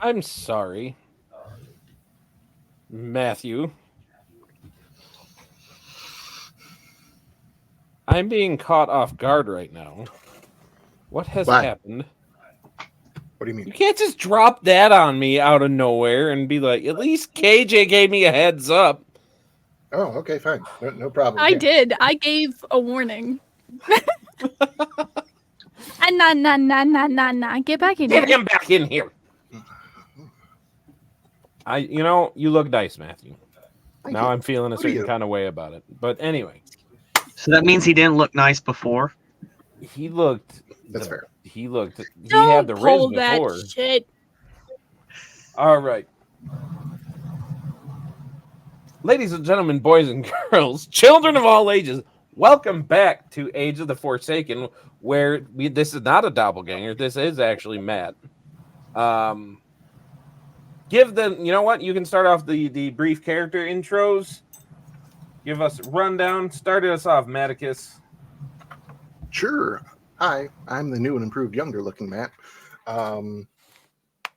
I'm sorry, Matthew. I'm being caught off guard right now. What has Why? happened? What do you mean? You can't just drop that on me out of nowhere and be like, at least KJ gave me a heads up. Oh, okay, fine. No problem. I Here. did. I gave a warning. Nah. Get back in Get here. him back in here. You look nice, Matthew. Thank Now you. I'm feeling a Who do certain you? kind of way about it. But anyway, So that means he didn't look nice before. he looked. That's fair. He had Don't the pull riz that before. shit. All right. Ladies and gentlemen, boys and girls, children of all ages, welcome back to Age of the Forsaken, where this is not a doppelganger. This is actually Matt. You know what? You can start off the brief character intros. Give us a rundown. Started us off, Maticus. Sure. Hi, I'm the new and improved younger looking Matt.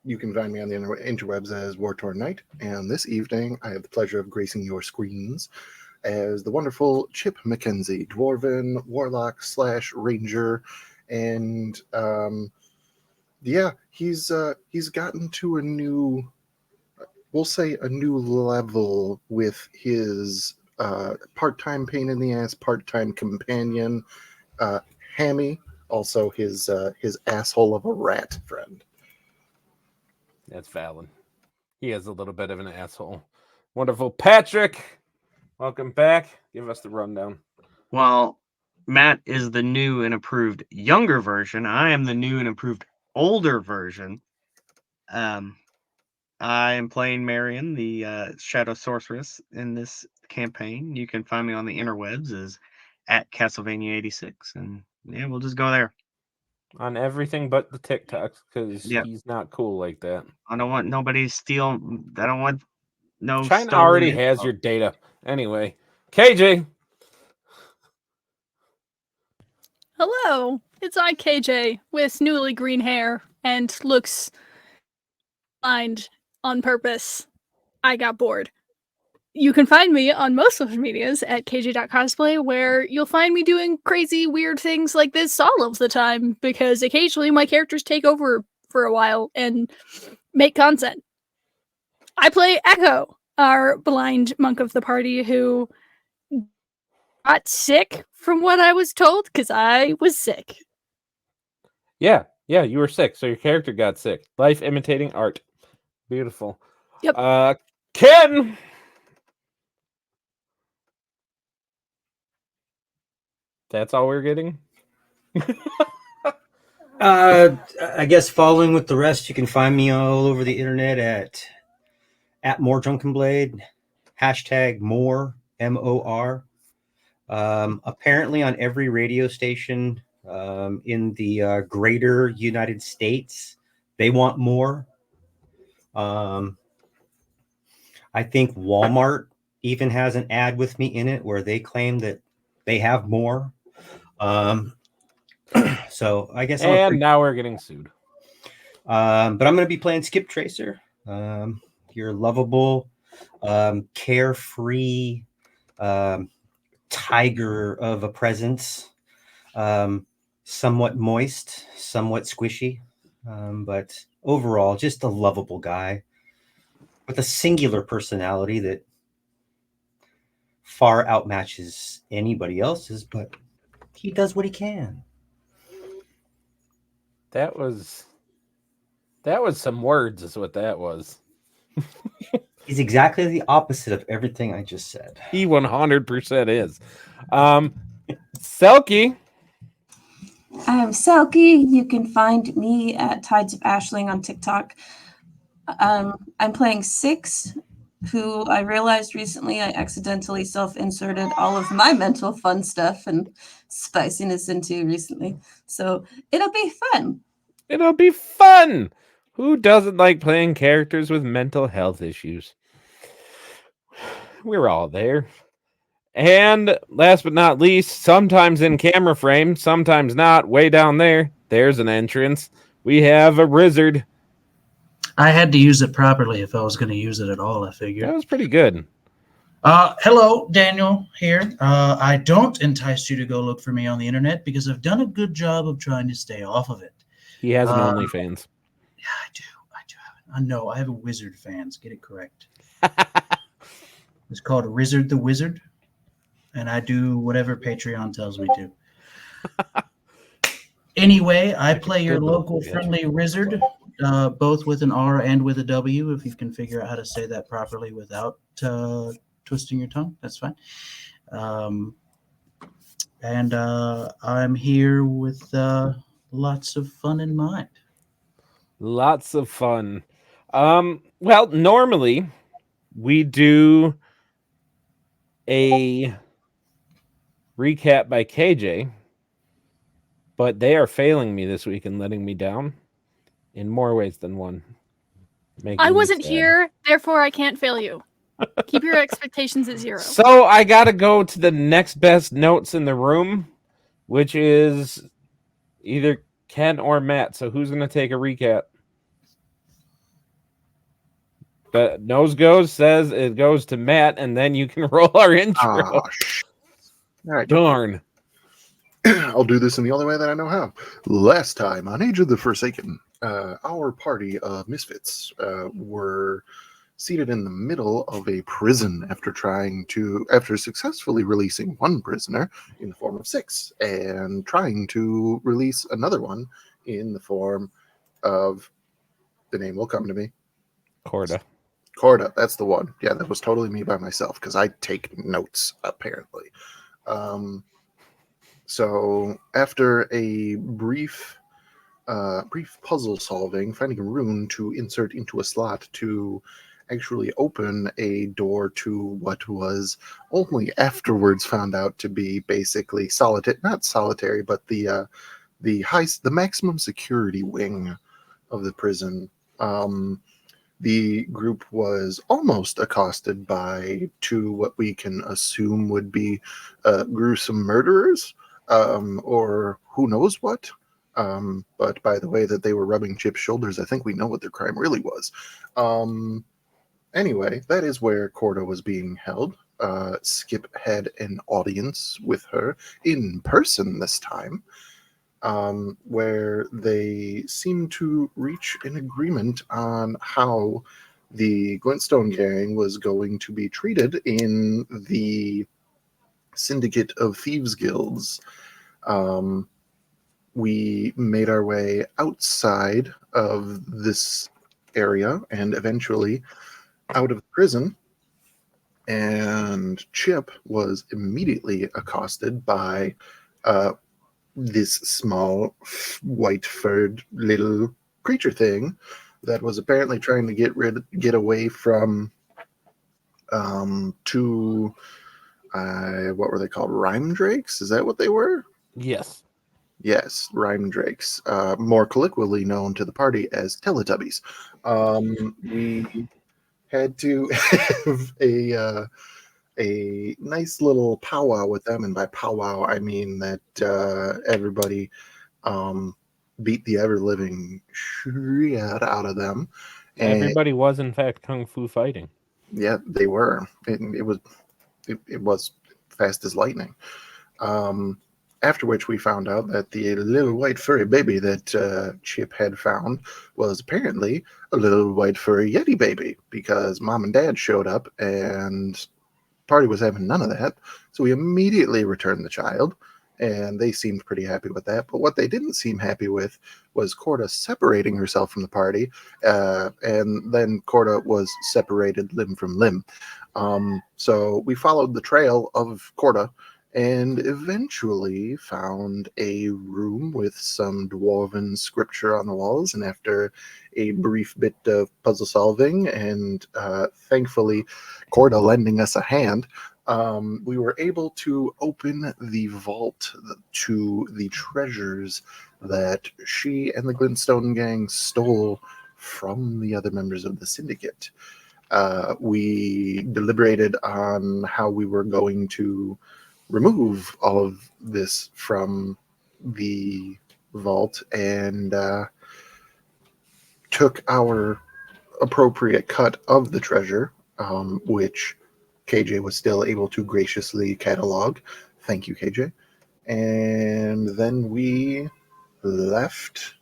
You can find me on the interwebs as War-Torn Knight, and this evening I have the pleasure of gracing your screens as the wonderful Chip McKenzie, Dwarven Warlock / Ranger, and he's gotten to a new, we'll say a new level with his part-time pain in the ass, part-time companion, Hammy, also his asshole of a rat friend. That's valid. He is a little bit of an asshole. Wonderful. Patrick, welcome back. Give us the rundown. Well, Matt is the new and improved younger version. I am the new and improved older version. I am playing Marion, the Shadow Sorceress, in this campaign. You can find me on the interwebs as at Castlevania86, and yeah, we'll just go there. On everything but the TikToks, because he's not cool like that. I don't want nobody steal. I don't want no. China already has your data. Anyway, KJ. Hello, it's I, KJ, with newly green hair and looks blind on purpose. I got bored. You can find me on most social medias at kj.cosplay, where you'll find me doing crazy, weird things like this all of the time, because occasionally my characters take over for a while and make content. I play Echo, our blind monk of the party who got sick, from what I was told, because I was sick. Yeah, you were sick, so your character got sick. Life imitating art. Beautiful. Yep. Ken! That's all we're getting? I guess following with the rest, you can find me all over the internet at More Drunken Blade, hashtag more, MOR. Apparently on every radio station in the greater United States, they want more. I think Walmart even has an ad with me in it where they claim that they have more. So I guess now we're getting sued. But I'm going to be playing Skip Tracer. Your lovable, carefree tiger of a presence. Somewhat moist, somewhat squishy, but overall just a lovable guy with a singular personality that far outmatches anybody else's, but he does what he can. That was some words, is what that was. He's exactly the opposite of everything I just said. He 100% is. Selkie. I'm Selkie. You can find me at Tides of Ashling on TikTok. I'm playing Six, who I realized recently I accidentally self-inserted all of my mental fun stuff and spiciness into recently. So it'll be fun. It'll be fun. Who doesn't like playing characters with mental health issues? We're all there. And last but not least, sometimes in camera frame, sometimes not, way down there's an entrance. We have a wizard. I had to use it properly if I was going to use it at all, I figured. That was pretty good. Hello, Daniel here. I don't entice you to go look for me on the internet because I've done a good job of trying to stay off of it. He has an Uh, OnlyFans. Yeah, I do. I know. I have a Wizard fans. Get it correct. It's called Wizard the Wizard, and I do whatever Patreon tells me to. Anyway, I play your local friendly wizard, both with an R and with a W. If you can figure out how to say that properly without twisting your tongue, that's fine. And I'm here with lots of fun in mind. Lots of fun. Well, normally we do a recap by KJ, but they are failing me this week and letting me down in more ways than one. I wasn't here, therefore I can't fail you. Keep your expectations at 0. So I gotta go to the next best notes in the room, which is either Ken or Matt. So who's gonna take a recap? But nose goes says it goes to Matt, and then you can roll our intro. All right. Darn. I'll do this in the only way that I know how. Last time on Age of the Forsaken, our party of misfits were seated in the middle of a prison after successfully releasing one prisoner in the form of 6 and trying to release another one in the form of, the name will come to me, Corda, that's the one. Yeah, that was totally me by myself because I take notes apparently. So after a brief puzzle solving, finding a rune to insert into a slot to actually open a door to what was only afterwards found out to be basically not solitary, but the maximum security wing of the prison. The group was almost accosted by 2 what we can assume would be gruesome murderers, or who knows what. But by the way that they were rubbing Chip's shoulders, I think we know what their crime really was. Anyway, that is where Corda was being held. Skip had an audience with her in person this time, where they seemed to reach an agreement on how the Glintstone gang was going to be treated in the Syndicate of Thieves Guilds. We made our way outside of this area and eventually out of prison, and Chip was immediately accosted by this small white-furred little creature thing that was apparently trying to get away from 2 what were they called? Rhyme drakes? Is that what they were? Yes, rhyme drakes, more colloquially known to the party as Teletubbies. We had to have a nice little powwow with them, and by powwow I mean that everybody beat the ever-living shit out of them. And everybody was in fact kung fu fighting. Yeah, they were. It was fast as lightning. After which we found out that the little white furry baby that Chip had found was apparently a little white furry Yeti baby, because Mom and Dad showed up and party was having none of that. So we immediately returned the child, and they seemed pretty happy with that. But what they didn't seem happy with was Corda separating herself from the party, and then Corda was separated limb from limb. So we followed the trail of Corda and eventually found a room with some dwarven scripture on the walls, and after a brief bit of puzzle solving and thankfully Corda lending us a hand, we were able to open the vault to the treasures that she and the Glintstone gang stole from the other members of the syndicate. We deliberated on how we were going to remove all of this from the vault and took our appropriate cut of the treasure, which KJ was still able to graciously catalog. Thank you, KJ. And then we left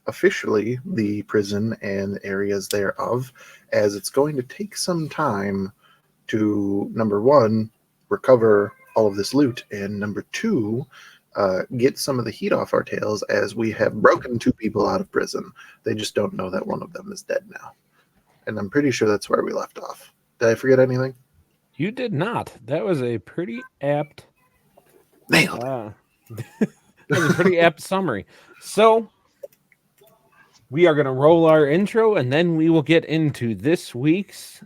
officially the prison and areas thereof, as it's going to take some time to, number one, recover all of this loot, and number two, get some of the heat off our tails, as we have broken 2 people out of prison. They just don't know that one of them is dead now. And I'm pretty sure that's where we left off. Did I forget anything? You did not. That was a pretty apt Nailed. that was a pretty apt summary. So we are going to roll our intro, and then we will get into this week's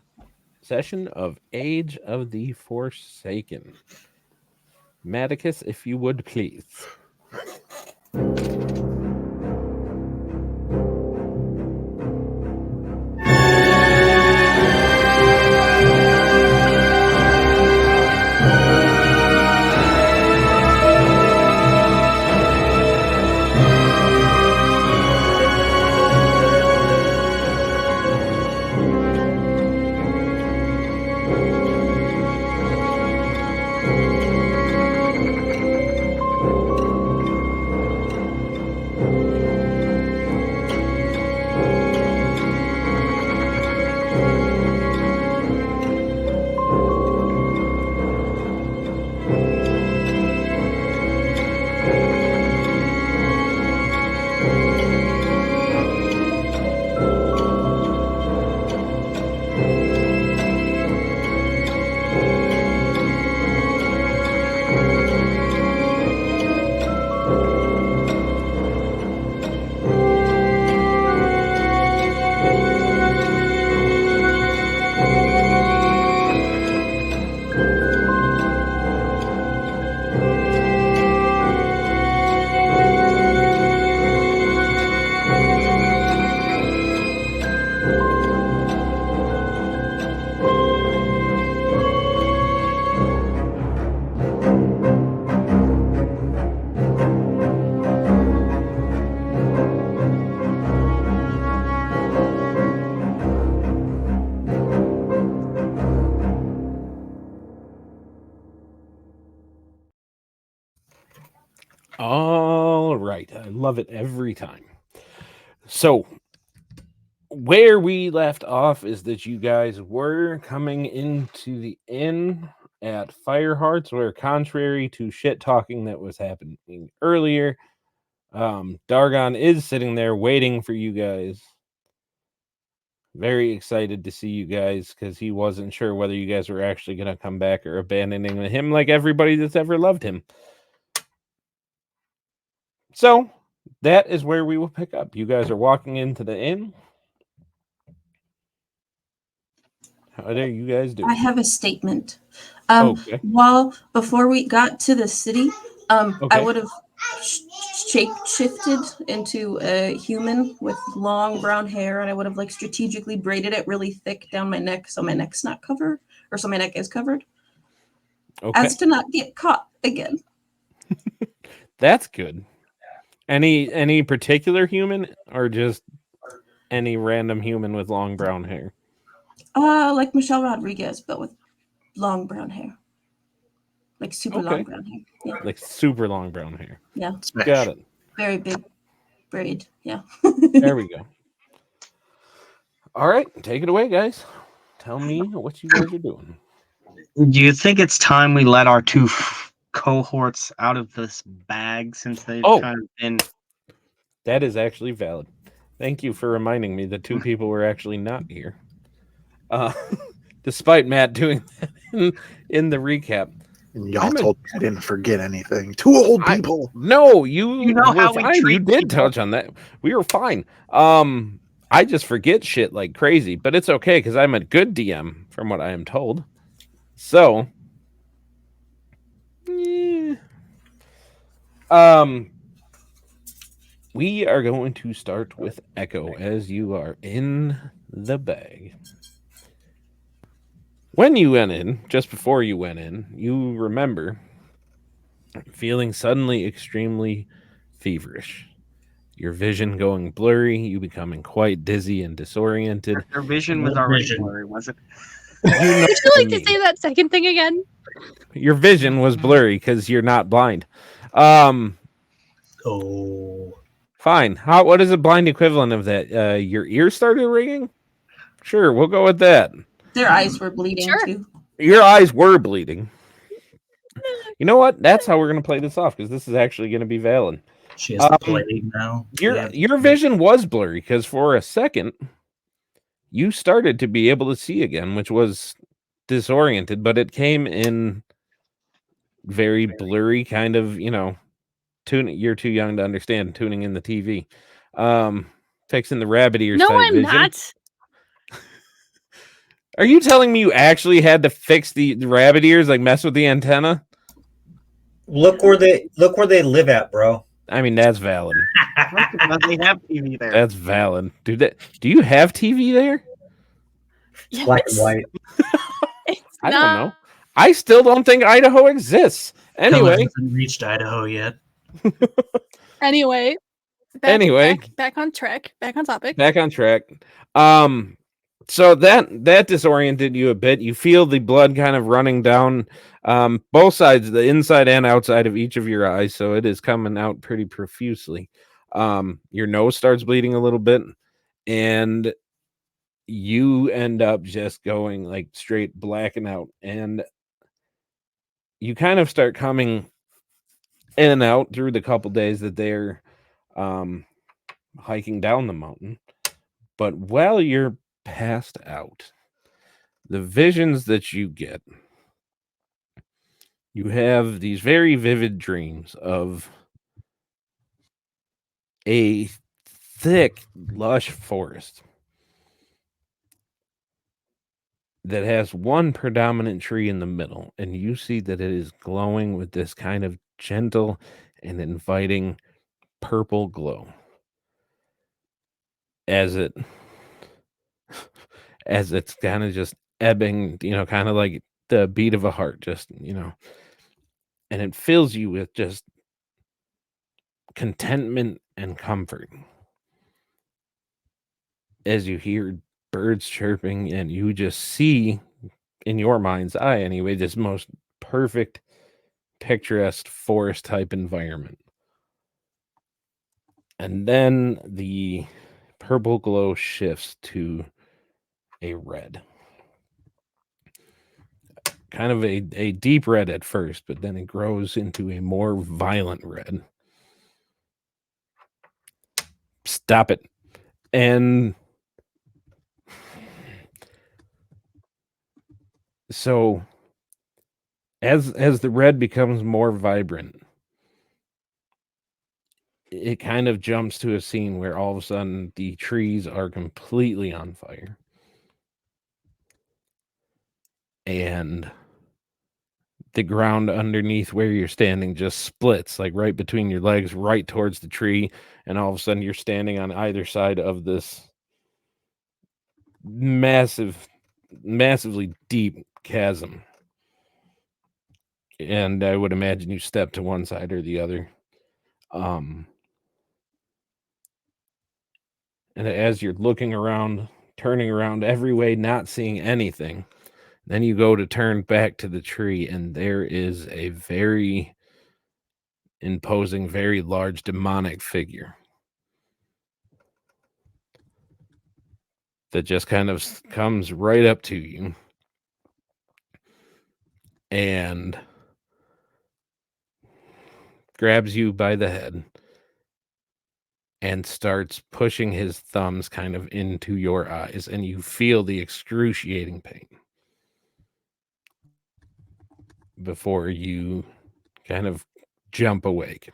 session of Age of the Forsaken. Maticus, if you would, please. All right. I love it every time. So, where we left off is that you guys were coming into the inn at Firehearts, where, contrary to shit talking that was happening earlier, Dargon is sitting there waiting for you guys. Very excited to see you guys, because he wasn't sure whether you guys were actually going to come back or abandoning him like everybody that's ever loved him. So, that is where we will pick up. You guys are walking into the inn. How are you guys doing? I have a statement. Okay. Before we got to the city, I would have shape-shifted into a human with long brown hair, and I would have like strategically braided it really thick down my neck, so my neck's not covered, or so my neck is covered, as to not get caught again. That's good. Any particular human, or just any random human with long brown hair? Like Michelle Rodriguez, but with long brown hair. Like super long brown hair. Yeah. Like super long brown hair. Yeah. Smash. Got it. Very big braid. Yeah. There we go. All right, take it away, guys. Tell me what you guys are doing. Do you think it's time we let our 2 cohorts out of this bag, since they've kind of been... That is actually valid. Thank you for reminding me that 2 people were actually not here. Despite Matt doing that in the recap. And y'all told me I didn't forget anything. 2 old people. No, you know how fine. we treat You did people. touch on that. We were fine. I just forget shit like crazy, but it's okay because I'm a good DM from what I am told. So, yeah. We are going to start with Echo as you are in the bag. When you went in, just before you went in, you remember feeling suddenly extremely feverish. Your vision going blurry, you becoming quite dizzy and disoriented. Your vision was already blurry, was it? You know Would you what I like to mean. say that second thing again? Your vision was blurry because you're not blind. Oh. Fine. What is a blind equivalent of that? Your ears started ringing? Sure, we'll go with that. Their eyes were bleeding Sure. too. Your eyes were bleeding. You know what? That's how we're going to play this off because this is actually going to be valid. She has the plague now. Your vision was blurry because for a second you started to be able to see again, which was disoriented, but it came in very blurry kind of, you're too young to understand tuning in the TV. Fixing the rabbit ears No, type I'm vision. not. Are you telling me you actually had to fix the rabbit ears, like mess with the antenna? Look where they live at, bro. I mean, that's valid. They have TV there. That's valid. Do you have TV there? Yes. Black and white. It's I not. don't know. I still don't think Idaho exists. Color Anyway, hasn't reached Idaho yet. Anyway. Back on track. Back on topic. back on track. So that disoriented you a bit. You feel the blood kind of running down both sides, the inside and outside of each of your eyes. So it is coming out pretty profusely. Your nose starts bleeding a little bit, and you end up just going like straight blacking out, and you kind of start coming in and out through the couple days that they're hiking down the mountain. But while you're passed out, the visions that you get, you have these very vivid dreams of a thick, lush forest that has one predominant tree in the middle, and you see that it is glowing with this kind of gentle and inviting purple glow as it's kind of just ebbing, kind of like the beat of a heart, just, and it fills you with just contentment and comfort as you hear birds chirping, and you just see, in your mind's eye anyway, this most perfect, picturesque forest type environment. And then the purple glow shifts to a red. Kind of a deep red at first, but then it grows into a more violent red. Stop it. And so as the red becomes more vibrant, it kind of jumps to a scene where all of a sudden the trees are completely on fire. And the ground underneath where you're standing just splits, like right between your legs, right towards the tree. And all of a sudden you're standing on either side of this massively deep chasm. And I would imagine you step to one side or the other. And as you're looking around, turning around every way, not seeing anything, then you go to turn back to the tree, and there is a very imposing, very large demonic figure that just kind of comes right up to you and grabs you by the head and starts pushing his thumbs kind of into your eyes, and you feel the excruciating pain before you kind of jump awake.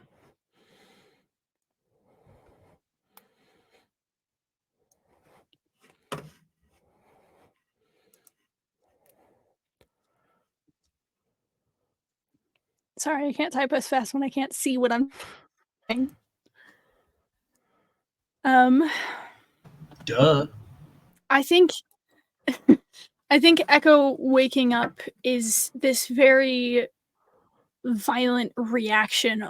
Sorry, I can't type as fast when I can't see what I'm doing. Duh. I think Echo waking up is this very violent reaction,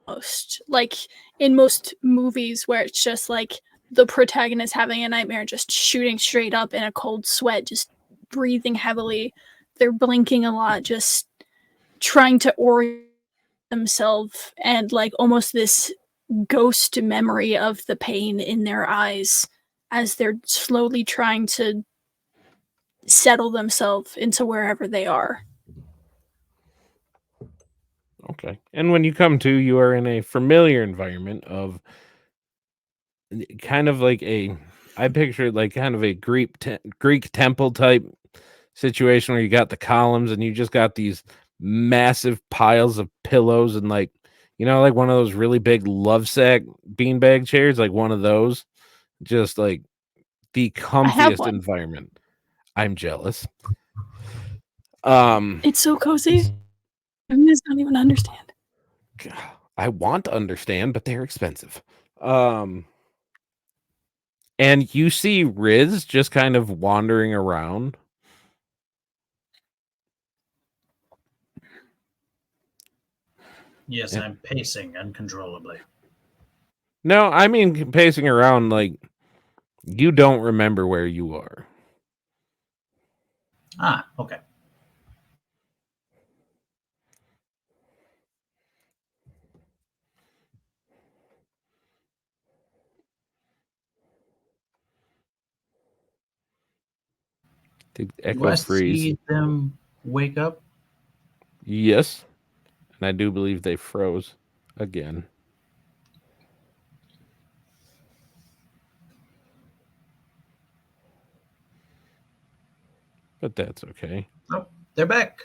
almost like in most movies where it's just like the protagonist having a nightmare, just shooting straight up in a cold sweat, just breathing heavily. They're blinking a lot, just trying to orient themselves, and like almost this ghost memory of the pain in their eyes as they're slowly trying to settle themselves into wherever they are. Okay. And when you come to, you are in a familiar environment of kind of like I picture like kind of a Greek temple type situation where you got the columns and you just got these massive piles of pillows and like, like one of those really big love sack beanbag chairs, like one of those, just like the comfiest one. environment. I'm jealous. It's so cozy. You guys don't even understand. I want to understand, but they're expensive. And you see Riz just kind of wandering around. Yes, Yeah. I'm pacing uncontrollably. No, I mean pacing around like you don't remember where you are. Ah, okay. Did Do Echo I freeze? see them wake up? Yes. And I do believe they froze again. But that's okay. Oh, they're back.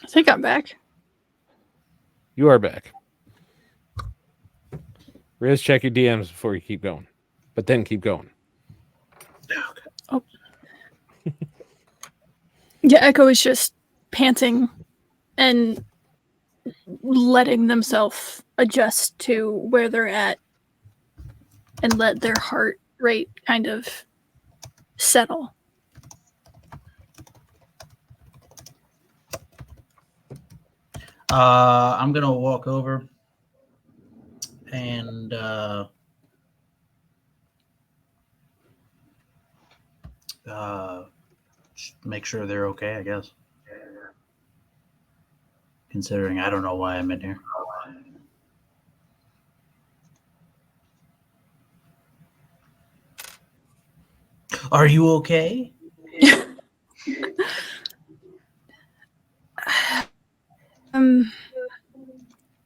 I think I'm back. You are back. Riz, check your DMs before you keep going. But then keep going. Okay. Oh. Yeah, Echo is just panting and letting themselves adjust to where they're at and let their heart rate kind of settle. I'm gonna walk over and make sure they're okay, I guess. Considering I don't know why I'm in here. Are you okay?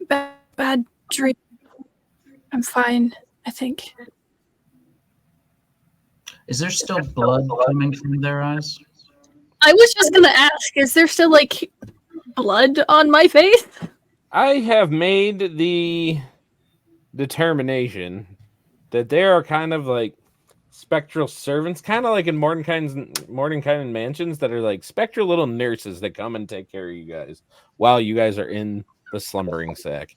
Bad dream. I'm fine, I think. Is there still blood coming from their eyes? I was just gonna ask, is there still like blood on my face? I have made the determination that there are kind of like spectral servants, kind of like in Mordenkainen mansions, that are like spectral little nurses that come and take care of you guys while you guys are in the slumbering sack.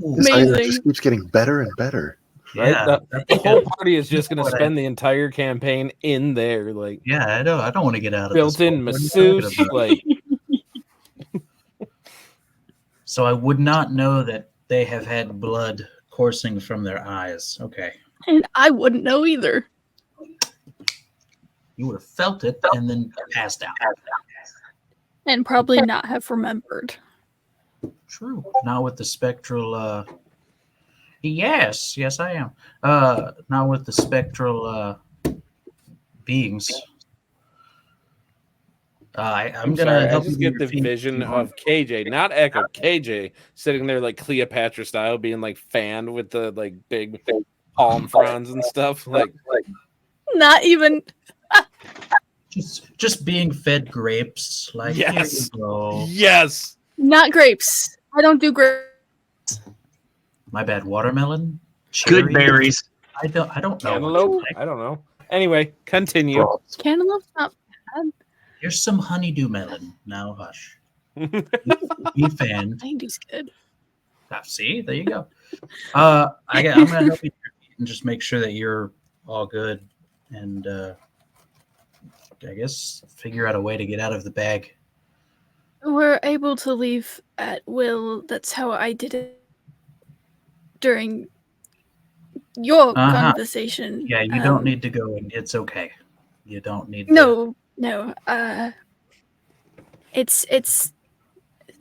Cool. This item Amazing. just keeps getting better and better. Right? Yeah, The whole party is just going to what I- spend the entire campaign in there, like yeah. I don't want to get out of built-in this. What are you talking masseuse, about? like So I would not know that they have had blood coursing from their eyes. Okay. And I wouldn't know either. You would have felt it and then passed out. And probably not have remembered. True. Not with the spectral yes, I am. Not with the spectral beings. I'm gonna sorry, I help just you get the with your feet vision if you want. of KJ, not Echo, KJ sitting there like Cleopatra style, being like fanned with the like big palm fronds and stuff. Like Not even. Just being fed grapes. Like Yes. here you go. yes. Not grapes. I don't do grapes. My bad. Watermelon. Good Cherry? berries. I don't know. What Cantaloupe? you like. I don't know. Anyway, continue. Frogs. Cantaloupe's not bad. Here's some honeydew melon. Now hush. Be fan. Honeydews good. See, there you go. I'm gonna help you and just make sure that you're all good, and I guess figure out a way to get out of the bag. We're able to leave at will. That's how I did it during your Uh-huh. conversation. Yeah, you don't need to go, and it's okay. You don't need. No. It's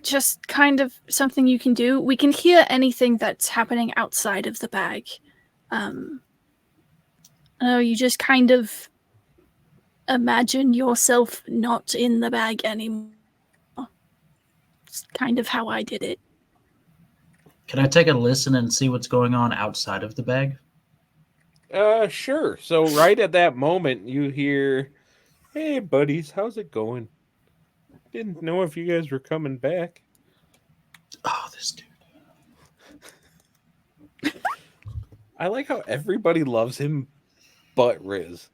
just kind of something you can do. We can hear anything that's happening outside of the bag. You just kind of imagine yourself not in the bag anymore. It's kind of how I did it. Can I take a listen and see what's going on outside of the bag? Sure. So right at that moment, you hear, "Hey, buddies, how's it going? Didn't know if you guys were coming back." Oh, this dude. I like how everybody loves him, but Riz.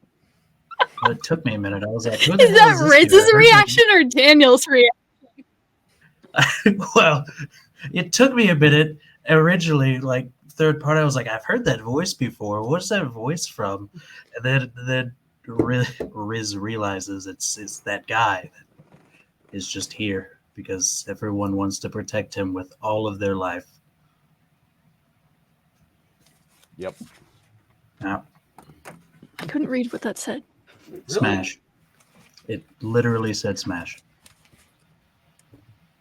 Well, it took me a minute. I was like, Is that Riz's reaction or Daniel's reaction? Well, it took me a minute. Originally, like third part, I was like, I've heard that voice before. What's that voice from? And then Riz realizes it's that guy that is just here because everyone wants to protect him with all of their life. Yep. Now, I couldn't read what that said. smash. It literally said smash.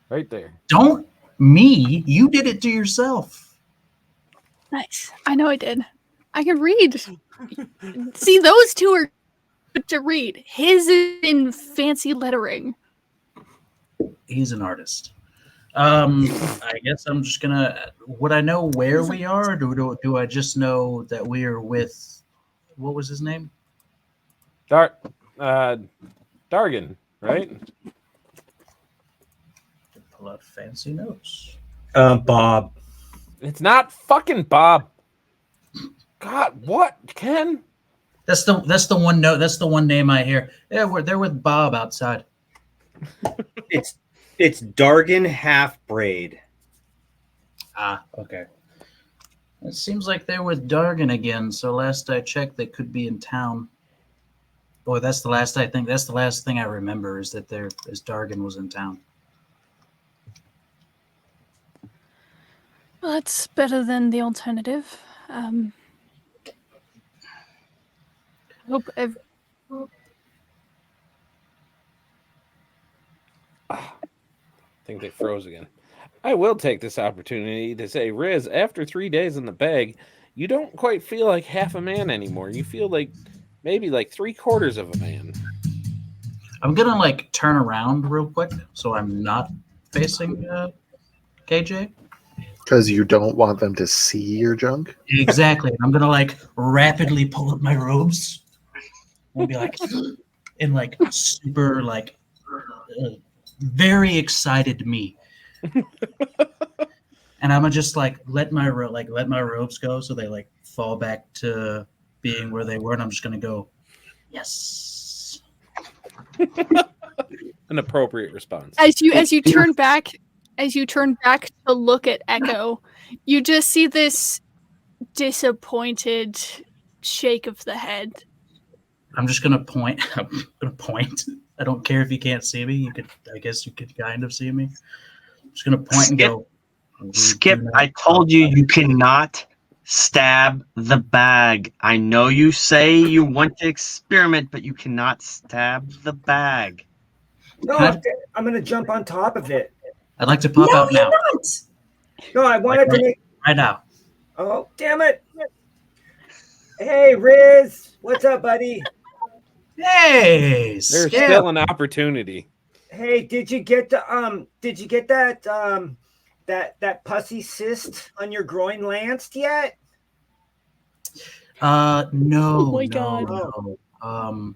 Right there. Don't me. You did it to yourself. Nice. I know I did. I can read. See, those two are good to read. His is in fancy lettering. He's an artist. I guess I'm just gonna. Would I know where we are? Or do I just know that we are with? What was his name? Dargan, right? Pull out fancy notes. Bob. It's not fucking Bob. God, what, Ken? That's the one note. That's the one name I hear. Yeah, they're with Bob outside. It's Dargan Half-Braid. Ah, okay. It seems like they're with Dargan again. So last I checked, they could be in town. Boy, that's the last I think. That's the last thing I remember is that Dargan was in town. Well, that's better than the alternative. Hope I think they froze again. I will take this opportunity to say, Riz, after 3 days in the bag, you don't quite feel like half a man anymore. You feel like maybe like 3/4 of a man. I'm gonna turn around real quick so I'm not facing KJ. Because you don't want them to see your junk? Exactly. I'm gonna rapidly pull up my robes and be in super very excited me. And I'm gonna just let my robes go so they fall back to being where they were, and I'm just gonna go, yes. An appropriate response. as you turn back to look at Echo, you just see this disappointed shake of the head. I'm just gonna point. I'm gonna point. I don't care if you can't see me. I guess you could kind of see me. I'm just gonna point and go. Skip, I told you cannot stab the bag. I know you say you want to experiment, but you cannot stab the bag. No, I'm going to jump on top of it. I'd like to pop out now. Not. No, I wanted to make... Right now. Oh, damn it. Hey, Riz. What's up, buddy? Hey, There's Skip. still an opportunity. Hey, did you get that pussy cyst on your groin lanced yet? No. Oh my God. No.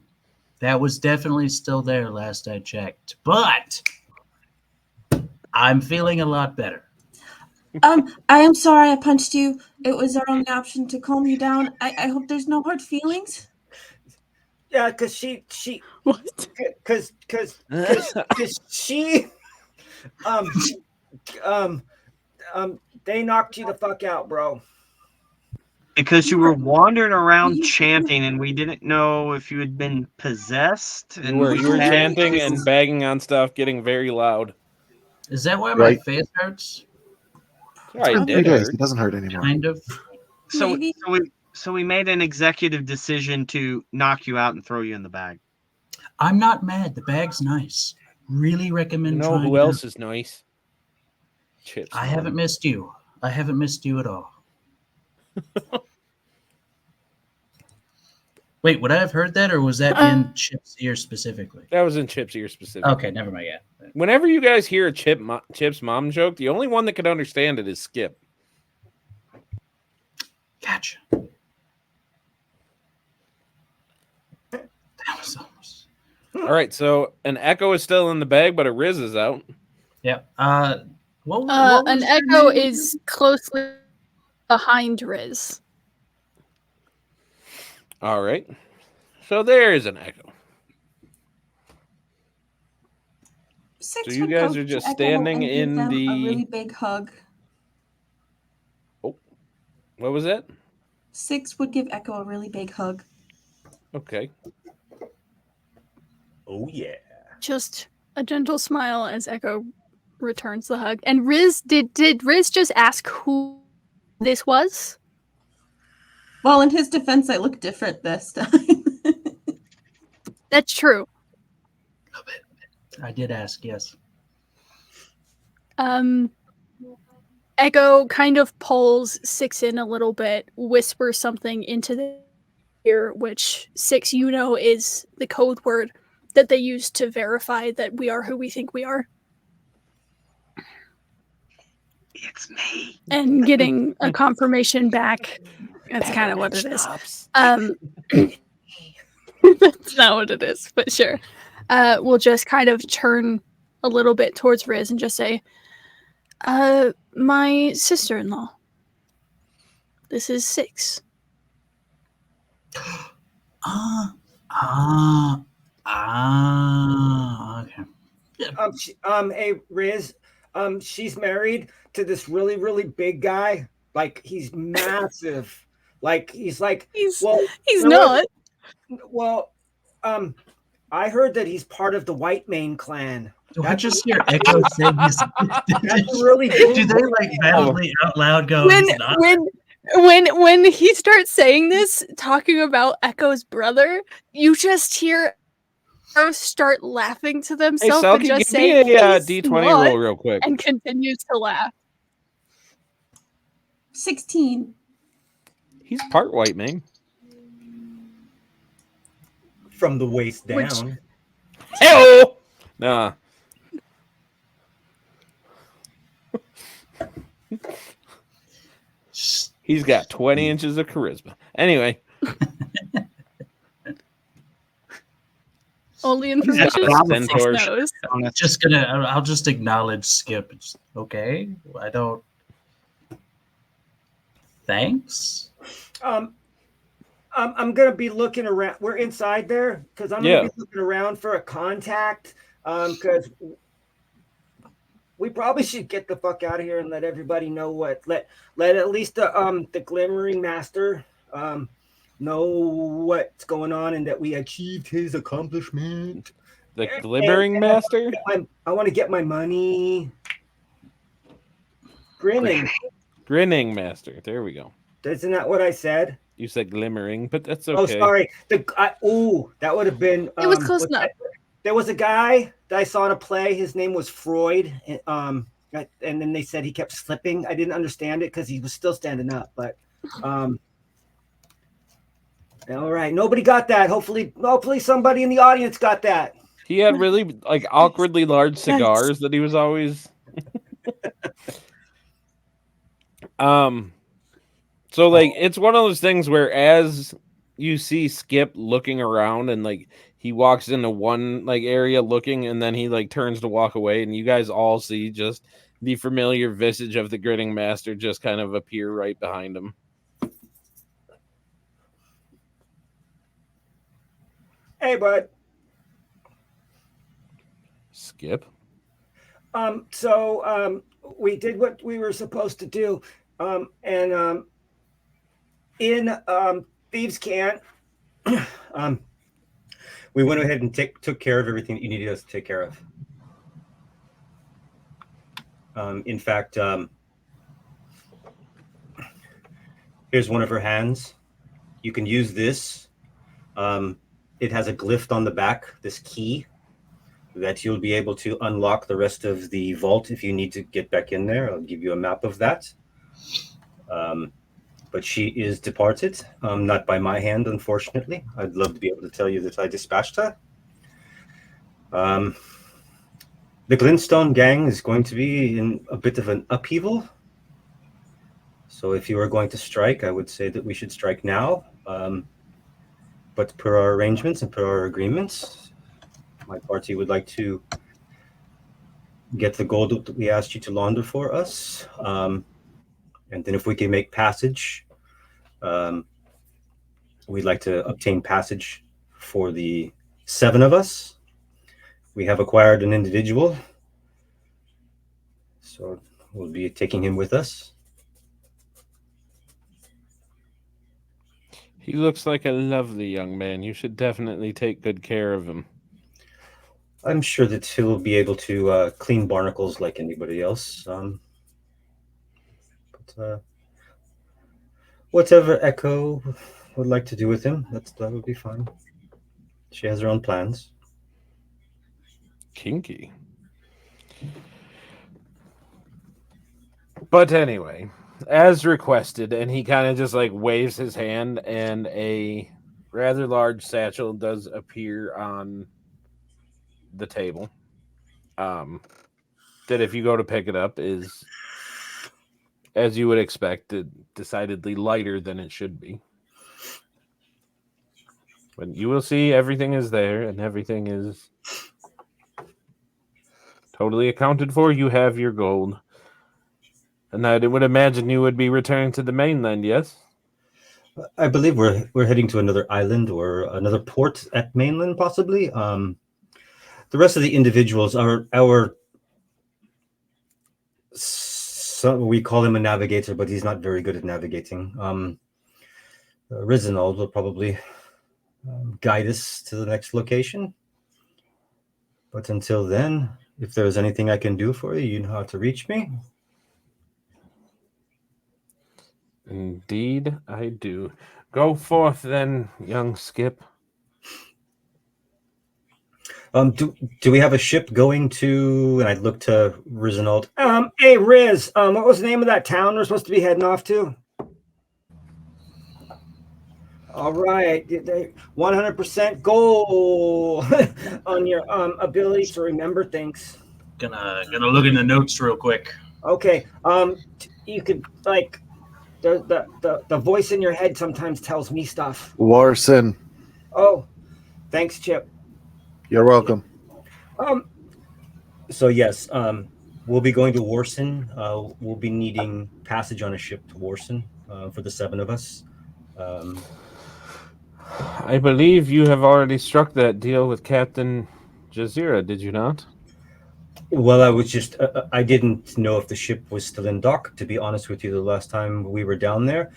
That was definitely still there last I checked, but I'm feeling a lot better. I am sorry I punched you. It was our only option to calm you down. I hope there's no hard feelings. Yeah, because she What? because she they knocked you the fuck out, bro. Because you were wandering around chanting, and we didn't know if you had been possessed. You were chanting and bagging on stuff, getting very loud. Is that why my face hurts? Right, It did is. hurt. It doesn't hurt anymore. Kind of. So Maybe. So we made an executive decision to knock you out and throw you in the bag. I'm not mad. The bag's nice. Really recommend You know trying who it out. else is nice? Chips. I haven't missed you. I haven't missed you at all. Wait, would I have heard that, or was that in Chip's ear specifically? That was in Chip's ear specifically. Okay, never mind. Yeah. Whenever you guys hear a Chip's mom joke, the only one that can understand it is Skip. Gotcha. That was almost... All right, so an Echo is still in the bag, but a Riz is out. Yeah. What was An your Echo name? is closely behind Riz. All right. So there is an Echo. Six So you would guys go are to just Echo standing and give in them the- a really big hug. What was that? Six would give Echo a really big hug. Okay. Oh yeah. Just a gentle smile as Echo returns the hug. And Riz, did Riz just ask who this was? Well, in his defense, I look different this time. That's true. I did ask, yes. Echo kind of pulls Six in a little bit, whispers something into the ear, which Six, you know, is the code word that they use to verify that we are who we think we are. It's me. And getting a confirmation back. That's kind of what it is. That's not what it is, but sure. We'll just kind of turn a little bit towards Riz and just say, my sister-in-law. This is Six. Okay. Hey, Riz. She's married to this really, really big guy. Like, he's massive. Like, he's like... He's well, not. Well, I heard that he's part of the White Mane clan. Do I just hear Echo say his... That's really cool. Do they like badly out loud go, When he's not? when he starts saying this, talking about Echo's brother, you just hear Echo start laughing to Hey, themselves and Selkie, just give say, me a "He's D20 not," roll real quick. and continues to laugh. 16. He's part white, man. From the waist down. Which- Hello! Nah. He's got 20 inches of charisma. Anyway. Only got information a Six centaur. knows. I'll just acknowledge Skip. It's okay. I don't. Thanks. I'm gonna be looking around. We're inside there because I'm gonna be looking around for a contact. Because we probably should get the fuck out of here and let everybody know let at least the Glimmering Master know what's going on and that we achieved his accomplishment. The Glimmering Master? I want to get my money. Grinning Master. There we go. Isn't that what I said? You said glimmering, but that's okay. Oh, sorry. That would have been. It was close enough. There was a guy that I saw in a play. His name was Freud. And then they said he kept slipping. I didn't understand it because he was still standing up. But all right, nobody got that. Hopefully somebody in the audience got that. He had really like awkwardly large cigars that he was always. So like it's one of those things where as you see Skip looking around and like he walks into one like area looking and then he like turns to walk away and you guys all see just the familiar visage of the Grinning Master just kind of appear right behind him. Hey, bud. Skip. So we did what we were supposed to do. In Thieves' Cant, we went ahead and took care of everything that you needed us to take care of. In fact, here's one of her hands. you can use this. It has a glyph on the back, this key, that you'll be able to unlock the rest of the vault if you need to get back in there. I'll give you a map of that. But she is departed, not by my hand, unfortunately. I'd love to be able to tell you that I dispatched her. The Glintstone gang is going to be in a bit of an upheaval. So if you are going to strike, I would say that we should strike now. But per our arrangements and per our agreements, my party would like to get the gold that we asked you to launder for us. And then if we can make passage, we'd like to obtain passage for the 7 of us. We have acquired an individual, so we'll be taking him with us. He looks like a lovely young man. You should definitely take good care of him. I'm sure that he'll be able to clean barnacles like anybody else. But whatever Echo would like to do with him, that would be fine. She has her own plans. Kinky. But anyway, as requested, and he kind of just like waves his hand, and a rather large satchel does appear on the table. That if you go to pick it up is, as you would expect, decidedly lighter than it should be. But you will see everything is there, and everything is totally accounted for. You have your gold. And I would imagine you would be returning to the mainland, yes? I believe we're heading to another island or another port at mainland, possibly. The rest of the individuals are we call him a navigator, but he's not very good at navigating. Rizinold will probably guide us to the next location. But until then, if there's anything I can do for you, you know how to reach me. Indeed, I do. Go forth then, young Skip. Do we have a ship going to? And I'd look to Rizinold. Hey Riz, what was the name of that town we're supposed to be heading off to? All right, 100% goal on your ability to remember things. Gonna look in the notes real quick. Okay. You could like the voice in your head sometimes tells me stuff. Warsen. Oh, thanks, Chip. You're welcome. So yes, we'll be going to Warsen. We'll be needing passage on a ship to Warsen for the 7 of us. I believe you have already struck that deal with Captain Jazeera, did you not? Well, I was just, I didn't know if the ship was still in dock, to be honest with you. The last time we were down there,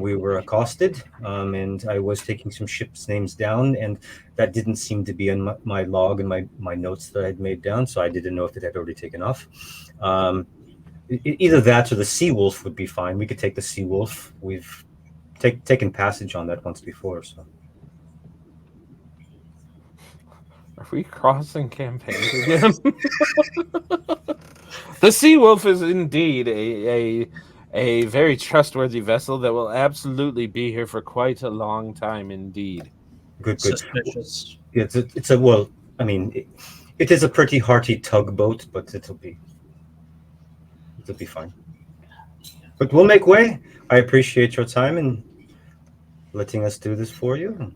we were accosted, and I was taking some ships' names down, and that didn't seem to be in my log and my notes that I'd made down, so I didn't know if it had already taken off. Either that or the Seawolf would be fine. We could take the Seawolf. We've taken passage on that once before, so. Are we crossing campaigns again? The Seawolf is indeed a very trustworthy vessel that will absolutely be here for quite a long time indeed. Good. Suspicious. It's a well, I mean, it is a pretty hearty tugboat, but it'll be fine. But we'll make way. I appreciate your time and letting us do this for you.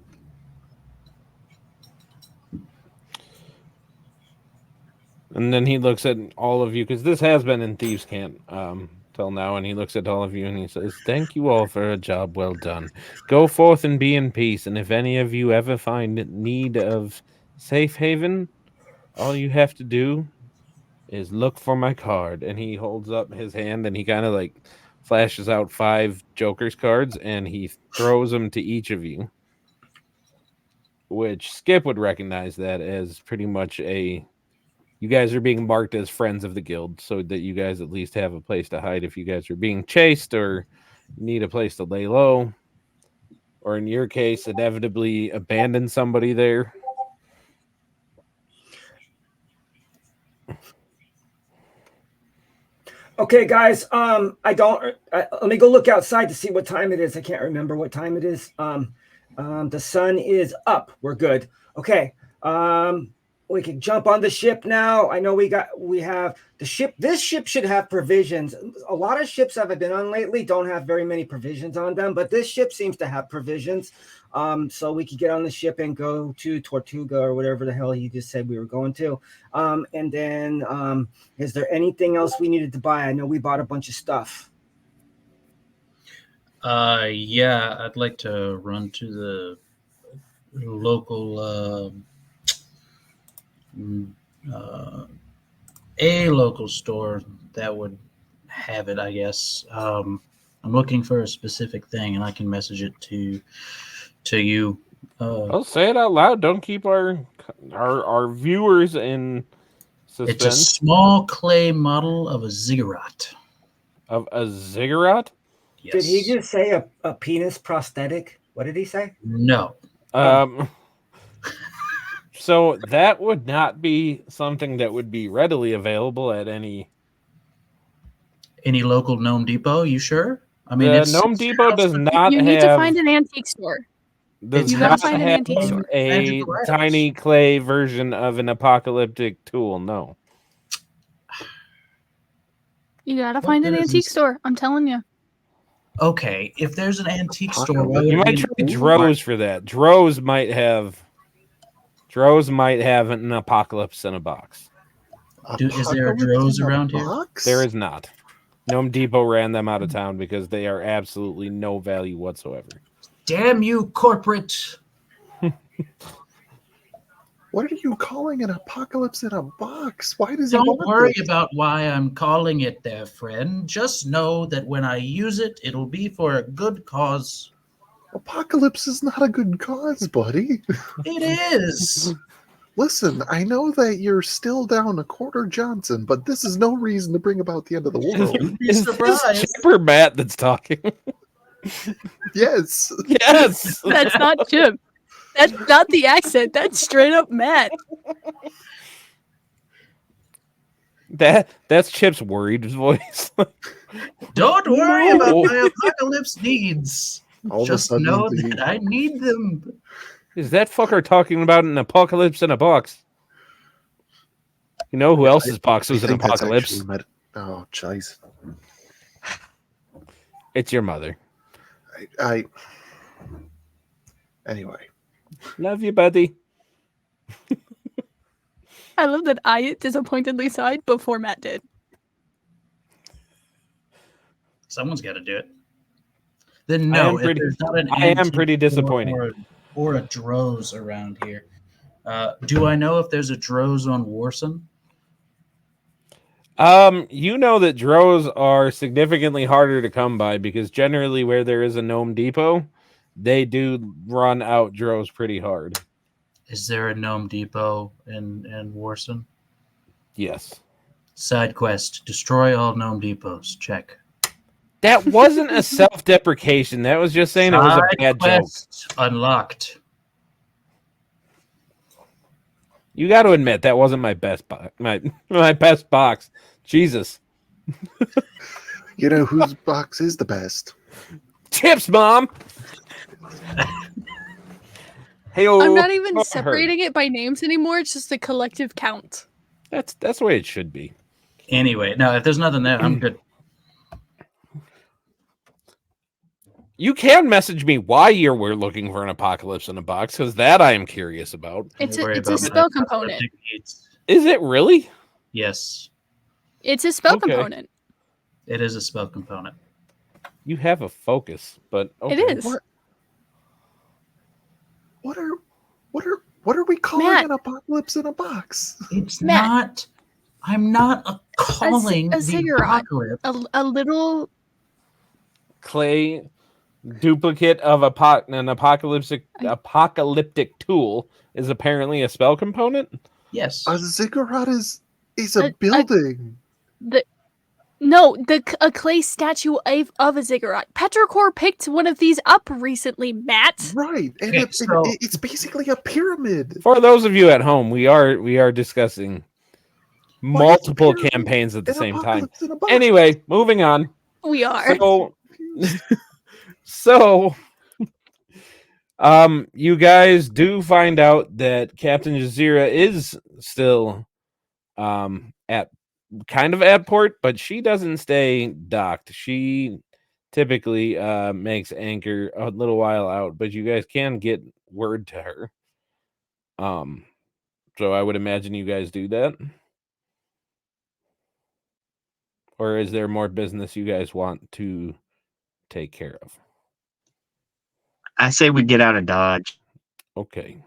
And then he looks at all of you, because this has been in Thieves' Camp till now, and he looks at all of you and he says, "Thank you all for a job well done. Go forth and be in peace, and if any of you ever find need of safe haven, all you have to do is look for my card." And he holds up his hand and he kind of like flashes out 5 Joker's cards, and he throws them to each of you, which Skip would recognize that as pretty much you guys are being marked as friends of the guild, so that you guys at least have a place to hide if you guys are being chased or need a place to lay low, or in your case, inevitably abandon somebody there. Okay, guys. Let me go look outside to see what time it is. I can't remember what time it is. The sun is up. We're good. Okay. We can jump on the ship now. I know we have the ship. This ship should have provisions. A lot of ships I've been on lately don't have very many provisions on them, but this ship seems to have provisions. So we could get on the ship and go to Tortuga or whatever the hell you just said we were going to. And then, is there anything else we needed to buy? I know we bought a bunch of stuff. Yeah, I'd like to run to the local, a local store that would have it, I guess. I'm looking for a specific thing, and I can message it to you. I'll say it out loud. Don't keep our viewers in suspense. It's a small clay model of a ziggurat. Of a ziggurat? Yes. Did he just say a penis prosthetic? What did he say? No. So that would not be something that would be readily available at any local Gnome Depot. You sure? I mean, the Gnome Depot does not You have. need to find an antique store. Does You not gotta find an have antique store. a Magical tiny clay version of an apocalyptic tool. No. You gotta find an antique store. I'm telling you. Okay, if there's an antique store, why would You it might be try an Droz for that. Droz might have an apocalypse in a box. Is there a Droz around here? There is not. Gnome Depot ran them out of town because they are absolutely no value whatsoever. Damn you, corporate! What are you calling an apocalypse in a box? Why does Don't worry about why I'm calling it there, friend. Just know that when I use it, it'll be for a good cause. Apocalypse is not a good cause, buddy. It is. Listen, I know that you're still down a quarter Johnson, but this is no reason to bring about the end of the world. Is this Chip or Matt that's talking? Yes. Yes. That's not Chip. That's not the accent. That's straight up Matt. That's Chip's worried voice. Don't worry about my apocalypse needs. All of a Just sudden, know that I need them. Is that fucker talking about an apocalypse in a box? You know who else's box was an apocalypse? Oh, jeez. It's your mother. Anyway. Love you, buddy. I love that I disappointedly sighed before Matt did. Someone's got to do it. Then no, if there's not an I am antique pretty disappointed. or a Droz around here. Do I know if there's a Droz on Warsen? You know that Droz are significantly harder to come by because generally where there is a Gnome Depot, they do run out Droz pretty hard. Is there a Gnome Depot in Warsen? Yes. Side quest: destroy all Gnome Depots. Check. That wasn't a self-deprecation. That was just saying it was a bad joke. Unlocked. You got to admit that wasn't my best box. My best box. Jesus. You know whose box is the best? Chips, Mom. Hey-o. I'm not even separating it by names anymore. It's just a collective count. That's the way it should be. Anyway, no, if there's nothing there, I'm good. You can message me why we're looking for an apocalypse in a box, because that I am curious about. It's a spell component. Is it really? Yes. It's a spell component. It is a spell component. You have a focus, but okay. It is. What are we calling an apocalypse in a box? It's not. I'm not calling a ziggurat. apocalypse. A little clay duplicate of an apocalyptic tool is apparently a spell component. Yes. A ziggurat is a building. No, a clay statue of a ziggurat. Petrichor picked one of these up recently, Matt. Right, and Okay, so- it's basically a pyramid. For those of you at home, we are discussing Why is the multiple pyramid campaigns at the an same time. apocalypse in a box? Anyway, moving on. We are. So, you guys do find out that Captain Jazeera is still at port, but she doesn't stay docked. She typically makes anchor a little while out, but you guys can get word to her. So I would imagine you guys do that. Or is there more business you guys want to take care of? I say we get out of Dodge. Okay.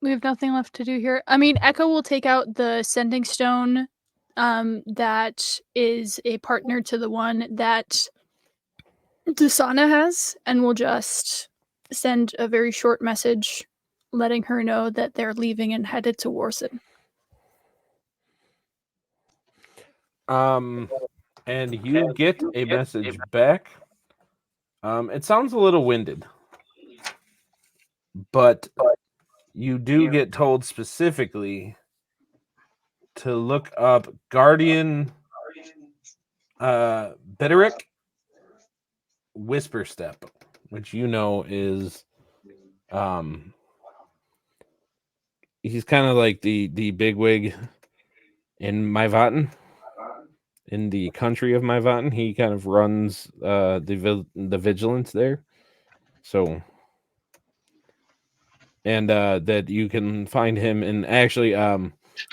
We have nothing left to do here. I mean, Echo will take out the sending stone that is a partner to the one that Dasana has, and we'll just send a very short message letting her know that they're leaving and headed to Warsen. And you get a message back. It sounds a little winded, but you do get told specifically to look up Guardian Bederick Whisper Step, which you know is he's kind of like the bigwig in Myvatin. In the country of Myvatin, he kind of runs the vigilance there. So, and that you can find him in actually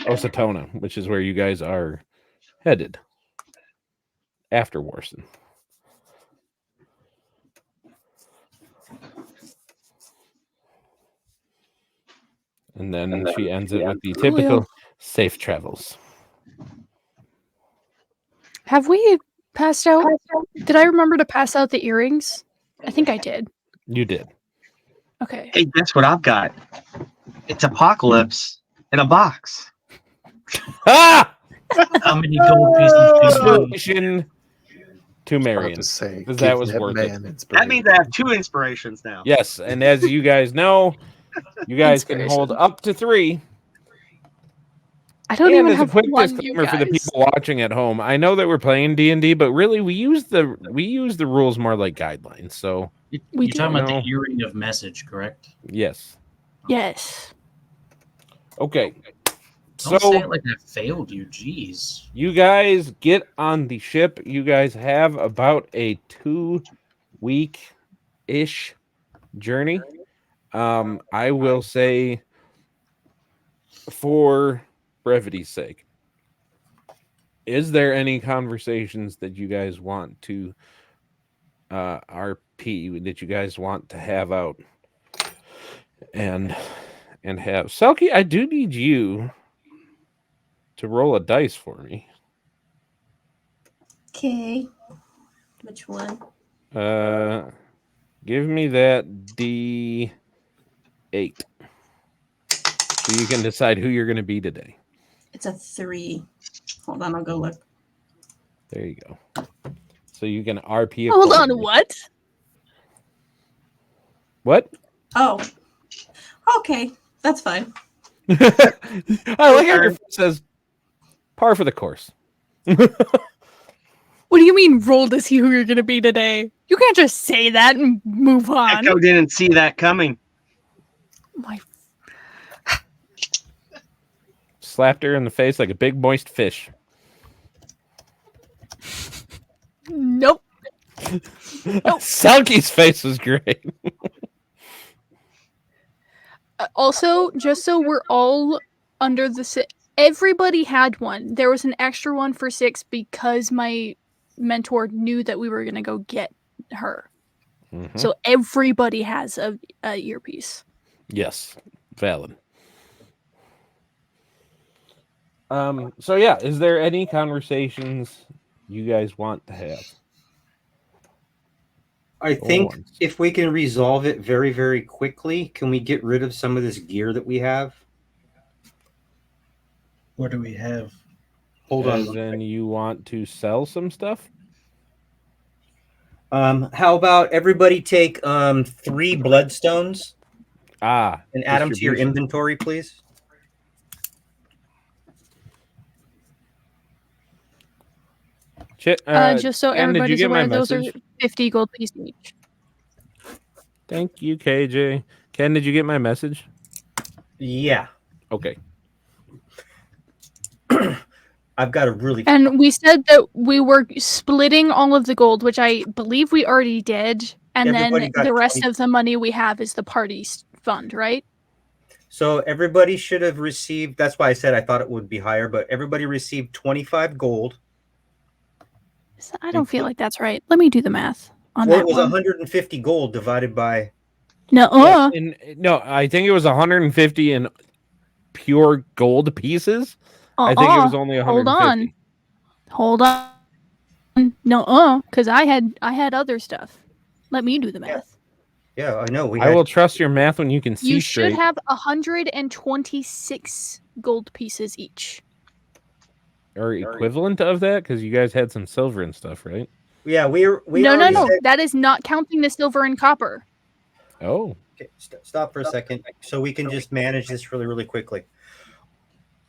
Osatona, which is where you guys are headed after Warsen. And then she ends it with the typical safe travels. Have we passed out? Did I remember to pass out the earrings? I think I did. You did. Okay. Hey, guess what I've got? It's Apocalypse in a box. Ah! How many gold pieces do you need? Inspiration to Marion. Because that was worth it. That means I have 2 inspirations now. Yes, and as you guys know, you guys can hold up to 3. I don't And even as a have quick one, you disclaimer for the guys. people watching at home, I know that we're playing D&D, but really we use the rules more like guidelines. So We You're do. talking about No. the earring of message, correct? yes, Yes. okay. Don't So say it like I failed you. Jeez. you guys get on the ship. You guys have about a 2-week-ish journey. I will say, for brevity's sake, is there any conversations that you guys want to RP that you guys want to have out and have? Selkie, I do need you to roll a dice for me. Okay. Which one? Give me that D8 so you can decide who you're going to be today. It's a 3. Hold on, I'll go look. There you go. So you can RP. Hold on, accordingly. what? What? Oh. Okay, that's fine. I like how your face says par for the course. What do you mean, roll to see who you're going to be today? You can't just say that and move on. Echo didn't see that coming. My Slapped her in the face like a big moist fish. Nope. Selkie's face was great. Also, just so we're all under the everybody had one. There was an extra one for 6 because my mentor knew that we were going to go get her. Mhm. So everybody has a earpiece. Yes, valid. So yeah, is there any conversations you guys want to have? I think once. if we can resolve it very, very quickly, can we get rid of some of this gear that we have? What do we have? Hold As on. in, you want to sell some stuff? How about everybody take 3 bloodstones Ah, and add them to your distribution. inventory, please? Just so Ken, did you everybody's get my aware, those are message? 50 gold pieces each. Thank you, KJ. Ken, did you get my message? Yeah. Okay. I've got a really... And we said that we were splitting all of the gold, which I believe we already did. And Everybody then got the rest 20. of the money we have is the party's fund, right? So everybody should have received... That's why I said I thought it would be higher, but everybody received 25 gold. I don't feel like that's right. Let me do the math on Well, that it was one. 150 gold divided by... No, No, I think it was 150 in pure gold pieces. I think it was only 150. Hold on. No, because I had other stuff. Let me do the math. Yeah, I know. I will trust your math when you can see You straight. should have 126 gold pieces each. Or equivalent of that, because you guys had some silver and stuff, right? Yeah, we No. said... That is not counting the silver and copper. Oh. Okay, stop for a second so we can just manage this really, really quickly.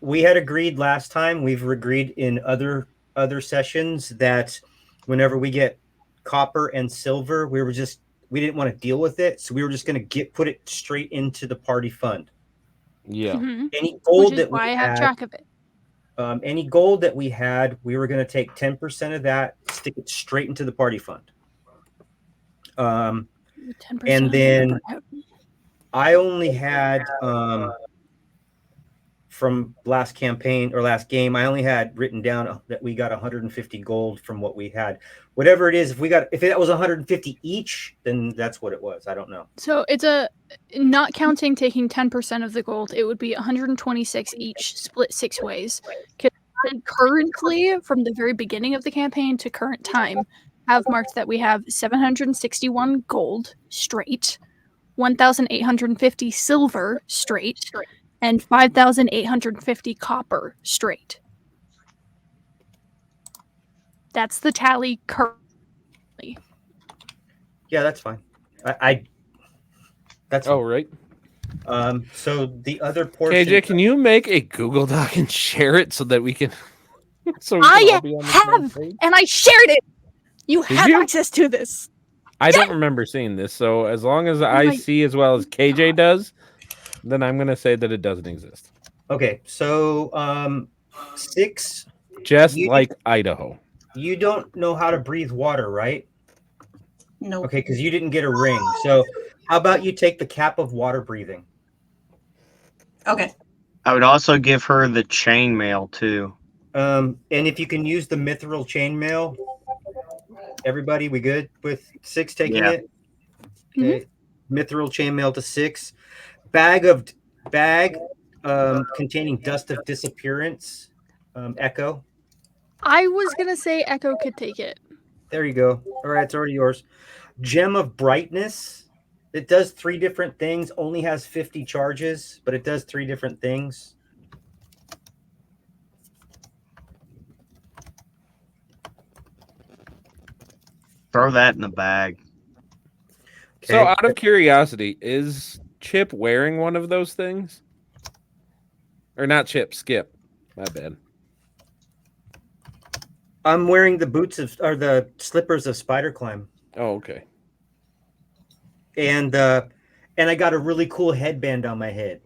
We had agreed last time, we've agreed in other sessions that whenever we get copper and silver, we didn't want to deal with it, so we were just going to put it straight into the party fund. Yeah. Mm-hmm. Any gold Which is that why we I have had, track of it. any gold that we had, we were going to take 10% of that, stick it straight into the party fund. 10% And then I only had from last campaign or last game, I only had written down that we got 150 gold from what we had. Whatever it is, if that was 150 each, then that's what it was. I don't know. So it's not counting taking 10% of the gold, it would be 126 each, split 6 ways. Currently, from the very beginning of the campaign to current time, have marked that we have 761 gold straight, 1,850 silver straight, and 5,850 copper straight. That's the tally currently. Yeah, that's fine. That's Oh, right. So the other portion... KJ, can you make a Google Doc and share it so that we can... so we can I all be on the same have, page? and I shared it. You Did have you? access to this. I don't remember seeing this, so as long as I see as well as KJ does, then I'm going to say that it doesn't exist. Okay, so 6... Just like Idaho. You don't know how to breathe water, right? No. Okay, because you didn't get a ring. So how about you take the cap of water breathing? Okay. I would also give her the chainmail too. And if you can use the mithril chainmail, everybody, we good with 6 taking Yeah. it? Okay. Mithril chainmail to 6. Bag containing dust of disappearance. Echo. I was gonna say Echo could take it. There you go. All right, it's already yours. Gem of brightness. It does 3 different things. Only has 50 charges, but it does 3 different things. Throw that in the bag. So, Okay. out of curiosity, is Chip wearing one of those things? Or not Chip, Skip. My bad. I'm wearing the the slippers of spider climb. Oh, okay. And I got a really cool headband on my head.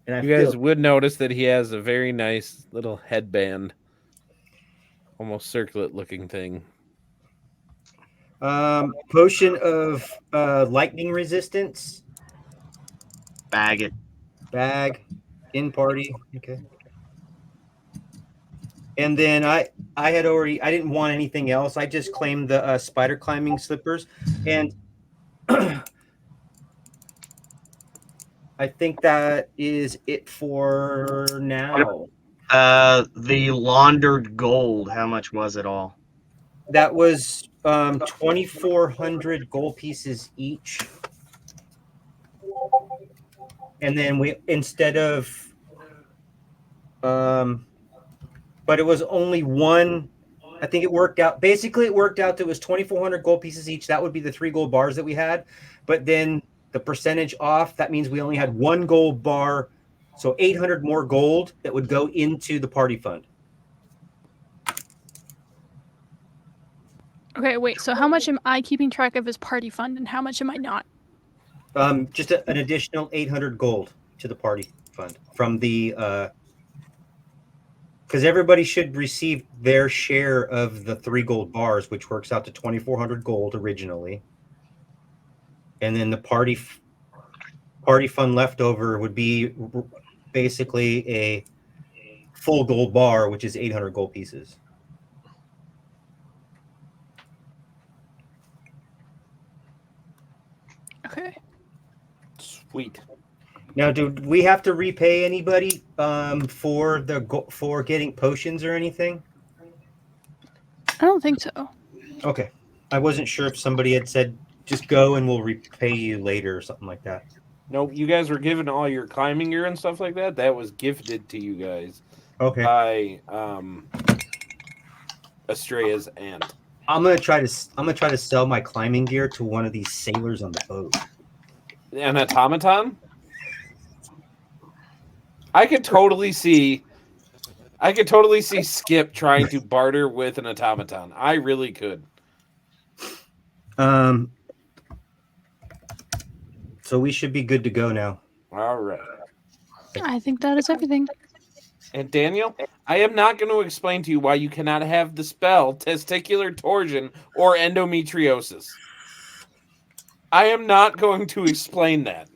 And You guys would notice that he has a very nice little headband. Almost circlet looking thing. Potion of lightning resistance. Bag it. Bag. In party. Okay. And then I didn't want anything else. I just claimed the spider climbing slippers. And I think that is it for now. The laundered gold. How much was it all? That was 2,400 gold pieces each. And then instead of But it was only one. I think it worked out. Basically, it worked out that it was 2,400 gold pieces each. That would be the 3 gold bars that we had. But then the percentage off, that means we only had 1 gold bar. So 800 more gold that would go into the party fund. Okay, wait. So how much am I keeping track of as party fund, and how much am I not? Just an additional 800 gold to the party fund from the because everybody should receive their share of the 3 gold bars, which works out to 2,400 gold originally, and then the party fund leftover would be basically a full gold bar, which is 800 gold pieces. Okay. Sweet. Now, do we have to repay anybody for getting potions or anything? I don't think so. Okay, I wasn't sure if somebody had said just go and we'll repay you later or something like that. Nope, you guys were given all your climbing gear and stuff like that. That was gifted to you guys by Estrella's aunt. I'm gonna try to sell my climbing gear to one of these sailors on the boat. An automaton? I could totally see Skip trying to barter with an automaton. I really could. So we should be good to go now. All right. I think that is everything. And Daniel, I am not going to explain to you why you cannot have the spell testicular torsion or endometriosis. I am not going to explain that.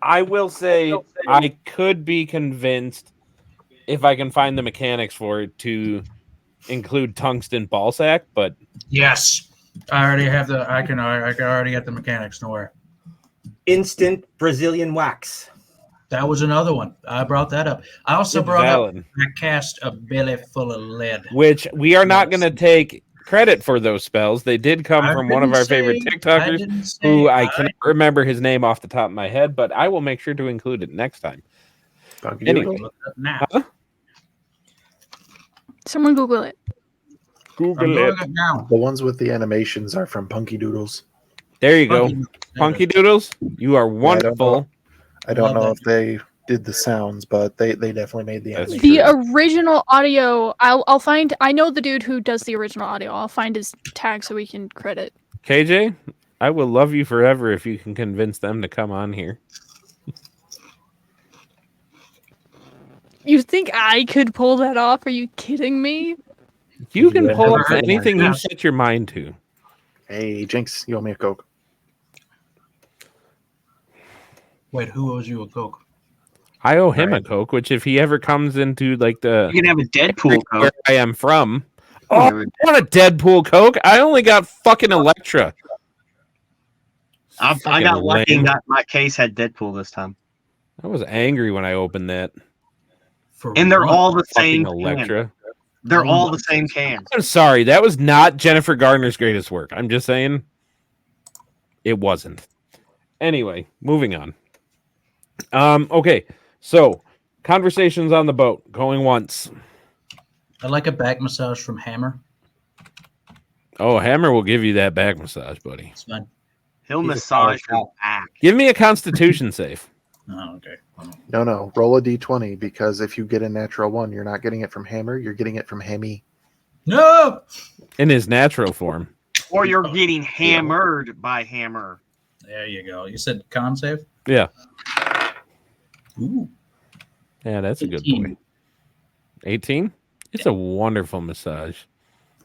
I will say I could be convinced if I can find the mechanics for it to include tungsten ball sack, but Yes, I already have the. I can already get the mechanics. Nowhere. Instant Brazilian wax. That was another one. I brought that up. I also It's brought valid. up. I cast a belly full of lead. Which we are not going to take credit for those spells. They did come I from one of didn't our say- favorite I TikTokers, didn't say who I cannot remember his name off the top of my head, but I will make sure to include it next time. Anyway. Look it up now. Huh? Someone Google it. I'm Google doing it. it now. The ones with the animations are from Punky Doodles. There you go. Punky- Punky Doodles, you are wonderful. I don't Love know that. if they did the sounds, but they definitely made the That's animation. The original audio, I'll find. I know the dude who does the original audio. I'll find his tag so we can credit. KJ, I will love you forever if you can convince them to come on here. You think I could pull that off? Are you kidding me? You can Yeah, pull never off heard anything that. you set your mind to. Hey, Jinx, you owe me a Coke. Wait, who owes you a Coke? I owe him a Right. Coke, which if he ever comes into like the You can have a Deadpool where coat. I am from, You oh, can have a- I want a Deadpool Coke. I only got fucking Electra. I Fucking got lucky and lame. got my case had Deadpool this time. I was angry when I opened that For And they're what? all the fucking same can. Electra. They're all the same can. I'm sorry, that was not Jennifer Gardner's greatest work. I'm just saying it wasn't. Anyway, moving on. Okay, so conversations on the boat going once. I like a back massage from Hammer. Oh, Hammer will give you that back massage, buddy. It's fine. He'll He's a massage power your back. Give me a Constitution save. Oh, okay. No, roll a d20 because if you get a natural one, you're not getting it from Hammer, you're getting it from Hammy. No. In his natural form. Or you're getting hammered by Hammer. There you go. You said con save? Yeah. Ooh. Yeah, that's a good 18. boy. 18? It's a wonderful massage.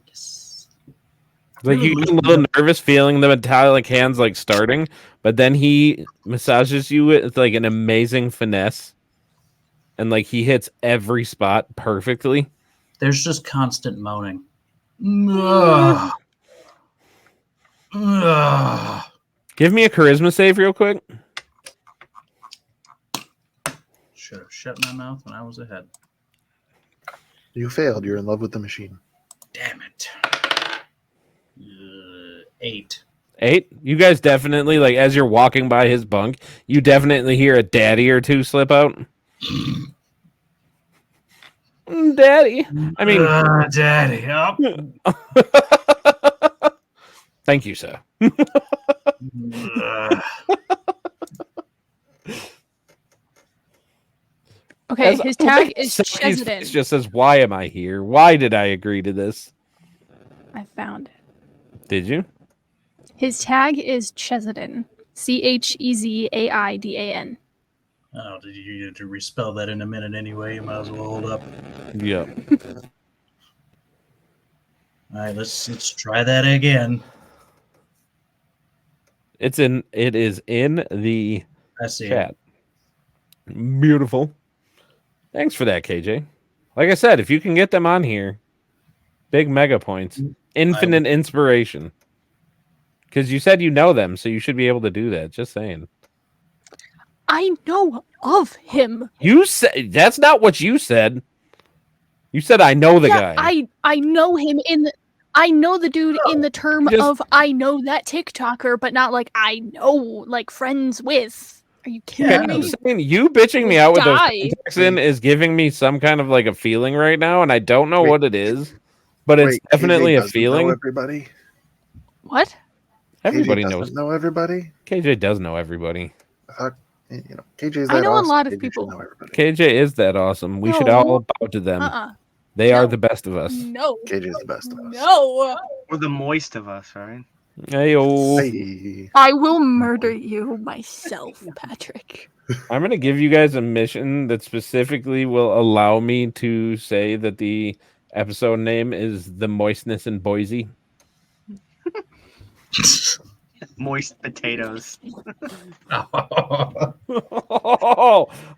Yes. Like you get a little nervous feeling the metallic hands like starting, but then he massages you with like an amazing finesse. And like he hits every spot perfectly. There's just constant moaning. Ugh. Ugh. Give me a charisma save real quick. Should have shut my mouth when I was ahead. You failed, you're in love with the machine. Damn it. 8. 8? You guys definitely, like, as you're walking by his bunk, you definitely hear a daddy or two slip out. Daddy. I mean, Daddy. Oh. thank you, sir. Okay, his tag is Selkie's face Chesedin. just says, "Why am I here? Why did I agree to this?" I found it. Did you? His tag is Chesedin. Chezaidan. Oh, did you to respell that in a minute anyway? You might as well hold up. Yeah. All right, let's try that again. It is in the I see chat. Beautiful. Thanks for that, KJ. Like I said, if you can get them on here, big mega points, infinite inspiration. Because you said you know them, so you should be able to do that. Just saying. I know of him. You said that's not what you said. You said I know the guy. I know him I know the dude in the term of I know that TikToker, but not like I know, like friends with. Are you kidding me? Saying you bitching me out with those Die. contacts in is giving me some kind of like a feeling right now, and I don't know what it is, but it's definitely KJ a doesn't feeling. Know everybody. What? Everybody KJ knows. doesn't know everybody. KJ does know everybody. KJ's that I know awesome. a lot of KJ people. Know everybody. KJ is that awesome. We should No. all bow to them. They are the best of us. No. KJ's the best of us. No. We're the moist of us, right? Hey-o. Hey. I will murder you myself, Patrick. I'm going to give you guys a mission that specifically will allow me to say that the episode name is The Moistness in Boise. Moist potatoes.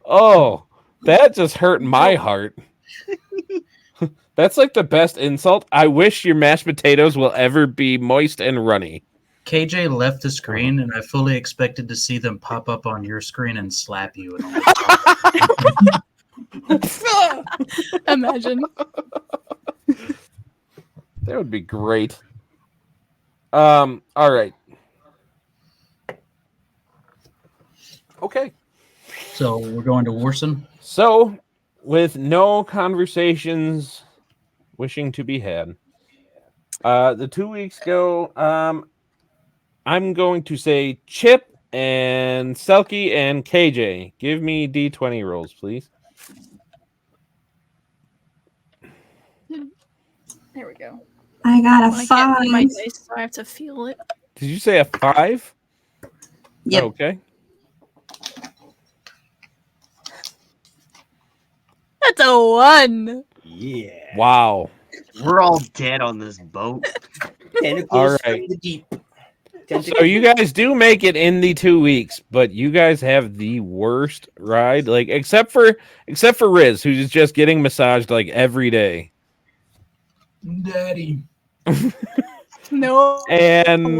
oh, that just hurt my heart. That's like the best insult. I wish your mashed potatoes will ever be moist and runny. KJ left the screen, and I fully expected to see them pop up on your screen and slap you. Imagine. That would be great. All right. Okay. So we're going to Warsen? So, with no conversations wishing to be had, the 2 weeks go, I'm going to say Chip and Selkie and KJ. Give me D20 rolls, please. There we go. I got a I can't see my 5. dice, so I have to feel it. Did you say a 5? Yep. Okay. That's a 1. Yeah. Wow. We're all dead on this boat. Tentacles All right. from the deep. So you guys do make it in the 2 weeks, but you guys have the worst ride, like except for Riz, who's just getting massaged like every day. Daddy. No. And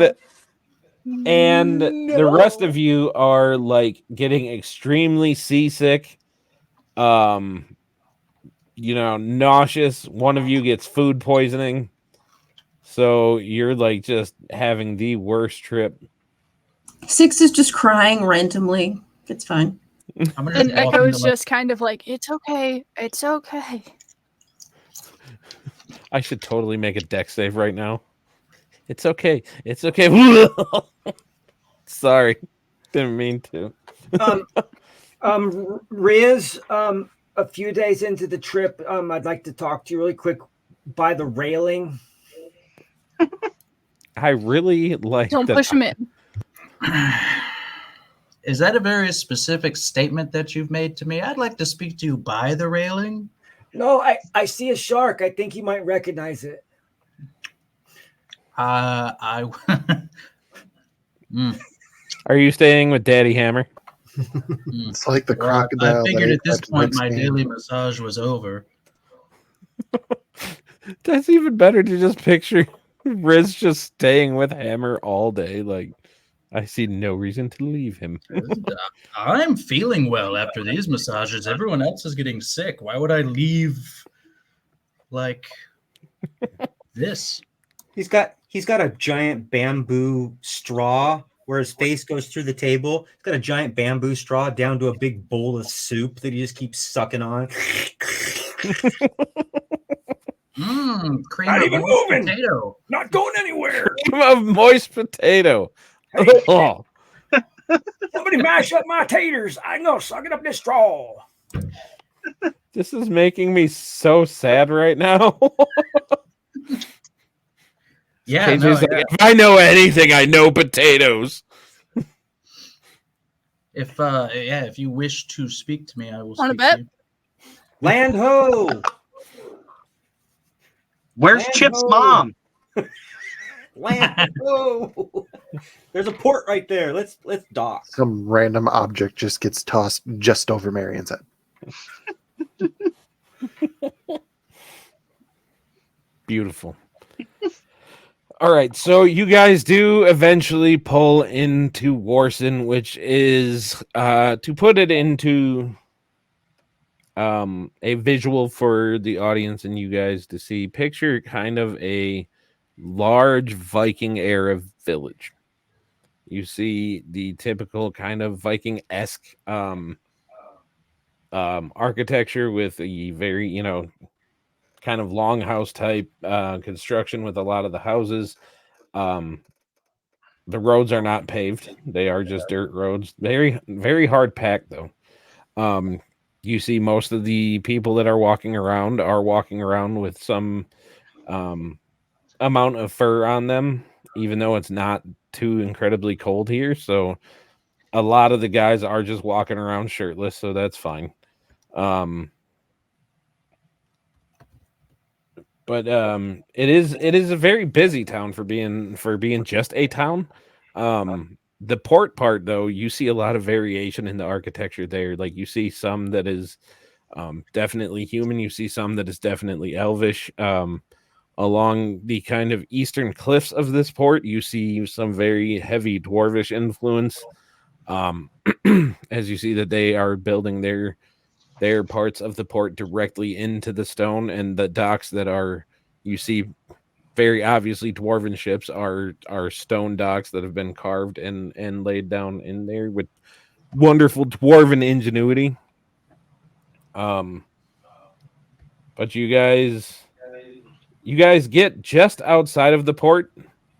the rest of you are like getting extremely seasick, nauseous. One of you gets food poisoning, so you're like just having the worst trip. 6 is just crying randomly. It's fine. And Echo's just kind of like, it's okay. It's okay. I should totally make a deck save right now. It's okay. It's okay. Sorry. Didn't mean to. Riz, a few days into the trip, I'd like to talk to you really quick by the railing. I really like Don't push him in. Is that a very specific statement that you've made to me? I'd like to speak to you by the railing. No, I see a shark. I think you might recognize it. Are you staying with Daddy Hammer? It's like the crocodile. I figured at this point my daily massage was over. That's even better to just picture Riz just staying with Hammer all day. Like, I see no reason to leave him. I'm feeling well after these massages. Everyone else is getting sick. Why would I leave like this? He's got He's got a giant bamboo straw where his face goes through the table. He's got a giant bamboo straw down to a big bowl of soup that he just keeps sucking on. Cream Not of even moist moving. potato. Not going anywhere. Cream of moist potato. Hey, Oh, somebody mash up my taters. I'm gonna suck it up this straw. this is making me so sad right now. Yeah, KJ's no, like, yeah. if I know anything, I know potatoes. If you wish to speak to me, I will Wanna speak bet? to you. Land ho! Where's Land Chip's ho! mom? Land ho! There's a port right there. Let's dock. Some random object just gets tossed just over Marion's head. Beautiful. All right, so you guys do eventually pull into Warsen, which is to put it into a visual for the audience and you guys to see. Picture kind of a large Viking era village. You see the typical kind of Viking-esque architecture with a very, kind of longhouse type construction with a lot of the houses. The roads are not paved; they are just dirt roads. Very, very hard packed though. You see most of the people that are walking around with some amount of fur on them, even though it's not too incredibly cold here. So a lot of the guys are just walking around shirtless, so that's fine. But it is a very busy town for being just a town. The port part though, you see a lot of variation in the architecture there. Like you see some that is definitely human, you see some that is definitely elvish. Along the kind of eastern cliffs of this port, you see some very heavy dwarvish influence. As you see that they are building their parts of the port directly into the stone, and the docks that are, you see very obviously dwarven ships are stone docks that have been carved and laid down in there with wonderful dwarven ingenuity. But you guys get just outside of the port.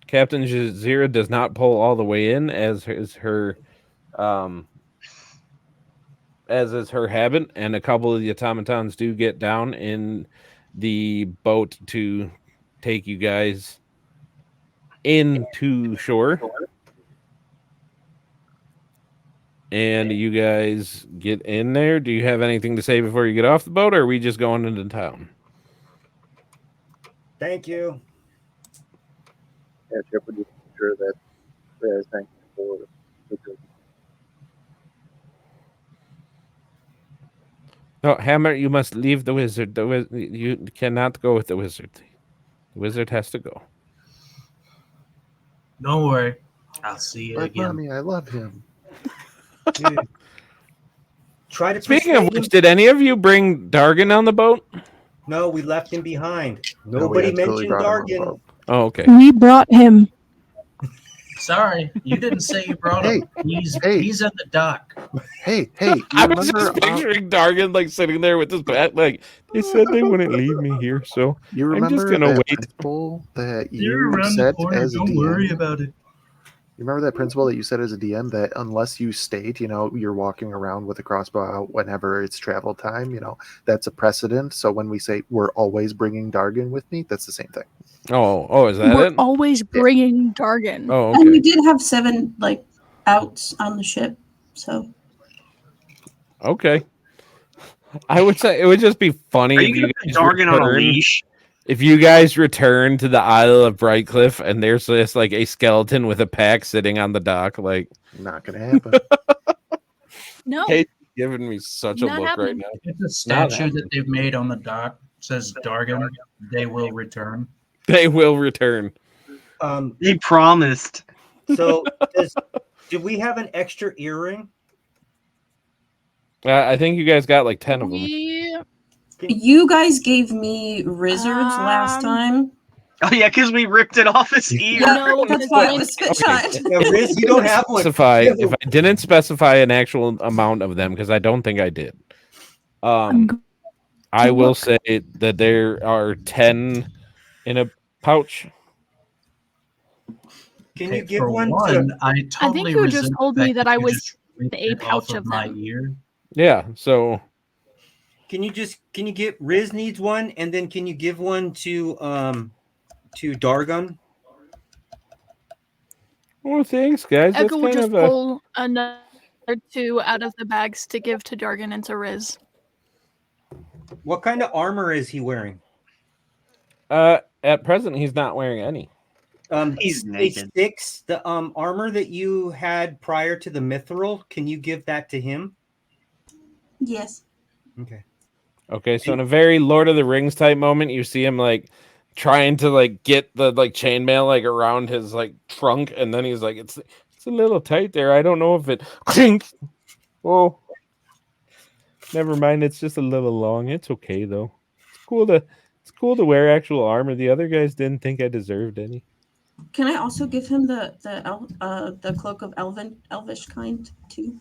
Captain Jazira does not pull all the way in, as is her habit, and a couple of the automatons do get down in the boat to take you guys into shore. And you guys get in there. Do you have anything to say before you get off the boat, or are we just going into town? Thank you. Yeah, Chip would just make sure that thank you for the good. No, Hammer, you must leave the wizard. You cannot go with the wizard. The wizard has to go. Don't worry. I'll see you But again. mommy, I love him. Dude. Try to Speaking of persuade which, him. did any of you bring Dargan on the boat? No, we left him behind. No, we Nobody absolutely mentioned brought him on the Dargan. boat. Oh, okay. We brought him. Sorry, you didn't say you brought him. He's in the dock. Hey, you I was remember? just picturing Dargan like sitting there with his back, like they said they wouldn't leave me here, so You I'm just remember gonna that wait. principle that You're you around the set corner. as a Don't DM? worry about it. You remember that principle that you said as a DM that unless you state, you're walking around with a crossbow out whenever it's travel time, that's a precedent. So when we say we're always bringing Dargan with me, that's the same thing. Oh, is that We're it? always bringing Dargan. Oh, And we okay. did have 7 outs on the ship, so Okay. I would say it would just be funny Are if you you gonna put guys Dargan on a return- leash? If you guys return to the Isle of Brightcliff and there's just like a skeleton with a pack sitting on the dock, like Not gonna happen. No. hey, giving me such a Not look happening. right now. It's a statue that they've made on the dock. It says Dargan, they will return. They will return. They promised. So, do we have an extra earring? I think you guys got like 10 of them. We you guys gave me Rizzards last Um, time. Oh yeah, because we ripped it off his ear. No, that's why it was spit shot. Yeah, Riz, you don't have one. Specify You have if I didn't specify an actual amount of them, because I don't think I did. I will say that there are 10 in a pouch. Can Okay, you give for one one, to? I totally you just resent told the me fact that I you was just ripped a it off pouch of my them. ear. Yeah, so Can you get Riz needs one, and then can you give one to Dargon? well, thanks, guys. That's Echo will kind just of a pull another 2 out of the bags to give to Dargan and to Riz. What kind of armor is he wearing? at present he's not wearing any. He's Stage naked. 6, the armor that you had prior to the mithril. Can you give that to him? Yes. Okay. Okay, so in a very Lord of the Rings type moment, you see him like trying to like get the like chainmail like around his like trunk, and then he's like, it's a little tight there. I don't know if it oh, never mind, it's just a little long. It's okay though. It's cool to wear actual armor. The other guys didn't think I deserved any. Can I also give him the cloak of elvish kind too?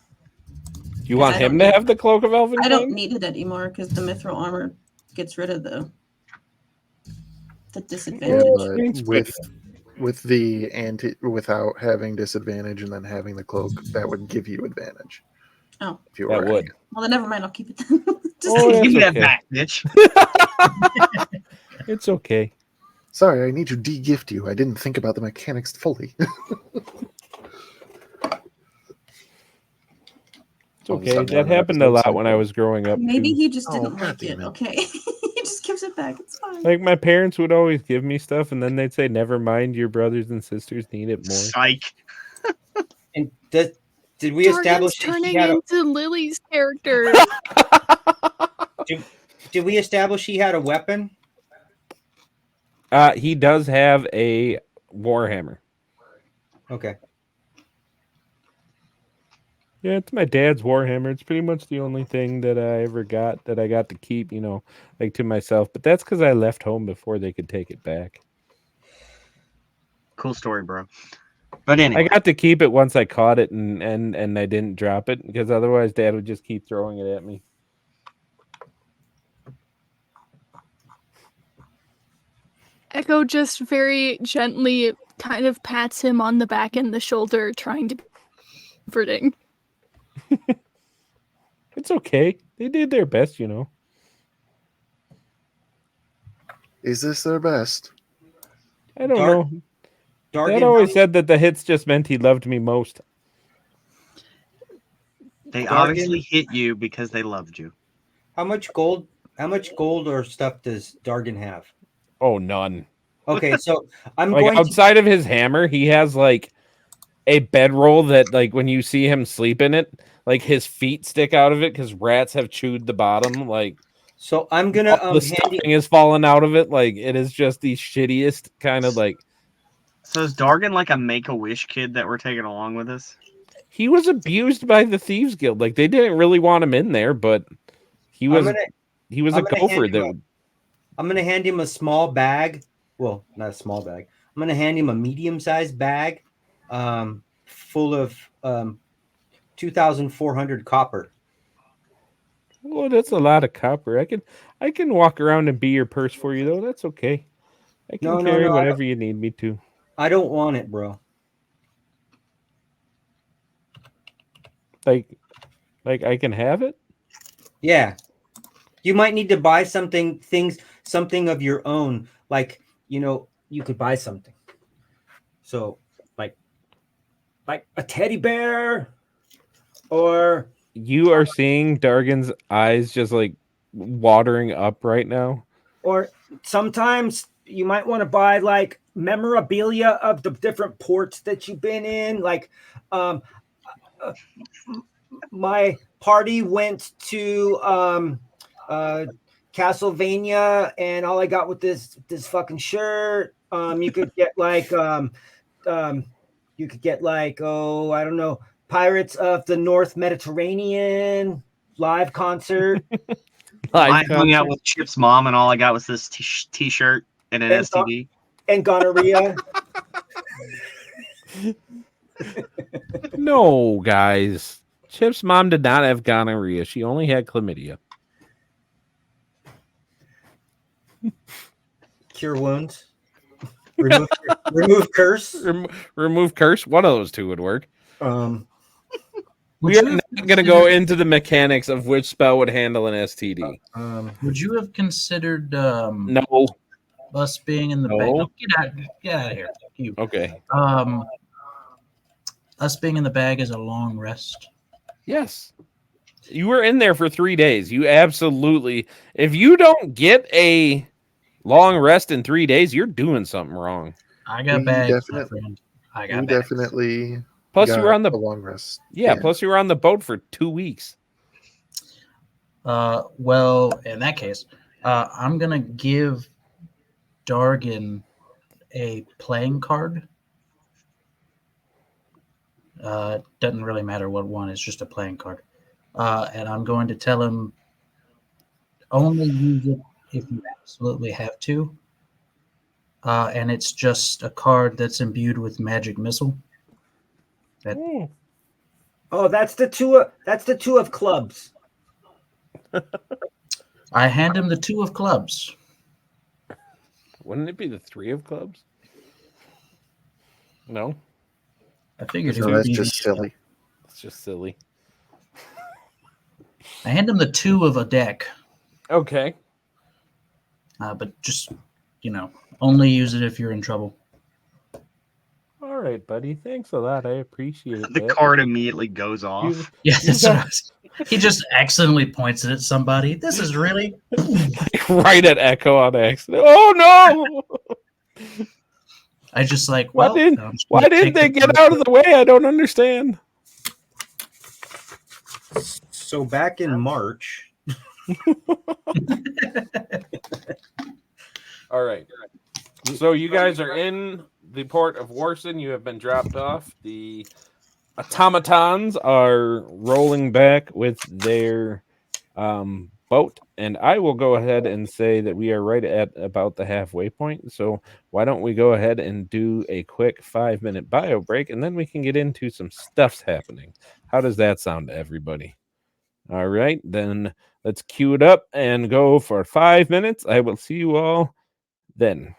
You want him to have the cloak of elven? I don't need it anymore because the mithril armor gets rid of the disadvantage. Yeah, but with the without having disadvantage and then having the cloak, that would give you advantage. Oh, if you that were would. Well, then never mind. I'll keep it then. Give me that back, bitch. It's okay. Sorry, I need to de-gift you. I didn't think about the mechanics fully. It's okay. That happened a lot when I was growing up. Maybe too. he just didn't like it. Okay, he just gives it back. It's fine. Like my parents would always give me stuff, and then they'd say, "Never mind, your brothers and sisters need it more." Psych. And did we establish that turning he had into Lily's character? did we establish he had a weapon? He does have a warhammer. Okay. Yeah, it's my dad's warhammer. It's pretty much the only thing that I ever got that I got to keep, you know, like to myself. But that's because I left home before they could take it back. Cool story, bro. But anyway, I got to keep it once I caught it, and I didn't drop it because otherwise Dad would just keep throwing it at me. Echo just very gently kind of pats him on the back and the shoulder, trying to be comforting. It's okay. They did their best, you know. Is this their best? I don't know. Dad Dargan always said that the hits just meant he loved me most. they obviously hit you because they loved you. How much gold or stuff does Dargan have? Oh, none. Okay, so I'm like going outside of his hammer, he has like a bedroll that, like, when you see him sleep in it, like his feet stick out of it because rats have chewed the bottom. Like, so I'm gonna the stuffing is falling out of it. Like, it is just the shittiest kind of like. So is Dargan like a Make-A-Wish kid that we're taking along with us? He was abused by the Thieves Guild. Like, they didn't really want him in there, but he was a gopher. I'm gonna hand him a small bag. Well, not a small bag. I'm gonna hand him a medium-sized bag, full of 2,400 copper. Well, that's a lot of copper. I can walk around and be your purse for you, though. That's okay. I can carry whatever you need me to. I don't want it, bro. Like I can have it? Yeah. You might need to buy something of your own. Like, you know, you could buy something. So, like a teddy bear, or you are seeing Dargan's eyes just like watering up right now. Or sometimes you might want to buy like memorabilia of the different ports that you've been in. Like, my party went to Castlevania, and all I got with this fucking shirt. You could get like oh, I don't know, Pirates of the North Mediterranean live concert. I hung out with Chip's mom, and all I got was this t-shirt and an STD. And gonorrhea. No, guys. Chip's mom did not have gonorrhea. She only had chlamydia. Cure wounds. Remove curse. Remove curse. One of those two would work. Um, We are not going to go into the mechanics of which spell would handle an STD. Would you have considered No. us being in the No. bag? No, get out of here. Fuck you. Okay. Us being in the bag is a long rest. Yes. You were in there for 3 days. You absolutely. If you don't get a long rest in 3 days, you're doing something wrong. I got We bags, my definitely- friend. I got We bags. definitely Plus, you were on a the long rest. yeah. Plus, you were on the boat for 2 weeks. Well, in that case, I'm gonna give Dargan a playing card. Doesn't really matter what one. It's just a playing card, and I'm going to tell him only use it if you absolutely have to. And it's just a card that's imbued with magic missile. oh, that's the two. That's the two of clubs. I hand him the 2 of clubs. Wouldn't it be the 3 of clubs? No, I figured it No, would that's be. just silly. it's just silly. I hand him the 2 of a deck, Okay. but just only use it if you're in trouble. All right, buddy. Thanks a lot. I appreciate it. The card immediately goes off. Yeah, that's what I was. He just accidentally points it at somebody. This is really. Right at Echo on accident. Oh no! I just like. Why Well, didn't I'm just Why gonna didn't take they the get card. out of the way? I don't understand. So back in March, All right. So you guys are in the port of Warsen. You have been dropped off. The automatons are rolling back with their boat, and I will go ahead and say that we are right at about the halfway point. So why don't we go ahead and do a quick 5-minute bio break, and then we can get into some stuff's happening. How does that sound to everybody? All right, then let's cue it up and go for 5 minutes. I will see you all then.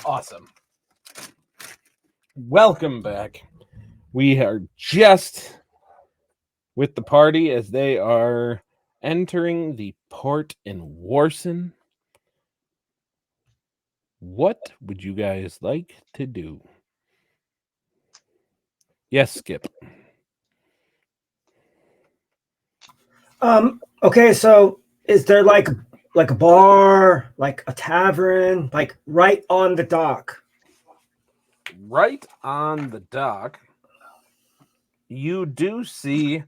Awesome. Welcome back. We are just with the party as they are entering the port in Warsen. What would you guys like to do? Yes, Skip. Okay, so is there like a bar, like a tavern, like right on the dock? Right on the dock, you do see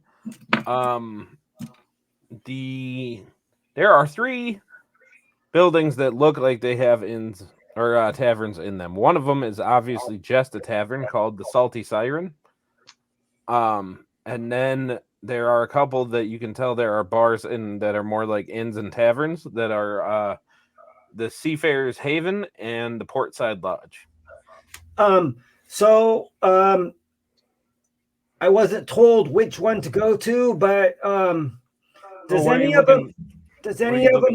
there are 3 buildings that look like they have inns or taverns in them. One of them is obviously just a tavern called the Salty Siren. And then there are a couple that you can tell there are bars in that are more like inns and taverns that are the Seafarers Haven and the Portside Lodge. I wasn't told which one to go to, but does any of them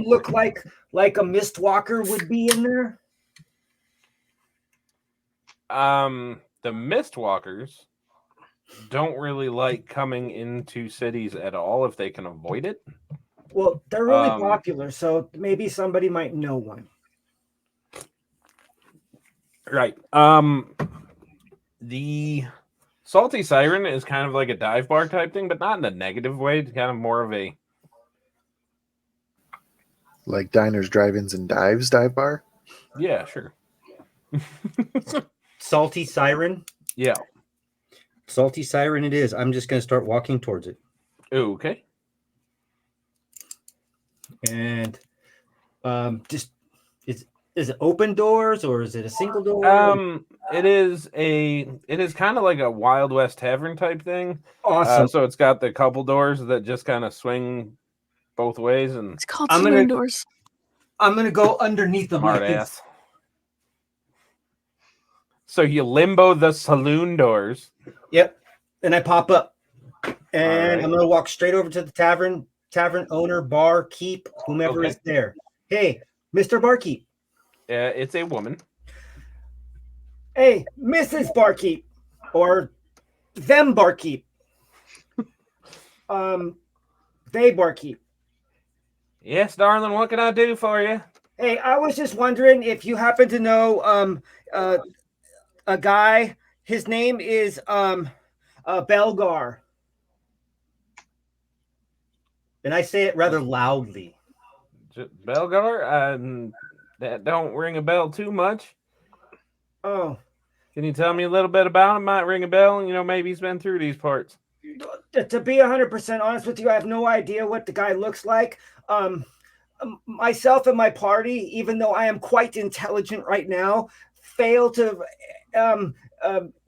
look like a Mistwalker would be in there? The Mistwalkers don't really like coming into cities at all if they can avoid it. Well, they're really popular, so maybe somebody might know one. Right. The Salty Siren is kind of like a dive bar type thing, but not in a negative way. It's kind of more of a like diners, drive-ins, and dives dive bar. Yeah, sure. Salty Siren. Yeah. Salty Siren it is. I'm just going to start walking towards it. Okay. And just is it open doors or is it a single door? It is kind of like a Wild West tavern type thing. Awesome. So it's got the couple doors that just kind of swing both ways, and It's called saloon doors. I'm gonna go underneath them. Smart ass. So you limbo the saloon doors. Yep. And I pop up. And right. I'm gonna walk straight over to the tavern owner, bar keep, whomever is there. Hey, Mr. Barkeep. It's a woman. Hey, Mrs. Barkeep. Or them Barkeep. They Barkeep. Yes, darling, what can I do for you? Hey, I was just wondering if you happen to know a guy. His name is Bellogar. And I say it rather loudly. Bellogar? That don't ring a bell too much. Oh. Can you tell me a little bit about him? Might ring a bell. You know, maybe he's been through these parts. To be 100% honest with you, I have no idea what the guy looks like. Myself and my party, even though I am quite intelligent right now, fail to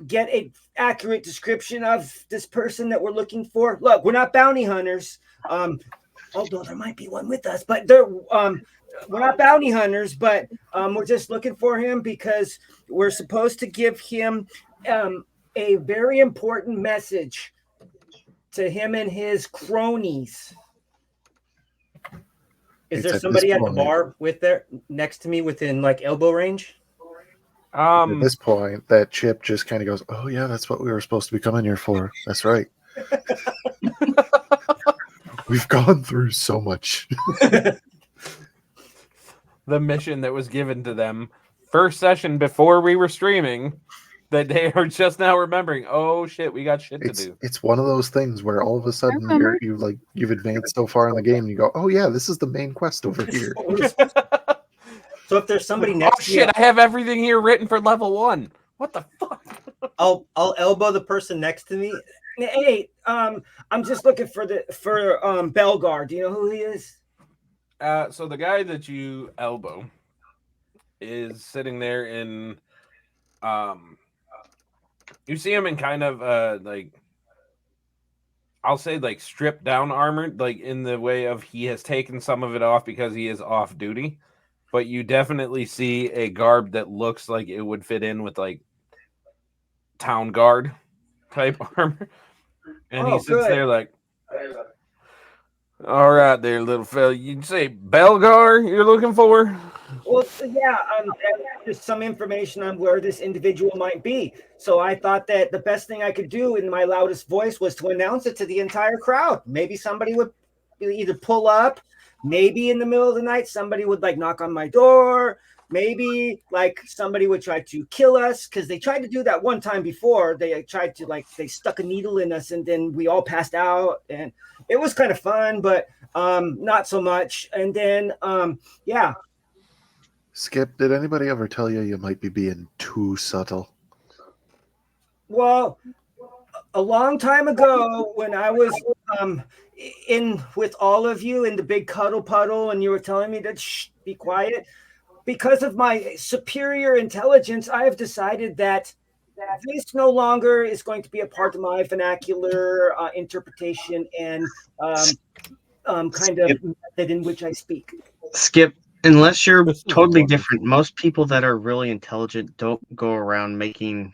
get an accurate description of this person that we're looking for. Look, we're not bounty hunters, although there might be one with us, but we're not bounty hunters, but we're just looking for him because we're supposed to give him a very important message to him and his cronies. Is there somebody at the bar next to me within like elbow range? At this point, that chip just kind of goes, "Oh yeah, that's what we were supposed to be coming here for. That's right. We've gone through so much." The mission that was given to them first session before we were streaming, that they are just now remembering. Oh shit, we got shit to do. It's one of those things where all of a sudden you've advanced so far in the game, and you go, "Oh yeah, this is the main quest over here." So if there's somebody next to me, I have everything here written for level 1. What the fuck? I'll elbow the person next to me. Hey, I'm just looking for Bellogar. Do you know who he is? So the guy that you elbow is sitting there in you see him in kind of like, I'll say like stripped down armor, like in the way of he has taken some of it off because he is off duty, but you definitely see a garb that looks like it would fit in with like town guard type armor, and he sits there like, all right there, little fella. You say Bellogar you're looking for? Well, yeah. just some information on where this individual might be. So I thought that the best thing I could do in my loudest voice was to announce it to the entire crowd. Maybe somebody would either pull up, maybe in the middle of the night, somebody would like knock on my door. Maybe like somebody would try to kill us, because they tried to do that one time before. They tried to they stuck a needle in us and then we all passed out, and it was kind of fun, but not so much. And then yeah. Skip, did anybody ever tell you might be being too subtle? Well, a long time ago when I was in with all of you in the big cuddle puddle and you were telling me to be quiet, because of my superior intelligence, I have decided that this no longer is going to be a part of my vernacular interpretation and kind of method in which I speak. Skip, unless you're totally different, most people that are really intelligent don't go around making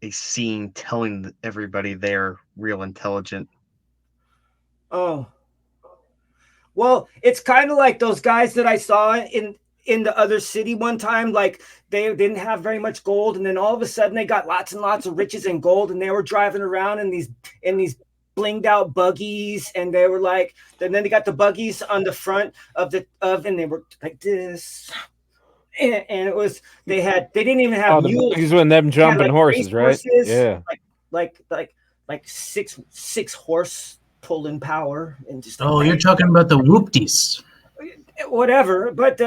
a scene telling everybody they're real intelligent. Oh. Well, it's kind of like those guys that I saw in the other city one time. Like they didn't have very much gold, and then all of a sudden they got lots and lots of riches and gold, and they were driving around in these blinged out buggies, and they were like, and then they got the buggies on the front of and they were like this. And it was they didn't even have mules. These when them jumping horses, right? Horses, yeah, like six horse pulling power and just. Oh, you're talking about the whoopties. Whatever, but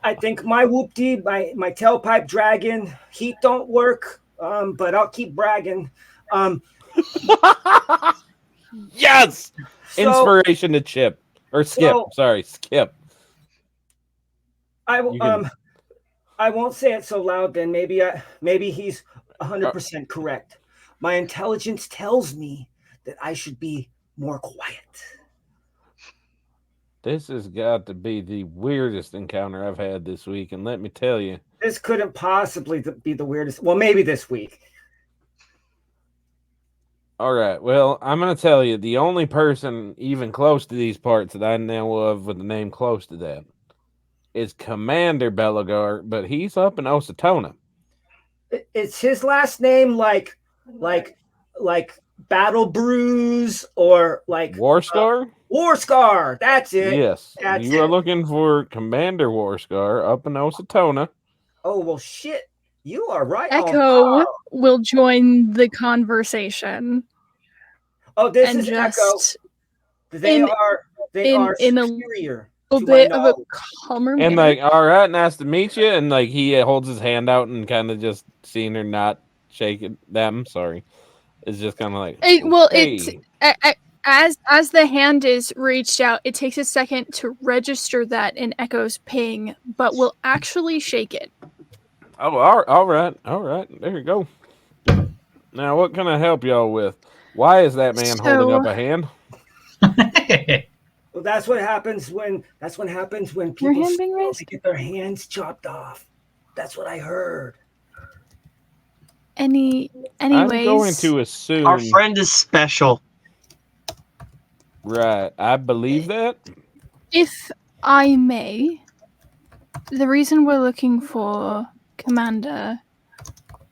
I think my whoopty, my tailpipe dragon, heat don't work. But I'll keep bragging. Yes, inspiration to Chip or Skip. Sorry, Skip. I won't say it so loud. Then maybe he's 100% correct. My intelligence tells me that I should be more quiet. This has got to be the weirdest encounter I've had this week, and let me tell you, this couldn't possibly be the weirdest. Well, maybe this week. All right. Well, I'm going to tell you, the only person even close to these parts that I know of with the name close to that is Commander Bellogar, but he's up in Osatona. It's his last name like Battle Bruise or like Warscar? Warscar. That's it. Yes. You are looking for Commander Warscar up in Osatona. Oh, well, shit. You are right. Echo will join the conversation. Oh, this is Echo. They are superior. A bit of a calmer and manner. like, all right, nice to meet you. And like he holds his hand out and kind of just seeing her not shaking them. Sorry, it's just kind of like it's as the hand is reached out, it takes a second to register that in Echo's ping, but will actually shake it. Oh, all right. There you go. Now, what can I help y'all with? Why is that man holding up a hand? Well, that's what happens when people get their hands chopped off. That's what I heard. Anyways, I'm going to assume our friend is special. Right, I believe that. If I may, the reason we're looking for Commander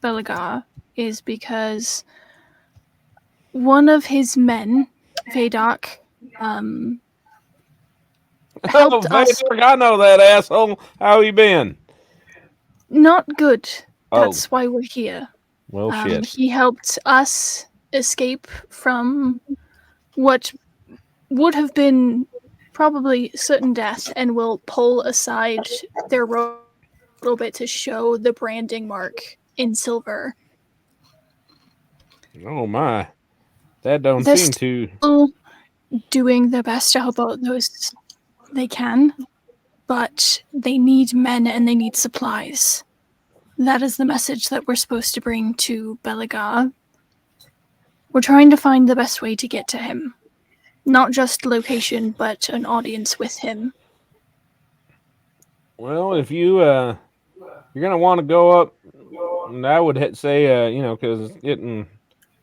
Bellogar is because one of his men, Vadark, helped us. I know that asshole. How he been? Not good. That's why we're here. Well, shit. He helped us escape from what would have been probably certain death, and will pull aside their robe a little bit to show the branding mark in silver. Oh my, that don't seem to. Doing their best to help out those they can, but they need men and they need supplies. That is the message that we're supposed to bring to Bellogar. We're trying to find the best way to get to him. Not just location, but an audience with him. Well, if you're gonna want to go up, and I would say, because it's getting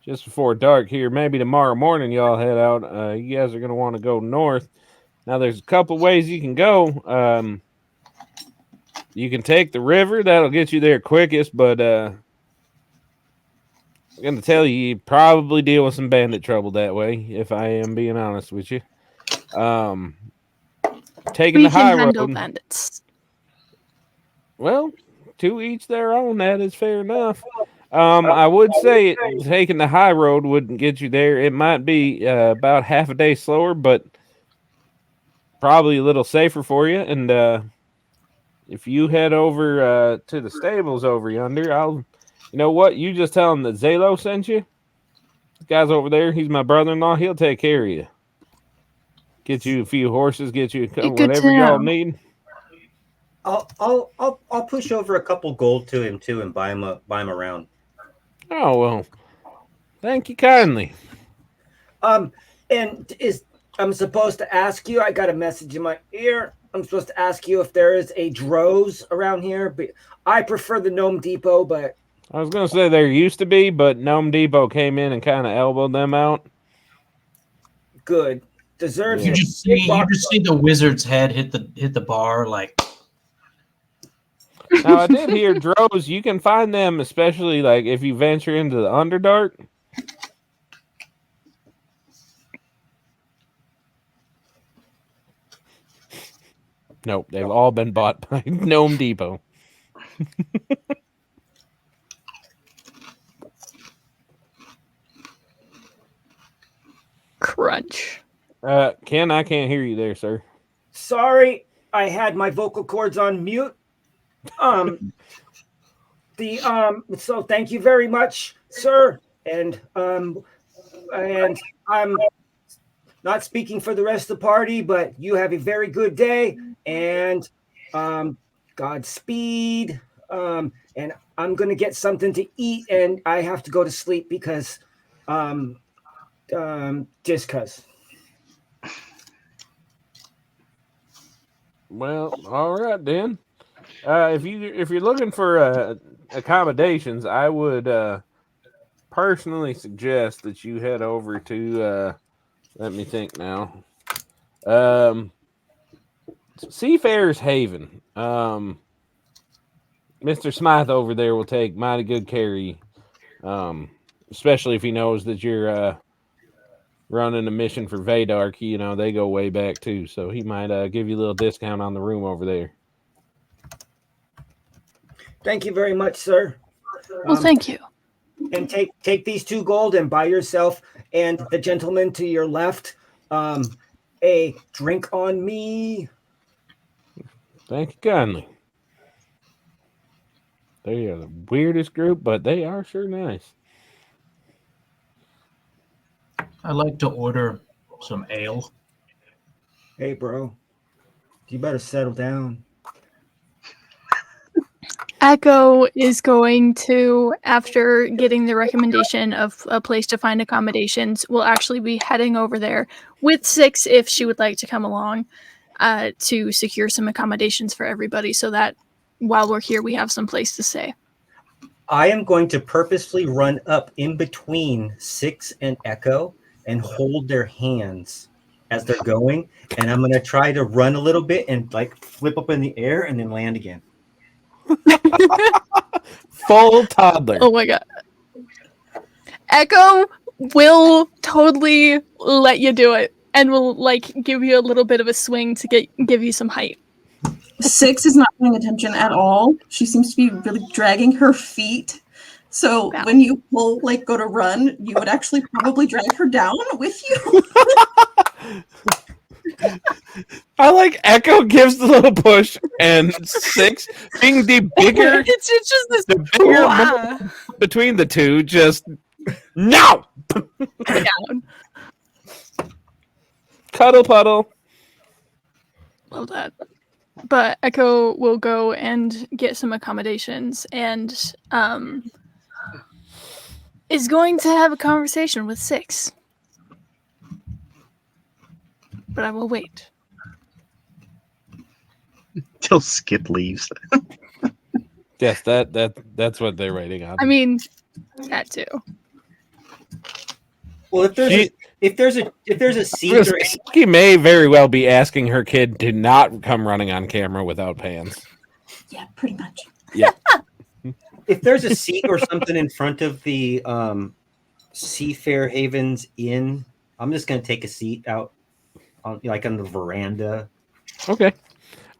just before dark here, maybe tomorrow morning y'all head out. You guys are gonna want to go north. Now, there's a couple ways you can go. You can take the river. That'll get you there quickest, but I'm going to tell you, you probably deal with some bandit trouble that way, if I am being honest with you. Taking We the high can handle road. bandits. Well, to each their own. That is fair enough. I would say taking the high road wouldn't get you there. It might be about half a day slower, but probably a little safer for you. And if you head over to the stables over yonder, you know what? You just tell him that Zalo sent you. The guy's over there. He's my brother-in-law. He'll take care of you. Get you a few horses. Get you Good whatever to y'all know. need. I'll push over a couple gold to him too and buy him around. Oh well, thank you kindly. And I'm supposed to ask you? I got a message in my ear. I'm supposed to ask you if there is a Droz around here. But I prefer the Gnome Depot, but I was gonna say there used to be, but Gnome Depot came in and kind of elbowed them out. good. Deserves Yeah. You just see the wizard's head hit the bar like. Now I did hear Droz. You can find them, especially like if you venture into the Underdark. Nope, they've all been bought by Gnome Depot. Crunch. Ken, I can't hear you there, sir. Sorry, I had my vocal cords on mute. So thank you very much, sir. And I'm not speaking for the rest of the party, but you have a very good day and Godspeed. And I'm gonna get something to eat, and I have to go to sleep because just cause. Well, all right then. If you're looking for accommodations, I would personally suggest that you head over to. Let me think now. Seafarer's Haven. Mr. Smythe over there will take mighty good care of you. Especially if he knows that you're running a mission for Vadark. You know, they go way back too, so he might give you a little discount on the room over there. Thank you very much, sir. Well, thank you. And take these 2 gold and buy yourself and the gentleman to your left a drink on me. Thank you kindly. They are the weirdest group, but they are sure nice. I like to order some ale. Hey, bro, you better settle down. Echo is going to, after getting the recommendation of a place to find accommodations, will actually be heading over there with Six if she would like to come along to secure some accommodations for everybody so that while we're here, we have some place to stay. I am going to purposefully run up in between Six and Echo and hold their hands as they're going. And I'm going to try to run a little bit and like flip up in the air and then land again. Full toddler. Oh my god. Echo will totally let you do it and will like give you a little bit of a swing to give you some height. Six is not paying attention at all. She seems to be really dragging her feet. So Wow. when you will like go to run, you would actually probably drag her down with you. I like Echo gives the little push, and Six, being the bigger, it's just this the bigger wow. between the two, just no down. cuddle puddle. Love that. But Echo will go and get some accommodations and is going to have a conversation with Six. But I will wait. Till Skip leaves. Yes, that's what they're waiting on. I mean, that too. Well, if there's a seat or He may very well be asking her kid to not come running on camera without pants. Yeah, pretty much. Yeah. If there's a seat or something in front of the Seafair Havens Inn, I'm just going to take a seat out on the veranda. Okay.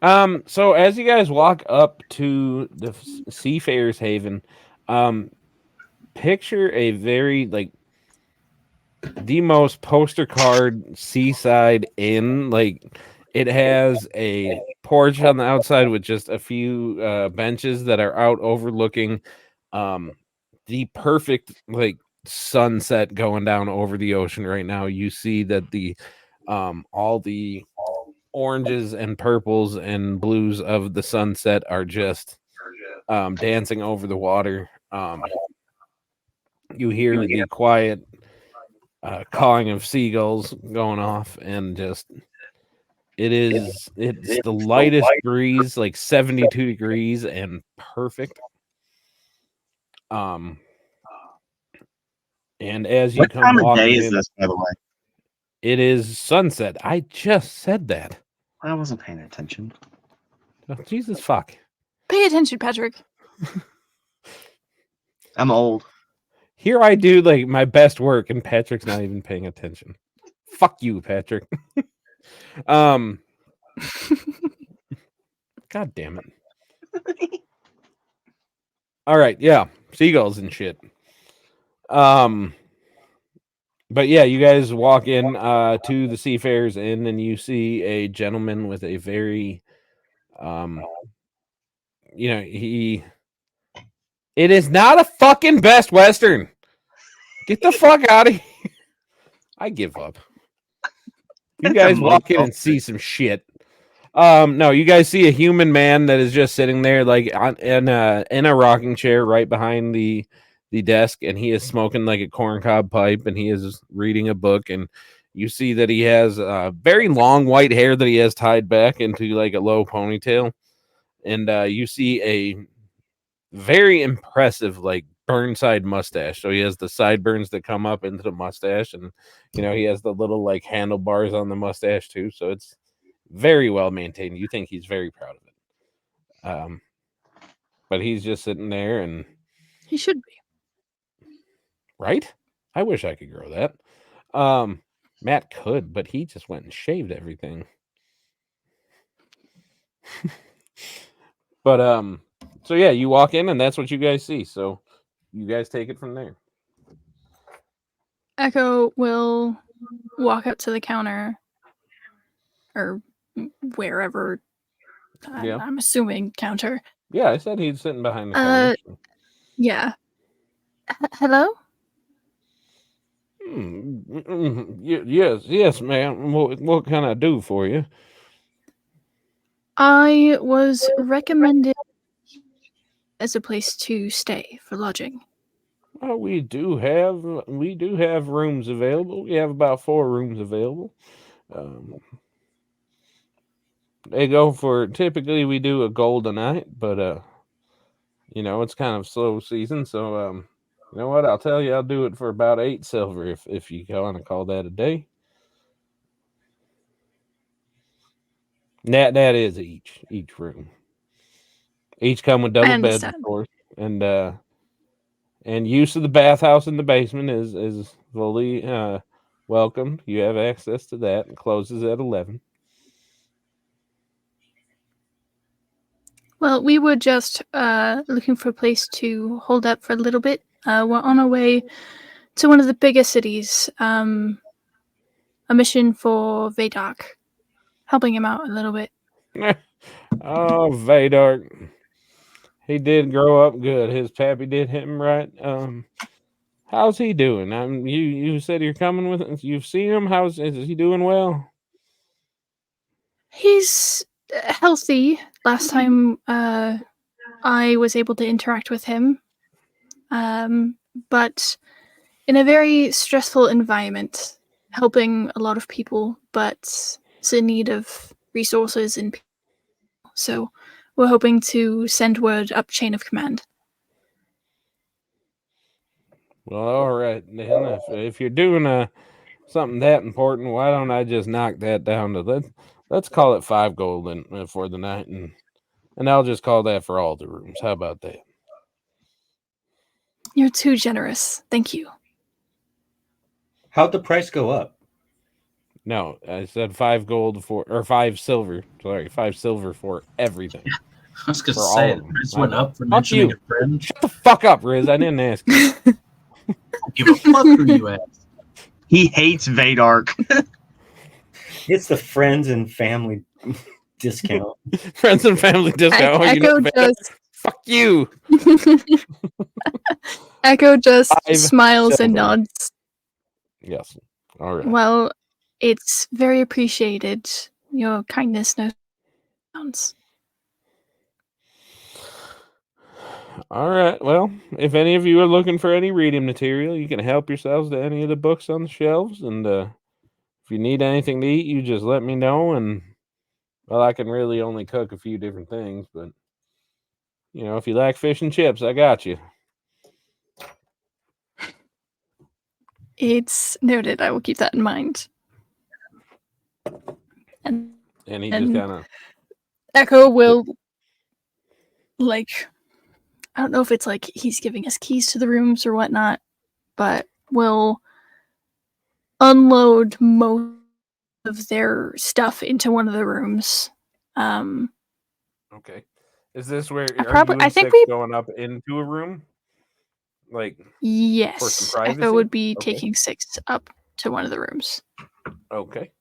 So as you guys walk up to the Seafarers Haven, picture a very like the most poster card seaside inn. Like it has a porch on the outside with just a few benches that are out overlooking the perfect like sunset going down over the ocean right now. You see that the all the oranges and purples and blues of the sunset are just dancing over the water. You hear the quiet cawing of seagulls going off, and just it's the lightest breeze, like 72 degrees and perfect. And as you What come time of walking day is in, this, by the way? it is sunset. I just said that. I wasn't paying attention. Oh, Jesus fuck. Pay attention, Patrick. I'm old. Here I do like my best work, and Patrick's not even paying attention. Fuck you, Patrick. God damn it. All right, yeah, seagulls and shit. But yeah, you guys walk in to the Seafarers Inn, and you see a gentleman with a very, it is not a fucking Best Western. Get the fuck out of here. I give up. You guys walk in and see some shit. No, you guys see a human man that is just sitting there, like in a rocking chair right behind the desk, and he is smoking like a corncob pipe, and he is reading a book, and you see that he has very long white hair that he has tied back into like a low ponytail, and you see a very impressive like Burnside mustache. So he has the sideburns that come up into the mustache, and he has the little like handlebars on the mustache too. So it's very well maintained. You think he's very proud of it. But he's just sitting there, and He should be. right? I wish I could grow that. Matt could, but he just went and shaved everything. But so yeah, you walk in and that's what you guys see. So you guys take it from there. Echo will walk up to the counter or wherever. Yeah. I'm assuming counter. Yeah, I said he's sitting behind the counter. So. Yeah. Hello? Yes, ma'am. What can I do for you? I was recommended as a place to stay for lodging. We do have rooms available. We have about 4 rooms available. They go for typically we do a gold a night, but it's kind of slow season, so you know what? I'll tell you, I'll do it for about 8 silver if you want to call that a day. That is each room. Each come with double beds, of course, and use of the bathhouse in the basement is fully welcome. You have access to that. It closes at 11. Well, we were just looking for a place to hold up for a little bit. We're on our way to one of the bigger cities. A mission for Vadark. Helping him out a little bit. Oh, Vadark. He did grow up good. His pappy did him right. How's he doing? You said you're coming with it. You've seen him. Is he doing well? He's healthy. Last time I was able to interact with him, but in a very stressful environment, helping a lot of people, but it's in need of resources and people. So we're hoping to send word up chain of command. Well, all right. Then if you're doing something that important, why don't I just knock that down to let's call it 5 gold for the night, and And I'll just call that for all the rooms. How about that? You're too generous. Thank you. How'd the price go up? No, I said 5 gold for, or 5 silver. Sorry, 5 silver for everything. I was going to For say, all the of them. price My went bad. up for Fuck mentioning you. a friend. Shut the fuck up, Riz. I didn't ask you. I don't give a fuck who you ask. He hates Vadark. It's the friends and family discount. Friends and family discount. Oh, you know, Echo just fuck you. Echo just 5 smiles and silver. nods. Yes. All right. Well, it's very appreciated. Your kindness knows bounds. All right. Well, if any of you are looking for any reading material, you can help yourselves to any of the books on the shelves. And if you need anything to eat, you just let me know. And, well, I can really only cook a few different things. But, you know, if you like fish and chips, I got you. It's noted. I will keep that in mind. And And he just kind of... Echo will, like, I don't know if it's like he's giving us keys to the rooms or whatnot, but will unload most of their stuff into one of the rooms. Okay. Is this where... I think we... going up into a room? Like... Yes. For some privacy? Echo would be Okay. taking 6 up to one of the rooms. Okay.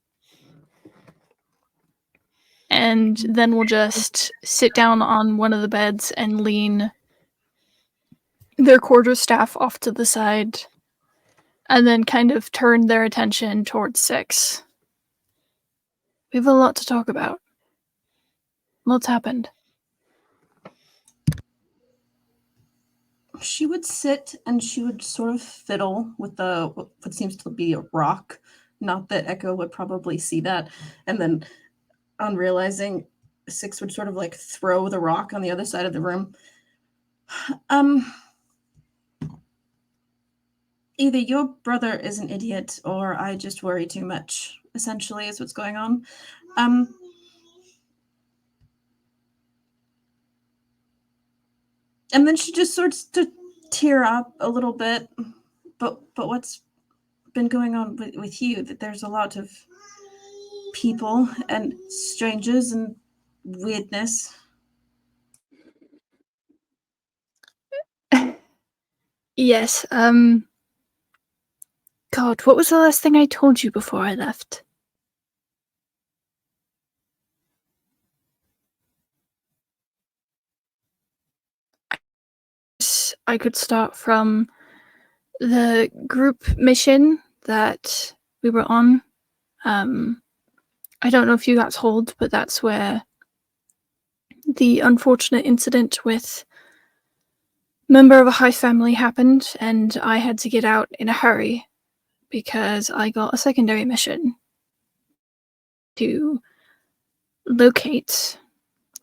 And then we'll just sit down on one of the beds and lean their quarterstaff off to the side, and then kind of turn their attention towards 6. We have a lot to talk about. Lots happened. She would sit and she would sort of fiddle with what seems to be a rock. Not that Echo would probably see that. And then on realizing, 6 would sort of like throw the rock on the other side of the room. Either your brother is an idiot or I just worry too much, essentially, is what's going on. And then she just starts to tear up a little bit. But what's been going on with you? That there's a lot of people and strangers and weirdness. Yes, God, what was the last thing I told you before I left? I could start from the group mission that we were on. I don't know if you got told, but that's where the unfortunate incident with a member of a high family happened, and I had to get out in a hurry because I got a secondary mission to locate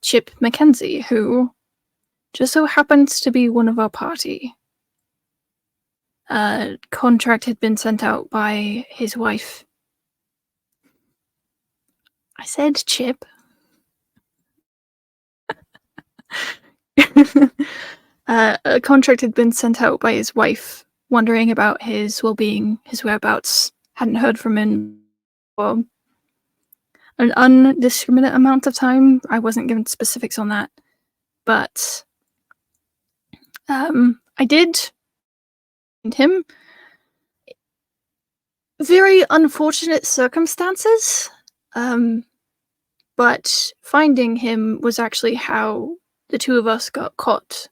Chip Mackenzie, who just so happens to be one of our party. A contract had been sent out by his wife. I said Chip. A contract had been sent out by his wife, wondering about his well-being, his whereabouts. Hadn't heard from him for an undiscriminate amount of time. I wasn't given specifics on that, but I did find him. Very unfortunate circumstances, but finding him was actually how the two of us got caught.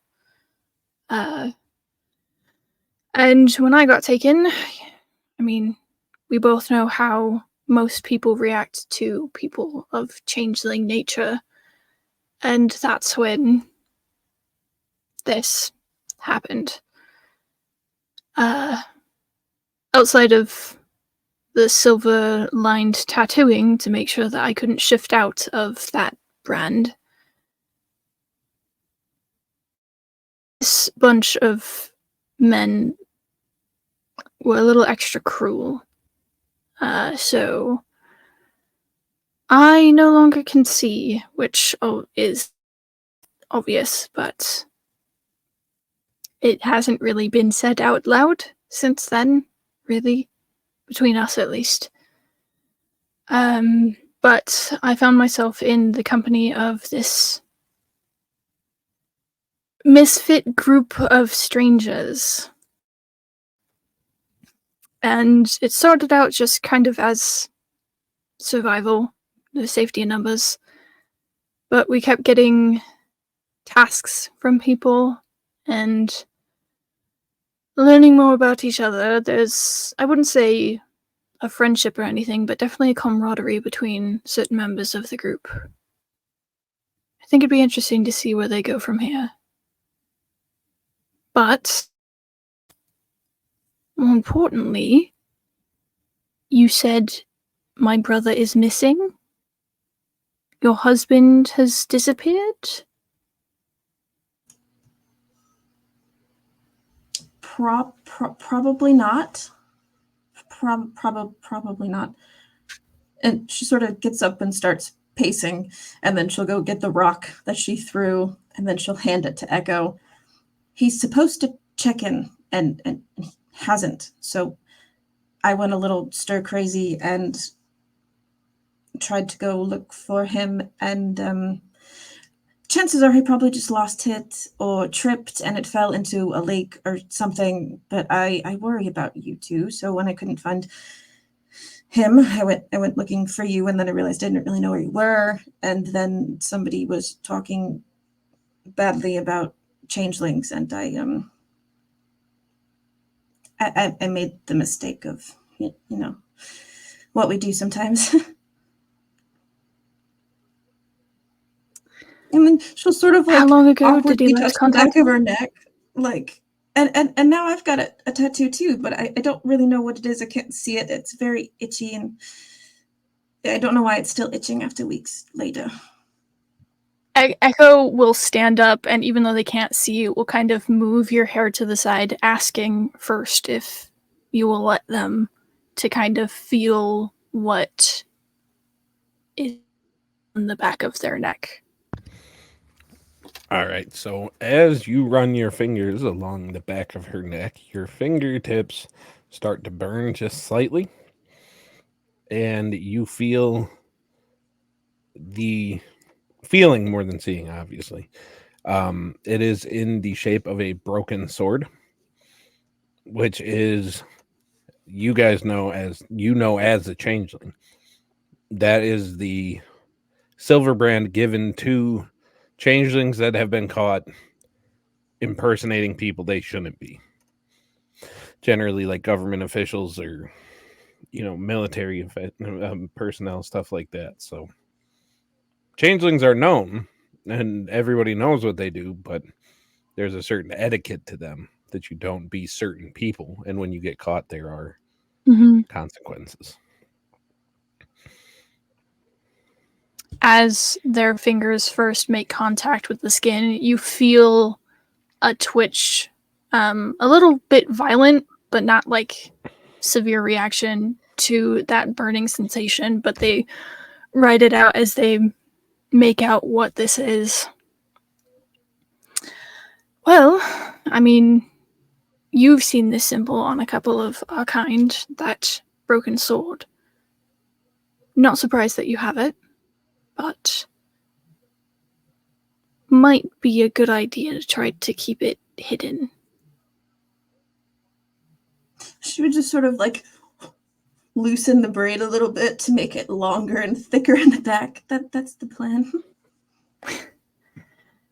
And when I got taken, I mean, we both know how most people react to people of changeling nature, and that's when this happened. Outside of the silver-lined tattooing to make sure that I couldn't shift out of that brand, this bunch of men were a little extra cruel. So I no longer can see which is obvious, but it hasn't really been said out loud since then, really, between us at least. But I found myself in the company of this misfit group of strangers. And it started out just kind of as survival, the safety in numbers. But we kept getting tasks from people and learning more about each other. There's, I wouldn't say a friendship or anything, but definitely a camaraderie between certain members of the group. I think it'd be interesting to see where they go from here. But more importantly, you said my brother is missing? Your husband has disappeared? Probably not. Probably not. And she sort of gets up and starts pacing, and then she'll go get the rock that she threw, and then she'll hand it to Echo. He's supposed to check in, and he hasn't. So I went a little stir crazy and tried to go look for him, and chances are he probably just lost it or tripped and it fell into a lake or something. But I worry about you two. So when I couldn't find him, I went looking for you, and then I realized I didn't really know where you were. And then somebody was talking badly about changelings, and I made the mistake of, you know, what we do sometimes. And then she'll sort of like, how long ago did awkwardly he touch last the contact back of her neck, like, and now I've got a tattoo too, but I don't really know what it is. I can't see it. It's very itchy, and I don't know why it's still itching after weeks later. Echo will stand up, and even though they can't see you, will kind of move your hair to the side, asking first if you will let them to kind of feel what is on the back of their neck. All right, so as you run your fingers along the back of her neck, your fingertips start to burn just slightly, and you feel the feeling more than seeing, obviously. It is in the shape of a broken sword, which is, you guys know as a changeling. That is the silver brand given to changelings that have been caught impersonating people they shouldn't be. Generally, like government officials or, military personnel, stuff like that. So, changelings are known, and everybody knows what they do, but there's a certain etiquette to them that you don't be certain people, and when you get caught, there are consequences. As their fingers first make contact with the skin, you feel a twitch, a little bit violent, but not like severe reaction to that burning sensation, but they write it out as they make out what this is. Well, I mean, you've seen this symbol on a couple of our kind, that broken sword. Not surprised that you have it, but might be a good idea to try to keep it hidden. She would just sort of like loosen the braid a little bit to make it longer and thicker in the back. That's the plan.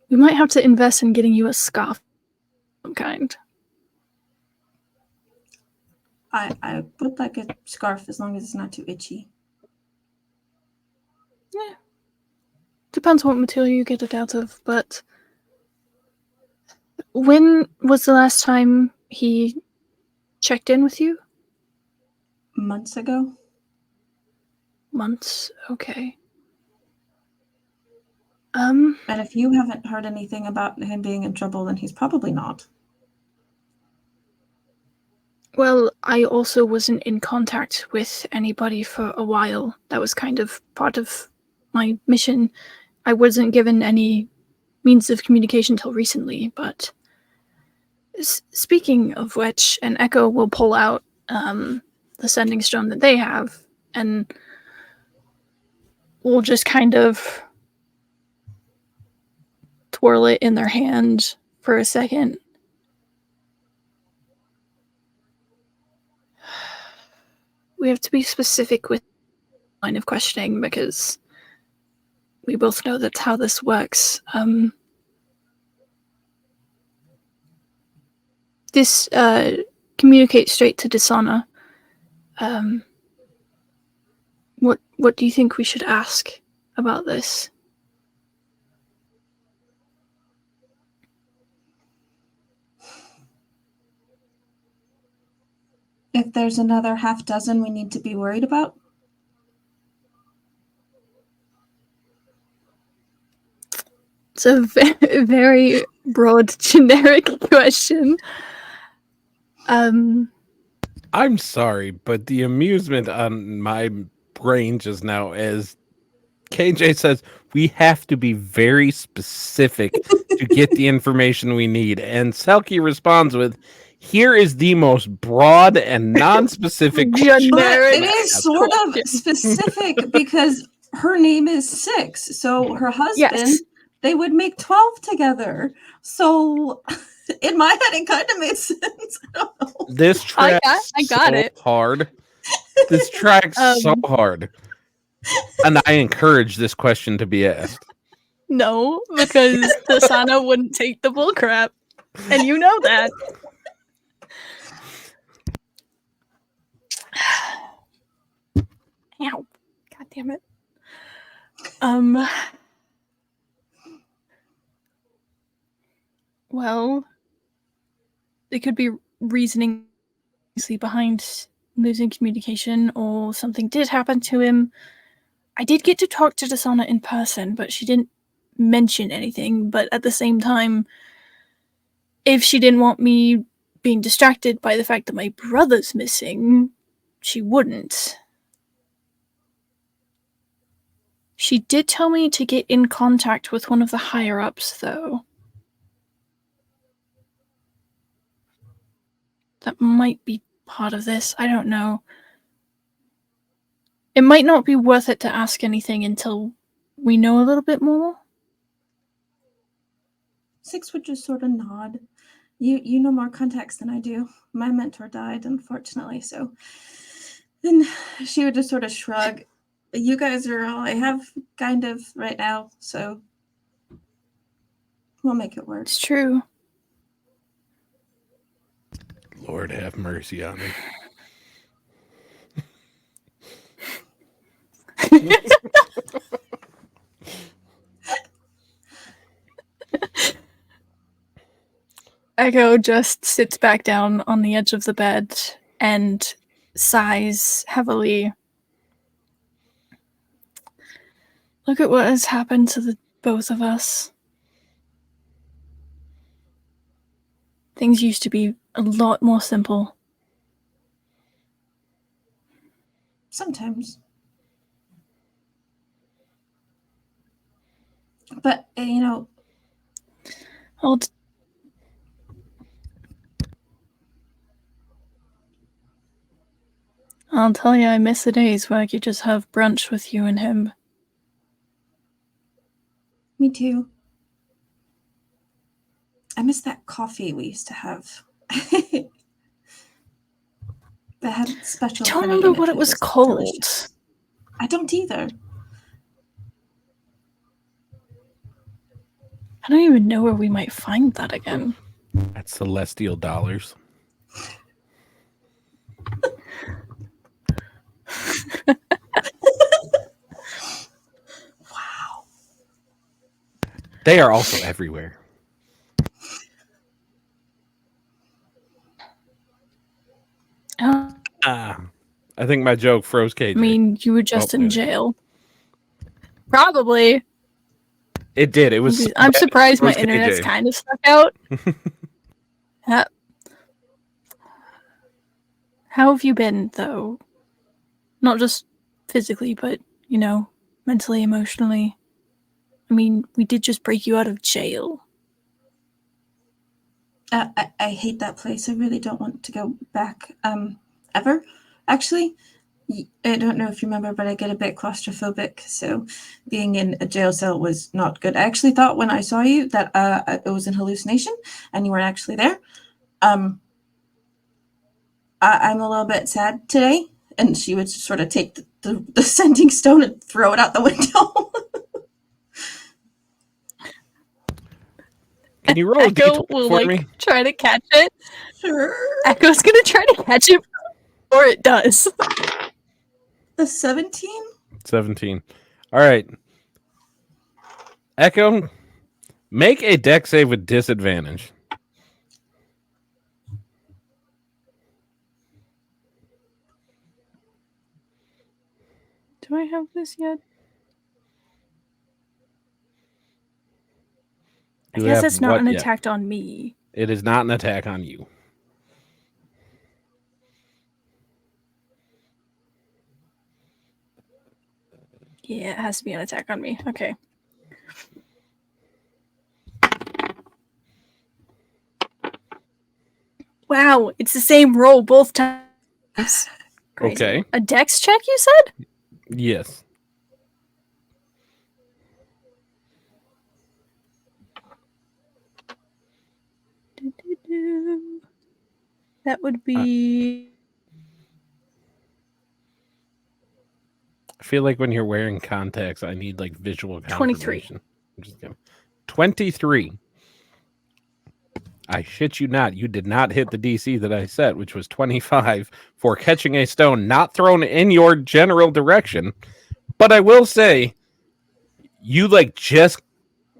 We might have to invest in getting you a scarf of some kind. I would like a scarf as long as it's not too itchy. Yeah. Depends what material you get it out of, but when was the last time he checked in with you? Months ago. Months, okay. And if you haven't heard anything about him being in trouble, then he's probably not. Well, I also wasn't in contact with anybody for a while. That was kind of part of my mission. I wasn't given any, means of communication till recently, but speaking of which, an Echo will pull out the sending stone that they have, and will just kind of twirl it in their hand for a second. We have to be specific with the line of questioning because we both know that's how this works. This communicates straight to Dishonor. What do you think we should ask about this? If there's another half dozen we need to be worried about? It's a very broad, generic question. I'm sorry, but the amusement on my brain just now as KJ says, we have to be very specific to get the information we need. And Selkie responds with, here is the most broad and non-specific Generic. But it is sort of specific because her name is 6. So her husband, Yes. they would make 12 together. So in my head, it kind of made sense. I don't know. This tracks I got so it. hard. This tracks so hard. And I encourage this question to be asked. No, because Dasana wouldn't take the bullcrap. And you know that. Ow. God damn it. Well, there could be reasoning behind losing communication, or something did happen to him. I did get to talk to Dasana in person, but she didn't mention anything. But at the same time, if she didn't want me being distracted by the fact that my brother's missing, she wouldn't. She did tell me to get in contact with one of the higher-ups, though. That might be part of this. I don't know. It might not be worth it to ask anything until we know a little bit more. 6 would just sort of nod. You know more context than I do. My mentor died, unfortunately, so then she would just sort of shrug. You guys are all I have kind of right now, so we'll make it work. It's true. Lord have mercy on me. Echo just sits back down on the edge of the bed and sighs heavily. Look at what has happened to the both of us. Things used to be a lot more simple. Sometimes. But, you know... I'll tell you, I miss the days where I could just have brunch with you and him. Me too. I miss that coffee we used to have. That had special. I don't remember what it was called. Delicious. I don't either. I don't even know where we might find that again. That's celestial dollars. Wow. They are also everywhere. I think my joke froze KJ. I mean, you were just in jail. Probably. It did. It was. I'm surprised my internet's kind of stuck out. How have you been, though? Not just physically, but, you know, mentally, emotionally. I mean, we did just break you out of jail. I hate that place. I really don't want to go back ever. Actually, I don't know if you remember, but I get a bit claustrophobic, so being in a jail cell was not good. I actually thought when I saw you that it was an hallucination and you weren't actually there. I'm a little bit sad today, and she would sort of take the sending stone and throw it out the window. Can you roll a Echo d20 will for me? try to catch it. Sure. Echo's gonna try to catch it before it does. The 17? 17. All right. Echo, make a deck save with disadvantage. Do I have this yet? I You guess have it's not what an yet? attack on me. It is not an attack on you. Yeah, it has to be an attack on me. Okay. Wow, it's the same roll both times. Crazy. Okay. A dex check, you said? Yes. That would be I feel like when you're wearing contacts, I need like visual 23. confirmation. I'm just kidding. 23. I shit you not. You did not hit the DC that I set, which was 25 for catching a stone not thrown in your general direction. But I will say, you like just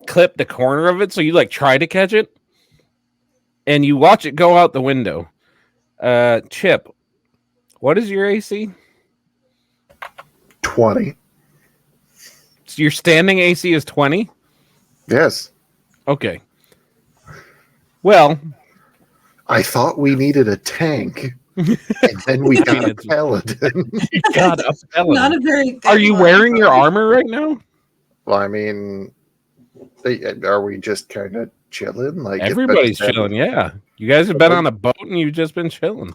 clip the corner of it, so you like try to catch it, and you watch it go out the window. Chip, what is your AC? 20. So your standing AC is 20? Yes. Okay. Well, I thought we needed a tank, and then we got a paladin. God, a paladin. Not a very good Are you one. wearing your armor right now? Well, I mean, are we just kind of chilling? Like Everybody's chilling, yeah. You guys have been on a boat and you've just been chilling.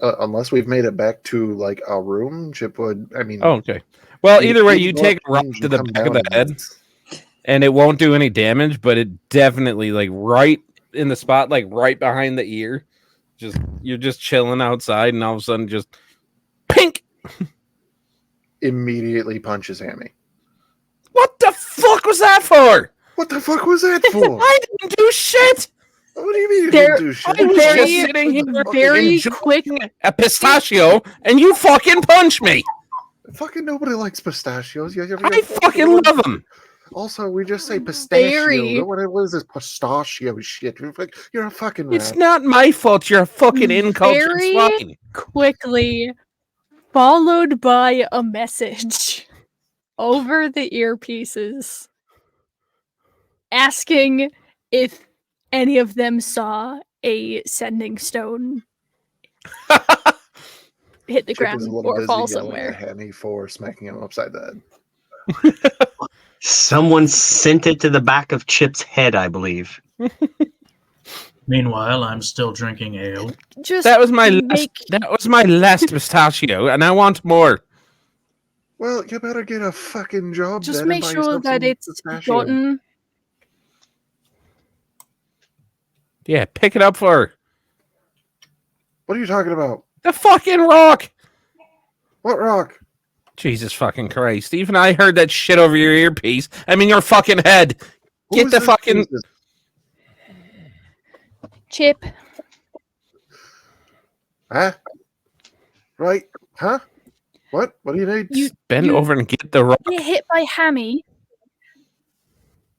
Unless we've made it back to like a room, Chip would. I mean, Oh, okay. Well, either way, you go take up a rock range to and the come back of down the a head, bit. and it won't do any damage, but it definitely, like, right in the spot, like, right behind the ear. You're just chilling outside, and all of a sudden, just pink. Immediately punches Hammy. What the fuck was that for? What the fuck was that for? I didn't do shit. What do you mean you There- didn't do shit? I was Very- just sitting here very enjoying quick. a pistachio, and you fucking punch me. Fucking nobody likes pistachios. I fucking love them. Also, we just say pistachio. Very- What is this pistachio shit? You're a fucking rat. It's not my fault. You're a fucking incultured Very- swine. quickly, followed by a message over the earpieces asking if any of them saw a sending stone hit the Chip ground is a little or busy fall yelling somewhere. at Hammy for smacking him upside the head. Someone sent it to the back of Chip's head, I believe. Meanwhile, I'm still drinking ale. Just That was my make last pistachio, and I want more. Well, you better get a fucking job. just then and make buy sure yourself that some it's pistachio. gotten. Yeah, pick it up for her. What are you talking about? The fucking rock. What rock? Jesus fucking Christ. Even I heard that shit over your earpiece. I mean, your fucking head. Who Get is the this fucking... Jesus? Chip, Huh? Right? Huh? What? What do you need? You- Bend you- over and get the rock. get hit by Hammy.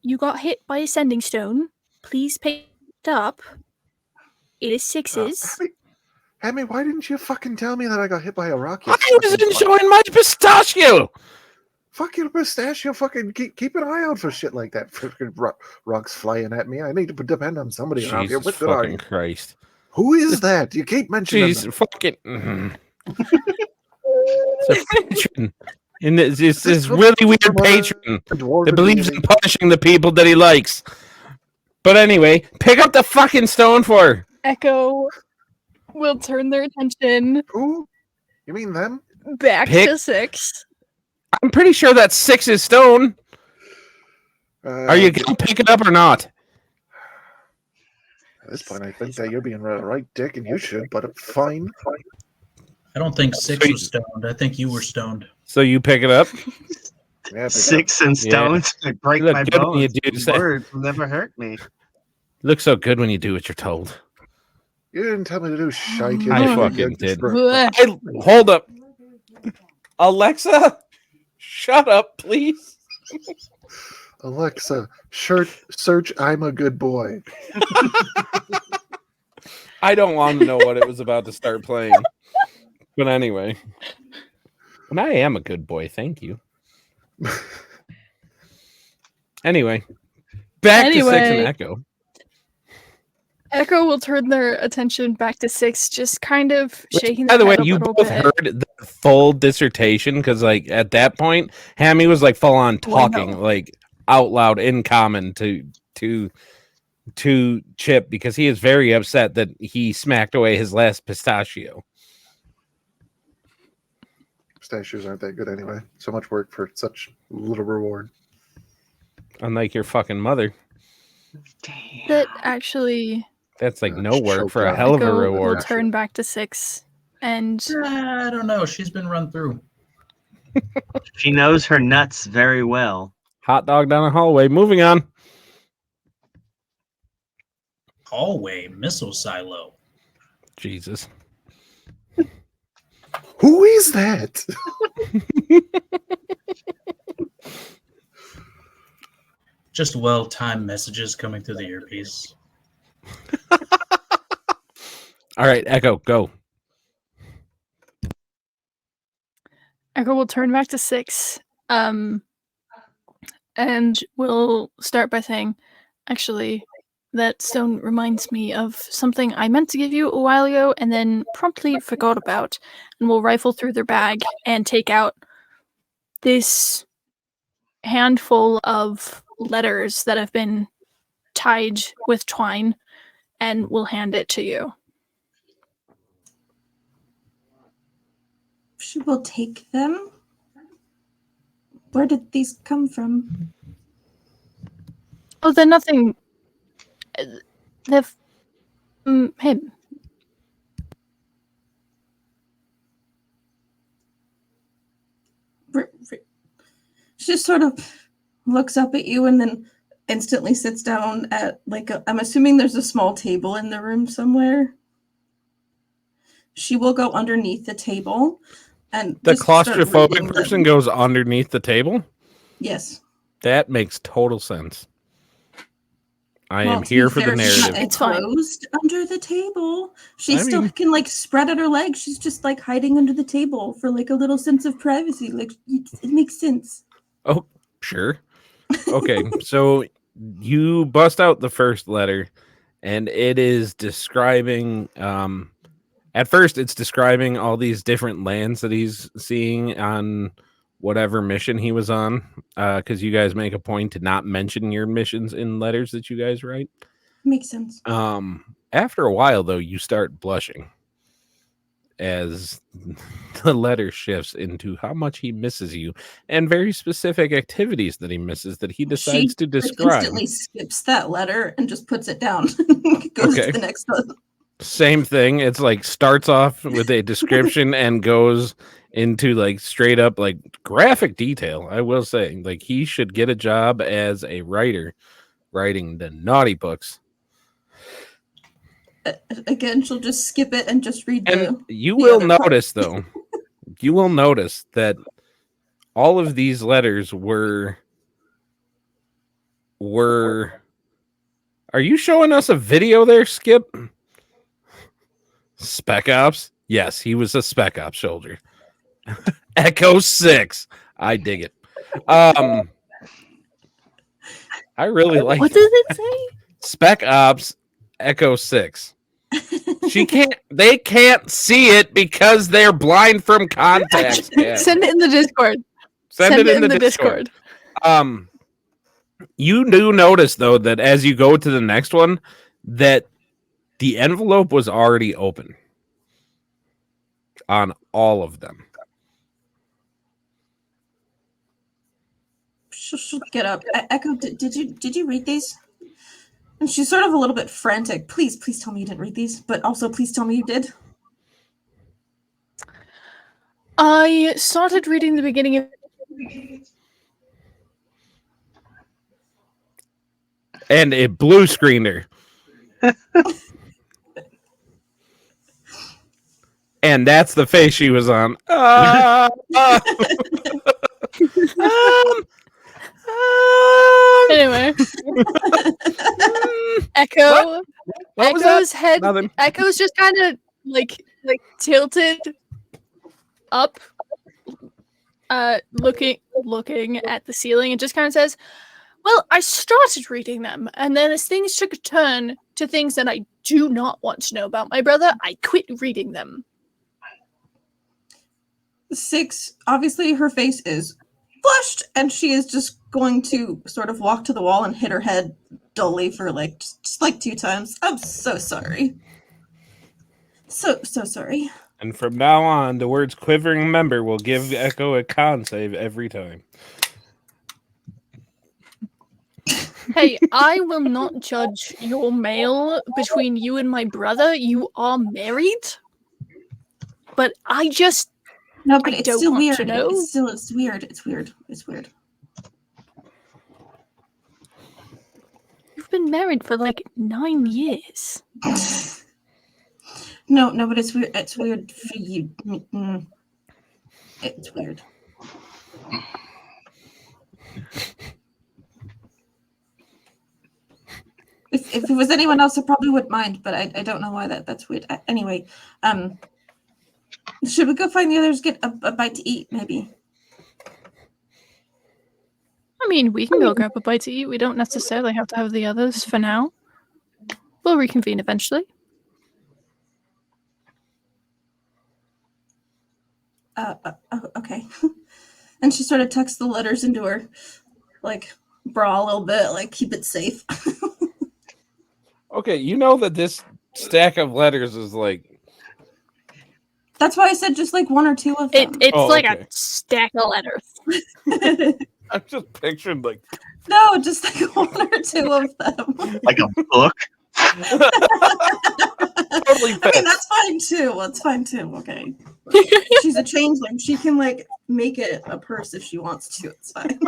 You got hit by a sending stone. Please pick it up. It is sixes. Hammy, why didn't you fucking tell me that I got hit by a rock? You I was fucking enjoying my pistachio. Fuck your pistachio. Fucking keep an eye out for shit like that. Fucking rocks flying at me. I need to depend on somebody around here. Jesus What good are fucking you? Christ. Who is that? You keep mentioning Jeez, them. fucking... It's a patron. And it's this from- really weird from a patron dwarven that believes in deity. punishing the people that he likes. But anyway, pick up the fucking stone for her. Echo will turn their attention Who? You mean them? back Pick- to 6. I'm pretty sure that's 6's stone. Are you At going to pick it up or not? this point, I think that you're being right, Dick, and you should, but fine. I don't think 6 Sweet. was stoned. I think you were stoned. So you pick it up? Yeah, pick 6 and Yeah. stones. I break Look my good when you bones. do that. Words will never hurt me. Looks so good when you do what you're told. You didn't tell me to do shite. I You fucking just did. for- Blech. Hold up. Alexa, shut up, please. Alexa, search I'm a good boy. I don't want to know what it was about to start playing. But anyway. And I am a good boy, thank you. Anyway. Back to 6 and Anyway. Echo. Echo will turn their attention back to 6, just kind of shaking By their the way, head a you little both bit. heard the full dissertation because, like, at that point, Hammy was like full on Well, no. talking, like out loud in common to Chip because he is very upset that he smacked away his last pistachio. Pistachios aren't that good anyway. So much work for such little reward. Unlike your fucking mother, Damn. That actually that's like no work choked for a on hell of a Echo will reward. turn back to 6, and I don't know. She's been run through. She knows her nuts very well. Hot dog down a hallway. Moving on. Hallway missile silo. Jesus. Who is that? Just well-timed messages coming through the earpiece. All right, Echo, go. Echo will turn back to 6, and we'll start by saying, actually, that stone reminds me of something I meant to give you a while ago and then promptly forgot about. And we'll rifle through their bag and take out this handful of letters that have been tied with twine, and we'll hand it to you. She will take them. Where did these come from? Oh, they're nothing. They're him. She just sort of looks up at you and then instantly sits down at I'm assuming there's a small table in the room somewhere. She will go underneath the table and The just start reading claustrophobic them. person goes underneath the table? Yes. That makes total sense. I Well, am to be here for the fair, she's narrative. not It's fine. enclosed under the table. She I still mean- can spread out her legs. She's just hiding under the table for a little sense of privacy. It makes sense. Oh, sure. Okay, so you bust out the first letter, and it is describing. At first, it's describing all these different lands that he's seeing on whatever mission he was on. Because you guys make a point to not mention your missions in letters that you guys write. Makes sense. After a while, though, you start blushing as the letter shifts into how much he misses you and very specific activities that he misses that he decides to describe. Instantly skips that letter and just puts it down. Goes Okay. to the next one. Same thing. It's starts off with a description and goes into straight up graphic detail. I will say, he should get a job as a writer, writing the naughty books. Again, she'll just skip it and just read And you the will other part. notice, though, you will notice that all of these letters were. Are you showing us a video there, Skip? Spec Ops? Yes, he was a Spec Ops soldier. Echo 6. I dig it. I really like What it. does it say? Spec Ops Echo 6. They can't see it because they're blind from context. Send it in the Discord. Send it in the Discord. You do notice though that as you go to the next one, that the envelope was already open on all of them. She'll get up. Echo, did you read these? And she's sort of a little bit frantic. Please tell me you didn't read these, but also please tell me you did. I started reading the beginning of... And it blue screened her. And that's the face she was on. Anyway. Echo. What was Echo's that? head. Nothing. Echo's just kind of like tilted up, looking at the ceiling, and just kind of says, "Well, I started reading them, and then as things took a turn to things that I do not want to know about my brother, I quit reading them." 6, obviously her face is flushed, and she is just going to sort of walk to the wall and hit her head dully for like just like 2 times. I'm so sorry. So sorry. And from now on, the words quivering member will give Echo a con save every time. Hey, I will not judge your mail between you and my brother. You are married. But I just... No, but I it's don't still want weird. to know. It's weird. It's weird. You've been married for like 9 years. No, but it's weird. It's weird for you. It's weird. If it was anyone else, I probably wouldn't mind, but I don't know why that's weird. Anyway, should we go find the others, get a bite to eat, maybe? I mean, we can go grab a bite to eat. We don't necessarily have to have the others for now. We'll reconvene eventually. Okay. And she sort of tucks the letters into her, like, bra a little bit, like, keep it safe. Okay, you know that this stack of letters is like... That's why I said just like 1 or 2 of them. It's like okay. a stack of letters. I'm just picturing like... No, just like 1 or 2 of them. Like a book. Totally I mean, that's fine too. That's fine too. Okay. She's a changeling. She can like make it a purse if she wants to. It's fine.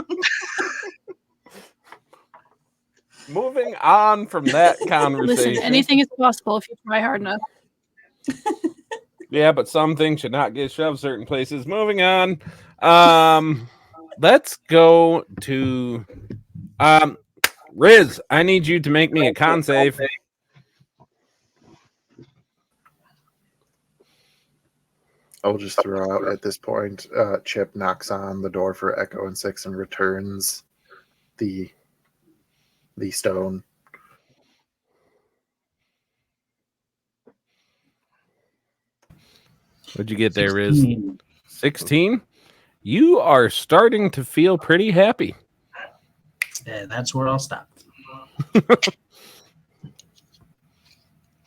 Moving on from that conversation. Listen, anything is possible if you try hard enough. Yeah, but some things should not get shoved certain places. Moving on. Let's go to Riz. I need you to make me a con save. I'll just throw out at this point, Chip knocks on the door for Echo and 6 and returns the stone. What'd you get there, Riz? 16? You are starting to feel pretty happy. And that's where I'll stop.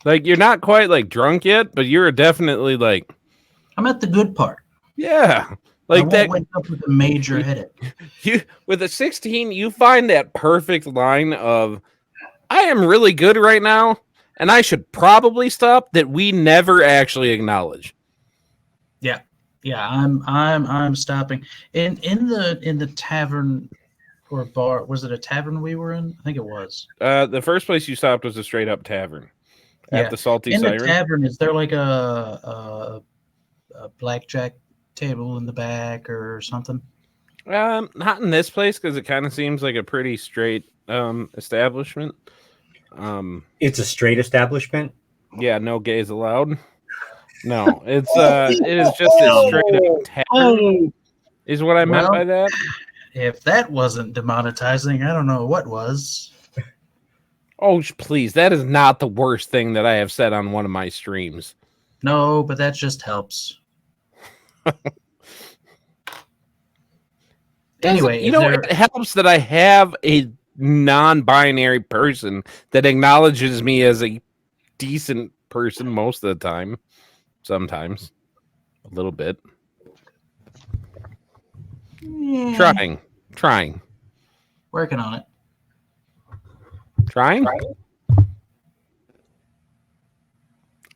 Like, you're not quite like drunk yet, but you're definitely like... I'm at the good part. Yeah. I Like won't that. wake up with a major headache. You with a 16, you find that perfect line of, I am really good right now, and I should probably stop, that we never actually acknowledge. Yeah, I'm stopping. In the tavern or bar, was it a tavern we were in? I think it was. The first place you stopped was a straight up tavern at the Salty in Siren. the tavern, is there like a blackjack table in the back or something? Not in this place, because it kind of seems like a pretty straight establishment. It's a straight establishment. Yeah, no gays allowed. No, it is just a straight up tavern. Is what I meant by that. If that wasn't demonetizing, I don't know what was. Oh, please! That is not the worst thing that I have said on one of my streams. No, but that just helps. Anyway, it helps that I have a non-binary person that acknowledges me as a decent person most of the time. Sometimes. A little bit. Trying. working on it. Trying?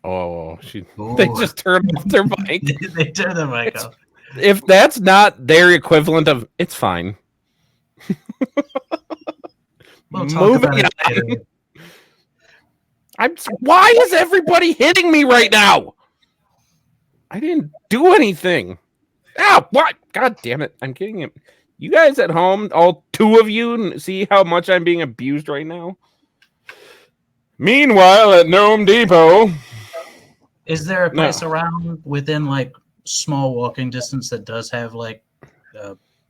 Oh, they Ooh. just turned off their mic. They turn the mic off. If that's not their equivalent of, it's fine. We'll talk about it later. Why is everybody hitting me right now? I didn't do anything. Ah, what? God damn it. I'm getting it. You guys at home, all two of you, see how much I'm being abused right now? Meanwhile, at Gnome Depot... Is there a place around within, like, small walking distance that does have, like,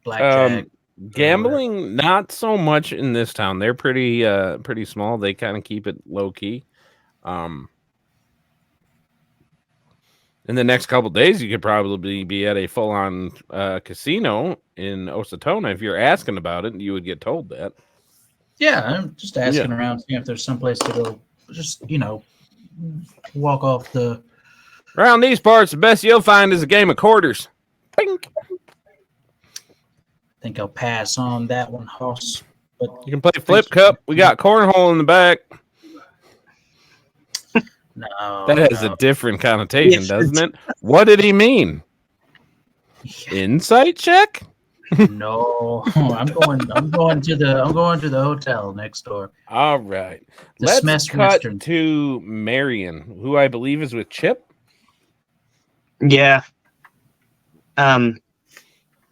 blackjack? Gambling, not so much in this town. They're pretty small. They kind of keep it low key. In the next couple days, you could probably be at a full on casino in Osatona. If you're asking about it, you would get told that. Yeah, I'm just asking around, seeing if there's some place to go. Just walk off the. Around these parts, the best you'll find is a game of quarters. Pink. I think I'll pass on that one, Hoss. But you can play flip cup. We got cornhole in the back. No, that has a different connotation, doesn't it? What did he mean? Insight check? No, I'm going to the hotel next door. All right. Let's cut to Marion, who I believe is with Chip. Yeah. I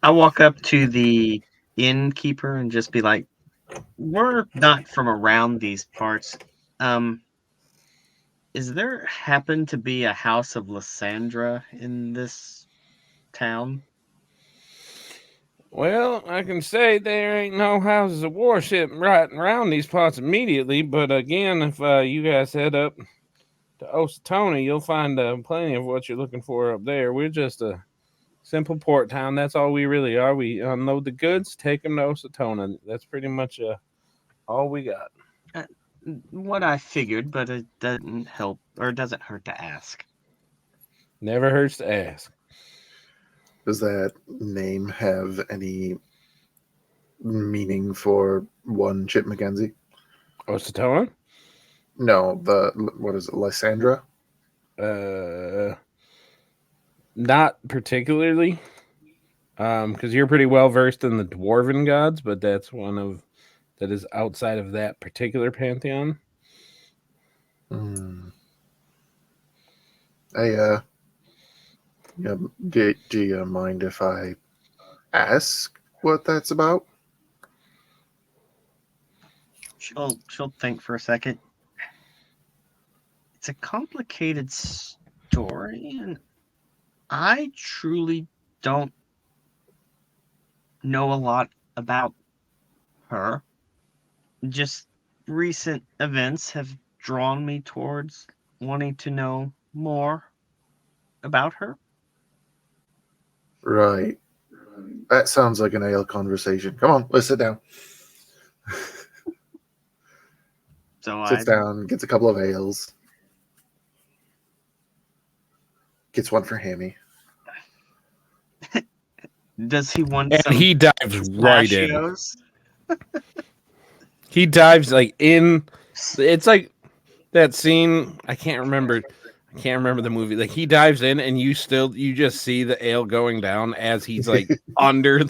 walk up to the innkeeper and just be like, "We're not from around these parts. Is there happen to be a house of Lysandra in this town?" Well, I can say there ain't no houses of worship right around these parts immediately, but again, if you guys head up to Osatona, you'll find plenty of what you're looking for up there. We're just a simple port town. That's all we really are. We unload the goods, take them to Osatona. That's pretty much all we got. What I figured, but it doesn't help, or it doesn't hurt to ask. Never hurts to ask. Does that name have any meaning for one Chip McKenzie? Osatona? No, what is it, Lysandra? Not particularly. Because you're pretty well versed in the dwarven gods, but that's that is outside of that particular pantheon. Do you mind if I ask what that's about? She'll think for a second. It's a complicated story, and I truly don't know a lot about her. Just recent events have drawn me towards wanting to know more about her. Right. That sounds like an ale conversation. Come on, let's sit down. Sits down, gets a couple of ales. Gets one for Hammy. Does he want and some? He dives right in. He dives like in. It's like that scene. I can't remember the movie. Like he dives in, and you just see the ale going down as he's like under.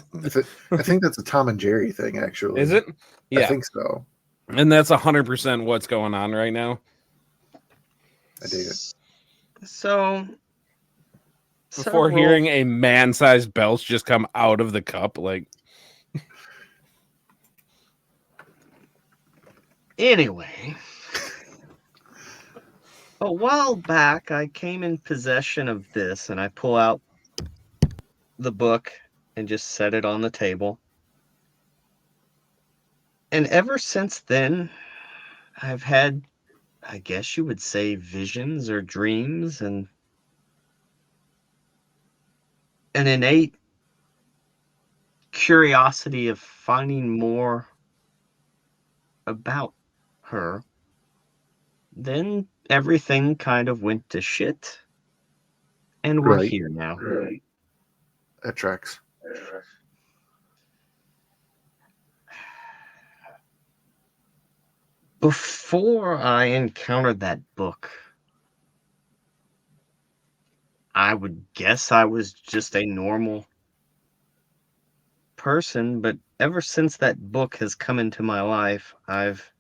I think that's a Tom and Jerry thing, actually. Is it? Yeah, I think so. And that's 100% what's going on right now. I dig it. So, before hearing a man-sized belch just come out of the cup, like. Anyway, a while back, I came in possession of this, and I pull out the book and just set it on the table. And ever since then, I've had, I guess you would say, visions or dreams, and an innate curiosity of finding more about her, then everything kind of went to shit. And we're Right. here now. That tracks. Before I encountered that book, I would guess I was just a normal person, but ever since that book has come into my life, I've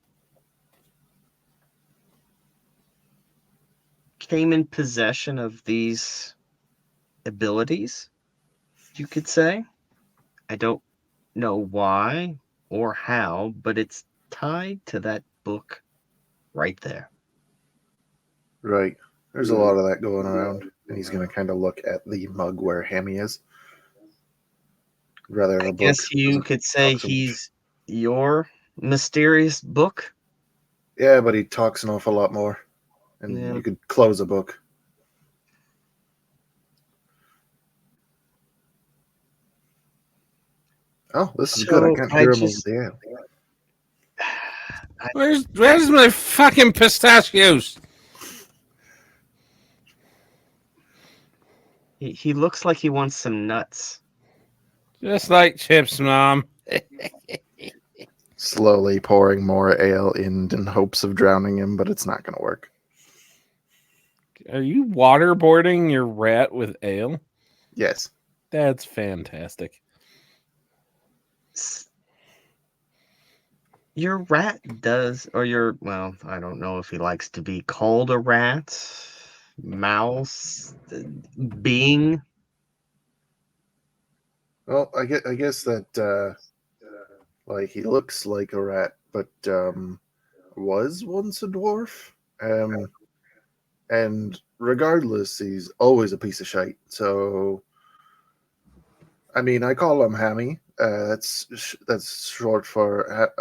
came in possession of these abilities, you could say. I don't know why or how, but it's tied to that book right there. Right. There's a lot of that going around, and he's going to kind of look at the mug where Hammy is. Rather, I the book. guess you could say talk so much. he's your mysterious book. Yeah, but he talks an awful lot more, and Yeah. you could close a book. Oh, this is good. I So can't I hear him over just- the air. Where's my fucking pistachios? He looks like he wants some nuts. Just like chips, Mom. Slowly pouring more ale in hopes of drowning him, but it's not going to work. Are you waterboarding your rat with ale? Yes. That's fantastic. Your rat does, or your, well, I don't know if he likes to be called a rat, mouse, being. Well, I guess that like he looks like a rat, but was once a dwarf. And regardless, he's always a piece of shite. So, I mean, I call him Hammy. That's short for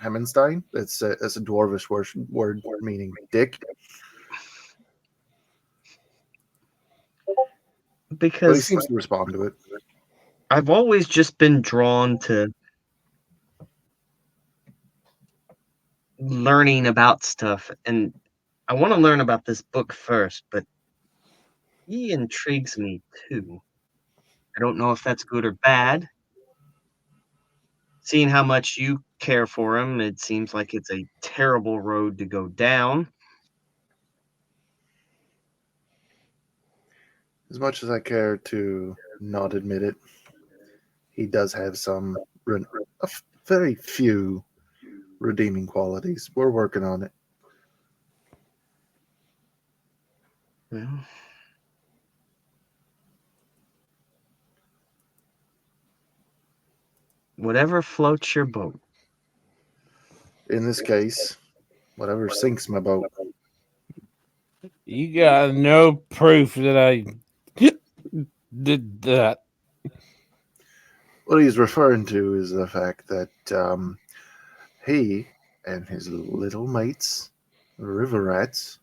Hammenstein. It's a dwarvish word meaning dick. But he Because seems to respond to it. I've always just been drawn to learning about stuff, and I want to learn about this book first, but he intrigues me too. I don't know if that's good or bad. Seeing how much you care for him, it seems like it's a terrible road to go down. As much as I care to not admit it, he does have some very few redeeming qualities. We're working on it. Well, whatever floats your boat. In this case, whatever sinks my boat. You got no proof that I did that. What he's referring to is the fact that he and his little mates, the river rats,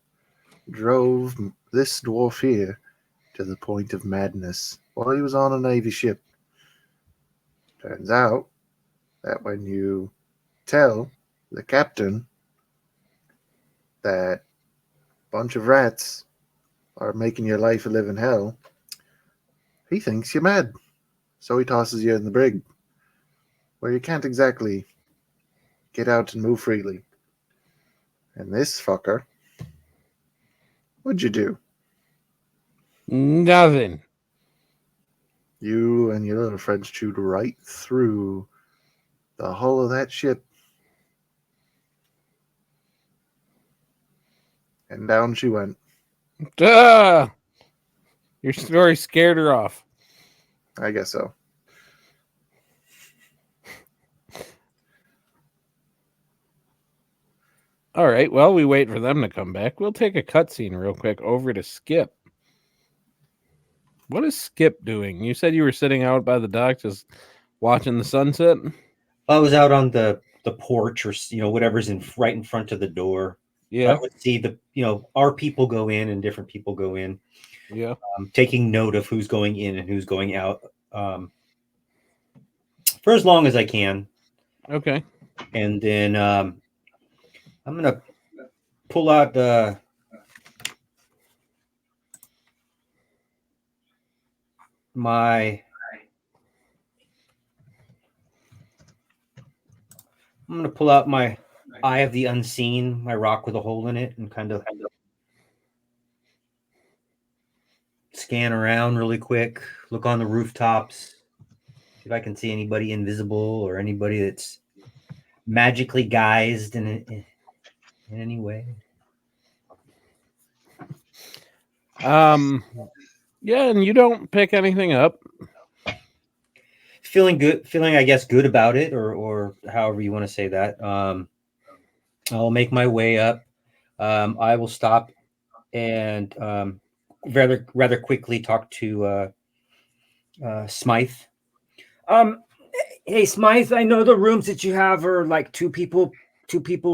drove this dwarf here to the point of madness while he was on a Navy ship. Turns out that when you tell the captain that a bunch of rats are making your life a living hell, he thinks you're mad. So he tosses you in the brig, where you can't exactly get out and move freely. And this fucker, what'd you do? Nothing. You and your little friends chewed right through the hull of that ship. And down she went. Duh! Your story scared her off. I guess so. All right, well, we wait for them to come back. We'll take a cutscene real quick over to Skip. What is Skip doing? You said you were sitting out by the dock just watching the sunset? I was out on the porch, or whatever's right in front of the door. Yeah. I would see our people go in and different people go in. Yeah. Taking note of who's going in and who's going out. for as long as I can. Okay. And then I'm gonna pull out my. I'm gonna pull out my Eye of the Unseen, my rock with a hole in it, and kind of scan around really quick. Look on the rooftops. See if I can see anybody invisible or anybody that's magically guised in any way. Yeah, and you don't pick anything up. Feeling good, I guess good about it, or however you want to say that. I'll make my way up. I will stop and rather quickly talk to Smythe. Hey Smythe, I know the rooms that you have are like two people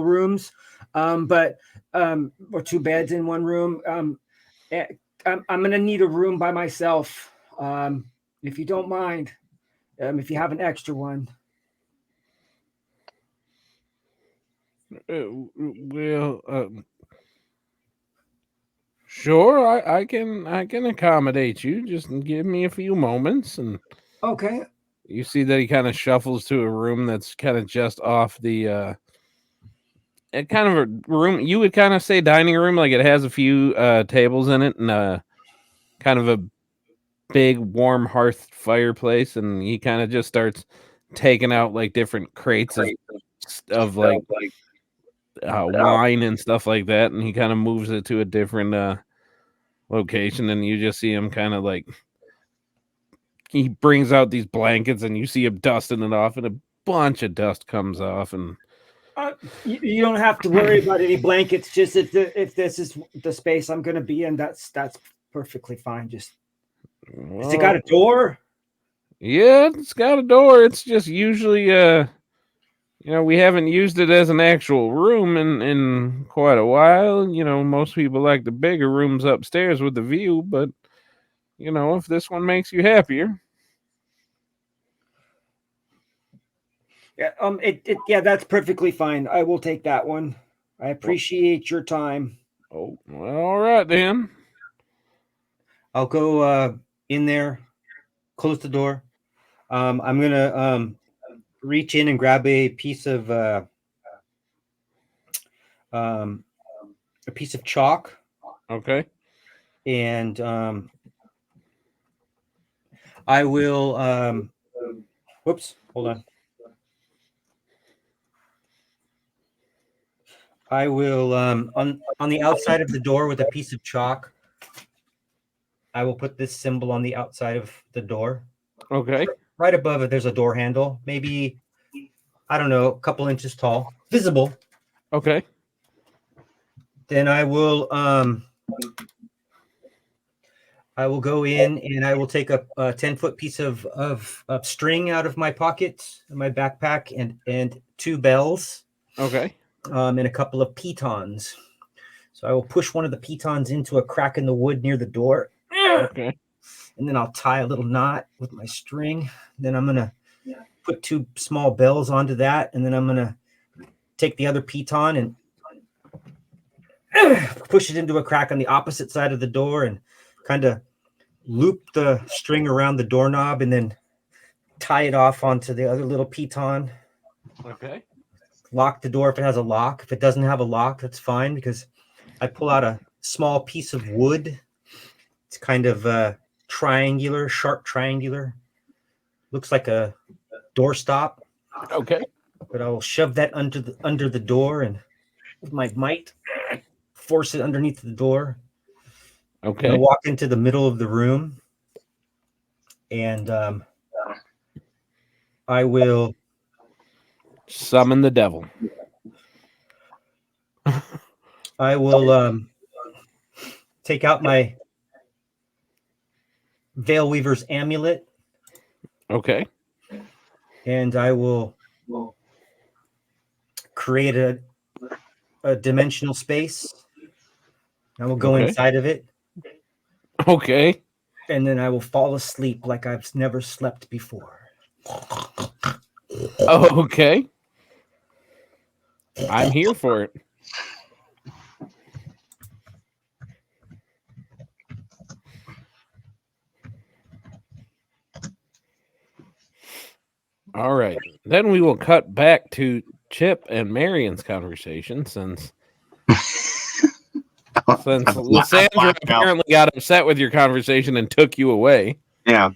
rooms, but or two beds in one room. I'm gonna need a room by myself, if you don't mind, if you have an extra one. Well, sure, I can accommodate you. Just give me a few moments, and Okay. you see that he kind of shuffles to a room that's kind of just off the kind of a room you would kind of say dining room, like it has a few tables in it and kind of a big warm hearth fireplace, and he kind of just starts taking out like different crates of like wine and stuff like that, and he kind of moves it to a different location, and you just see him kind of like he brings out these blankets, and you see him dusting it off, and a bunch of dust comes off, and You don't have to worry about any blankets. Just if this is the space I'm going to be in, that's perfectly fine. Just has it got a door? Yeah, it's got a door. It's just usually we haven't used it as an actual room in quite a while. Most people like the bigger rooms upstairs with the view, but if this one makes you happier. Yeah, that's perfectly fine. I will take that one. I appreciate your time. Oh, well, all right then. I'll go in there, close the door. I'm gonna reach in and grab a piece of chalk. Okay. And I will. Whoops! Hold on. I will on the outside of the door with a piece of chalk. I will put this symbol on the outside of the door. Okay. Right above it, there's a door handle, maybe, I don't know, a couple inches tall, visible. Okay. Then I will go in and I will take a 10-foot piece of string out of my pocket, my backpack, and two bells. Okay. And a couple of pitons. So I will push one of the pitons into a crack in the wood near the door. Okay. And then I'll tie a little knot with my string. Then I'm going to put two small bells onto that. And then I'm going to take the other piton and push it into a crack on the opposite side of the door and kind of loop the string around the doorknob and then tie it off onto the other little piton. Okay. Lock the door if it has a lock. If it doesn't have a lock, that's fine because I pull out a small piece of wood. It's kind of triangular, sharp triangular. Looks like a doorstop. Okay. But I will shove that under the door and with my might force it underneath the door. Okay. I'm gonna walk into the middle of the room and I will summon the devil. I will take out my Veil Weaver's amulet. Okay. And I will create a dimensional space. I will go inside of it. Okay. And then I will fall asleep like I've never slept before. Okay. I'm here for it. All right. Then we will cut back to Chip and Marion's conversation since Lysandra apparently got upset with your conversation and took you away. Yeah.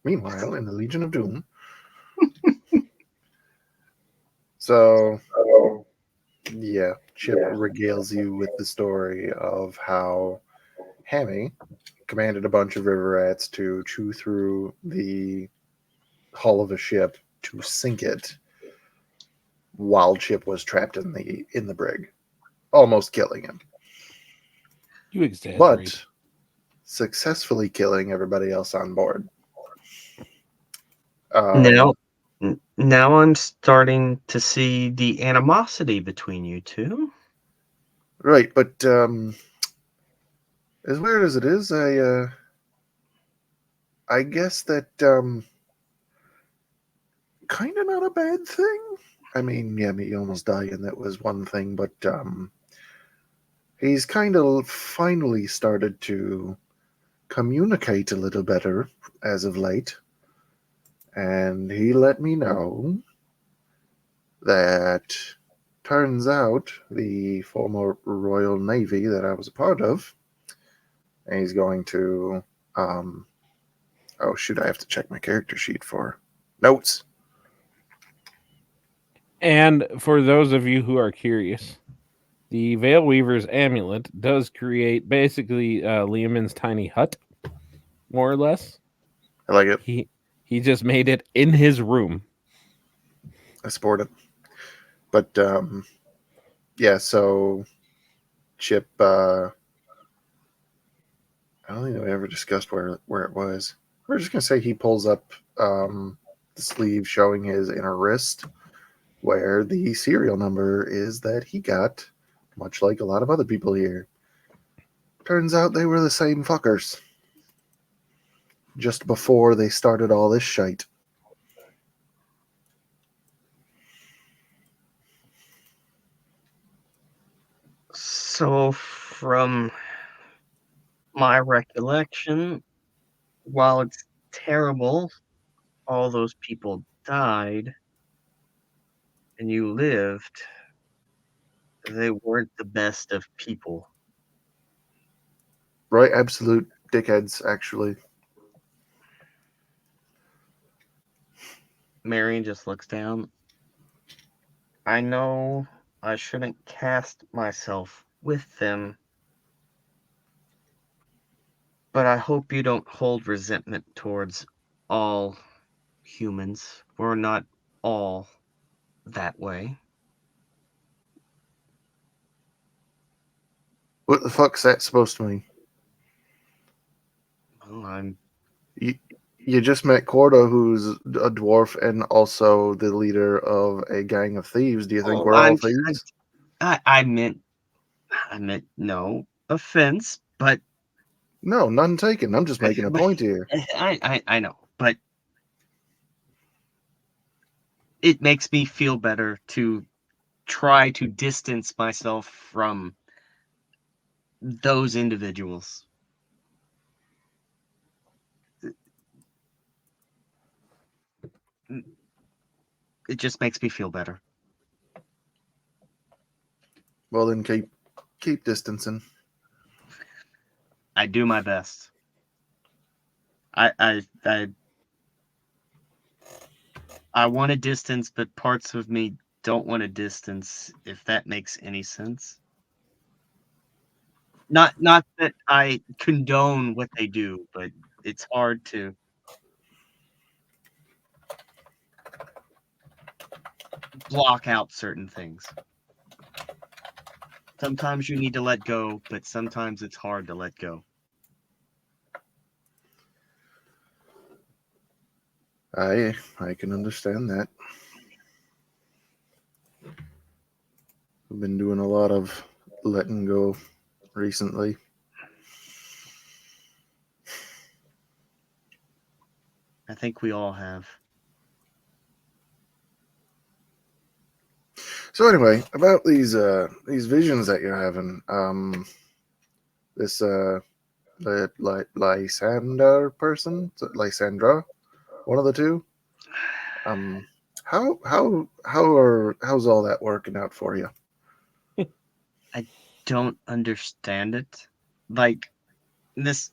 Meanwhile, in the Legion of Doom. So, yeah, Chip regales you with the story of how Hammy commanded a bunch of river rats to chew through the hull of a ship to sink it while Chip was trapped in the brig, almost killing him. You exaggerate. But successfully killing everybody else on board. Now I'm starting to see the animosity between you two. Right, but as weird as it is, I guess that kind of not a bad thing. I mean, yeah, me almost dying, that was one thing, but he's kind of finally started to communicate a little better as of late. And he let me know that turns out the former Royal Navy that I was a part of, and he's going to, oh shoot, I have to check my character sheet for notes. And for those of you who are curious, the Veil Weaver's amulet does create basically Liamon's tiny hut, more or less. I like it. He just made it in his room. I support it. But yeah, so Chip, I don't think we ever discussed where it was. We're just gonna say he pulls up the sleeve showing his inner wrist, where the serial number is that he got, much like a lot of other people here. Turns out they were the same fuckers. Just before they started all this shite. So, from my recollection, while it's terrible, all those people died and you lived, they weren't the best of people. Right? Absolute dickheads, actually. Marion just looks down. I know I shouldn't cast myself with them, but I hope you don't hold resentment towards all humans. We're not all that way. What the fuck's that supposed to mean? Well, You just met Cordo, who's a dwarf and also the leader of a gang of thieves. Do you think we're all thieves? I meant no offense, but No, none taken. I'm just making a point here. I know, but it makes me feel better to try to distance myself from those individuals. It just makes me feel better. Well, then keep distancing. I do my best. I want a distance, but parts of me don't want a distance, if that makes any sense. Not that I condone what they do, but it's hard to block out certain things. Sometimes you need to let go, but sometimes it's hard to let go. I can understand that. I've been doing a lot of letting go recently. I think we all have. So anyway, about these visions that you're having, this Lysander person, Lysandra, one of the two. How's all that working out for you? I don't understand it. Like this,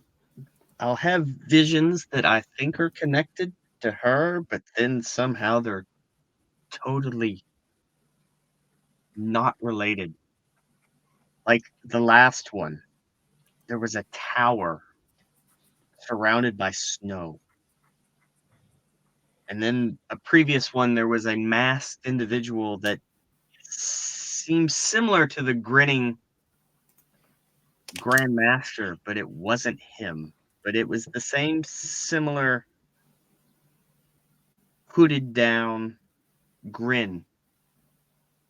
I'll have visions that I think are connected to her, but then somehow they're totally not related. Like the last one, there was a tower surrounded by snow. And then a previous one, there was a masked individual that seems similar to the grinning Grand Master, but it wasn't him. But it was the same similar hooded down grin.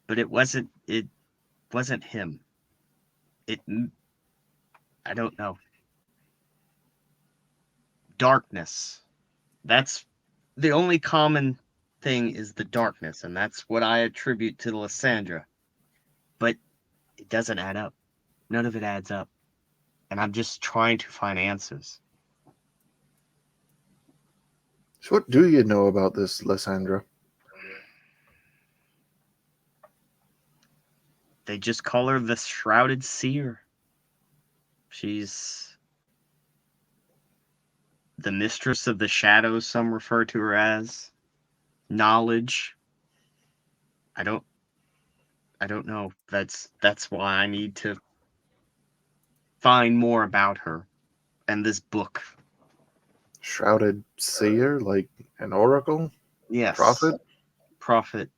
But it wasn't him. I don't know. Darkness. That's the only common thing is the darkness, and that's what I attribute to Lysandra. But it doesn't add up. None of it adds up. And I'm just trying to find answers. So what do you know about this Lysandra? They just call her the Shrouded Seer. She's the mistress of the shadows, some refer to her as. Knowledge. I don't know. That's why I need to find more about her and this book. Shrouded seer, like an oracle? Yes. Prophet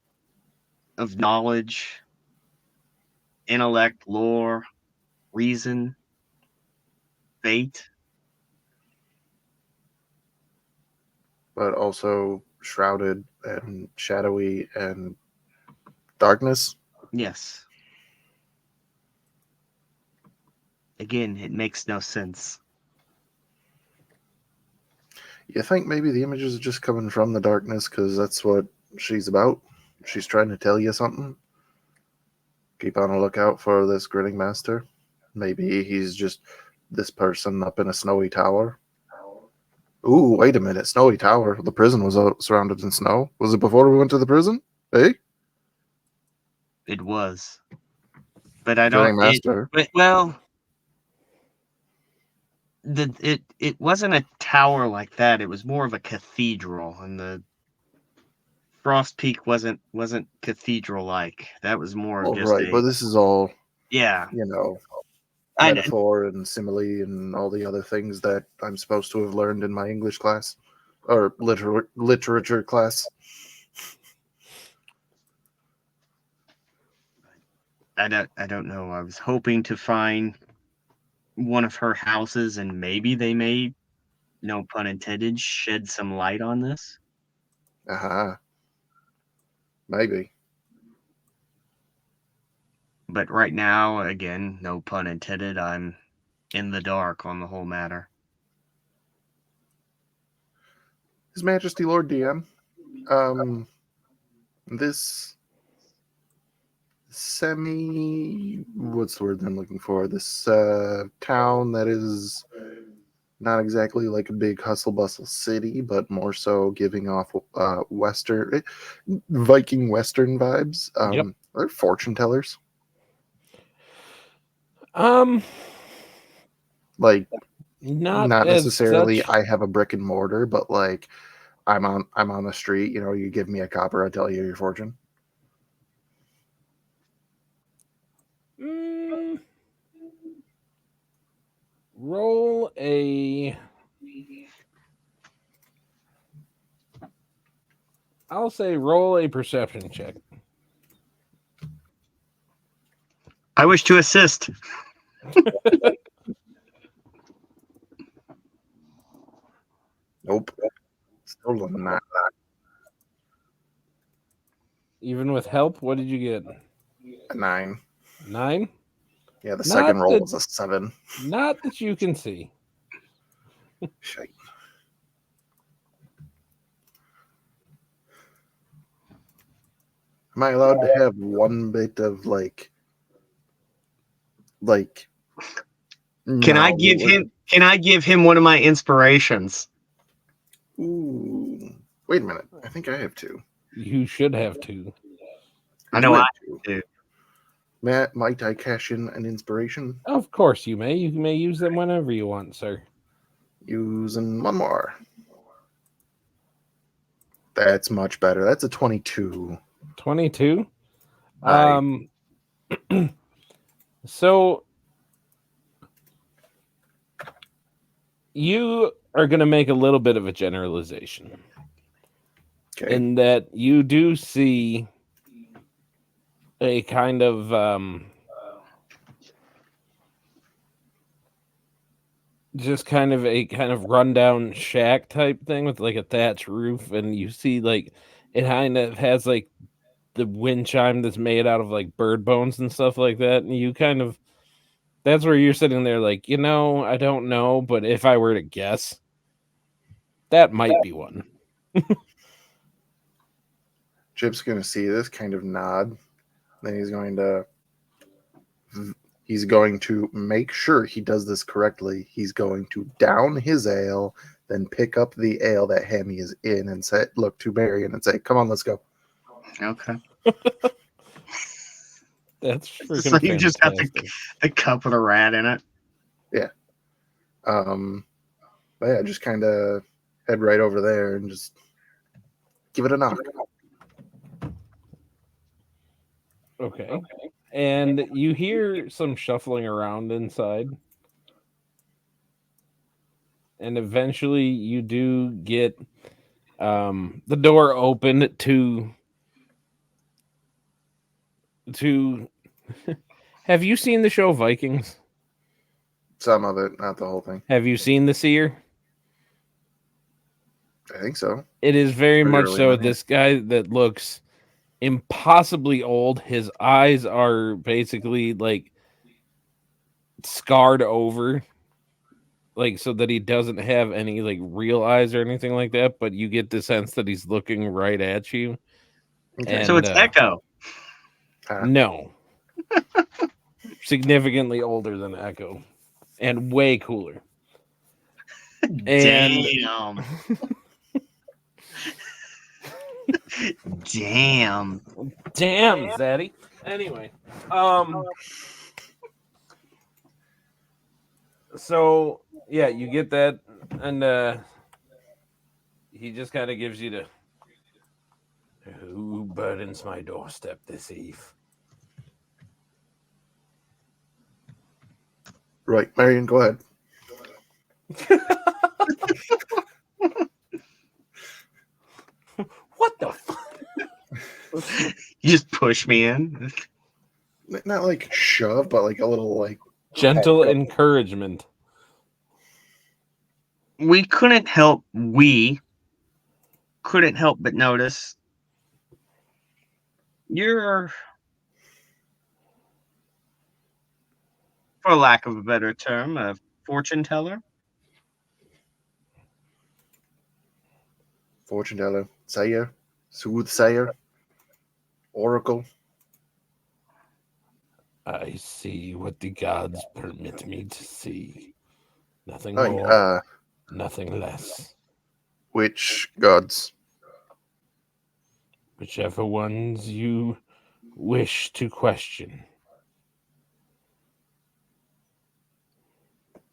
of knowledge, intellect, lore, reason, fate. But also shrouded and shadowy and darkness? Yes. Again, it makes no sense. You think maybe the images are just coming from the darkness because that's what she's about? She's trying to tell you something? Keep on a lookout for this Grinning Master. Maybe he's just this person up in a snowy tower. Ooh, wait a minute. Snowy tower. The prison was surrounded in snow. Was it before we went to the prison? Hey? It was. But I don't... Grinning Master. It wasn't a tower like that. It was more of a cathedral, and the Frost Peak wasn't cathedral-like. That was more of just right, but this is all, yeah, metaphor and simile and all the other things that I'm supposed to have learned in my English class or literature class. I don't know. I was hoping to find one of her houses, and maybe they may, no pun intended, shed some light on this. Maybe. But right now, again, no pun intended, I'm in the dark on the whole matter. His Majesty Lord DM, this what's the word I'm looking for? This town that is not exactly like a big hustle bustle city, but more so giving off Viking Western vibes. Yep. They're fortune tellers. Like not necessarily such. I have a brick and mortar, but like I'm on the street, you give me a copper, I tell you your fortune. Roll a... I'll say roll a perception check. I wish to assist. Nope. Still not. Even with help, what did you get? A 9. 9? Yeah, the second roll was a 7. Not that you can see. Shite. Am I allowed to have one bit of like? Can I give him? Can I give him one of my inspirations? Ooh, wait a minute. I think I have two. You should have two. I know have I two. do. Matt, might I cash in an inspiration? Of course you may. You may use them whenever you want, sir. Using one more. That's much better. That's a 22. 22. Right. So you are going to make a little bit of a generalization. Okay. In that you do see a kind of just kind of a rundown shack type thing with like a thatch roof, and you see like it kind of has like the wind chime that's made out of like bird bones and stuff like that, and you kind of that's where you're sitting there like, I don't know, but if I were to guess, that might be one. Chip's going to see this, kind of nod. Then he's going to make sure he does this correctly. He's going to down his ale, then pick up the ale that Hammy is in and look to Marion and say, "Come on, let's go." Okay. That's freaking So you just have fantastic. the cup with a rat in it. Yeah. But yeah, just kind of head right over there and just give it a knock. Okay. And you hear some shuffling around inside. And eventually you do get the door open to Have you seen the show Vikings? Some of it, not the whole thing. Have you seen the seer? I think so. It is very Pretty much early so on, yeah. this guy that looks impossibly old. His eyes are basically like scarred over, like so that he doesn't have any like real eyes or anything like that, but you get the sense that he's looking right at you. Okay. And So it's Echo. no. Significantly older than Echo. And way cooler. And Damn. Damn. Damn, Zaddy. Anyway, so yeah, you get that, and he just kind of gives you the who burdens my doorstep this eve. Right, Marion, go ahead. What the fuck? You just push me in. Not like shove, but like a little like Gentle encouragement. We couldn't help but notice you're, for lack of a better term, a fortune teller. fortune teller, sayer, soothsayer, oracle. I see what the gods permit me to see. Nothing Oh, more, nothing less. Which gods? Whichever ones you wish to question.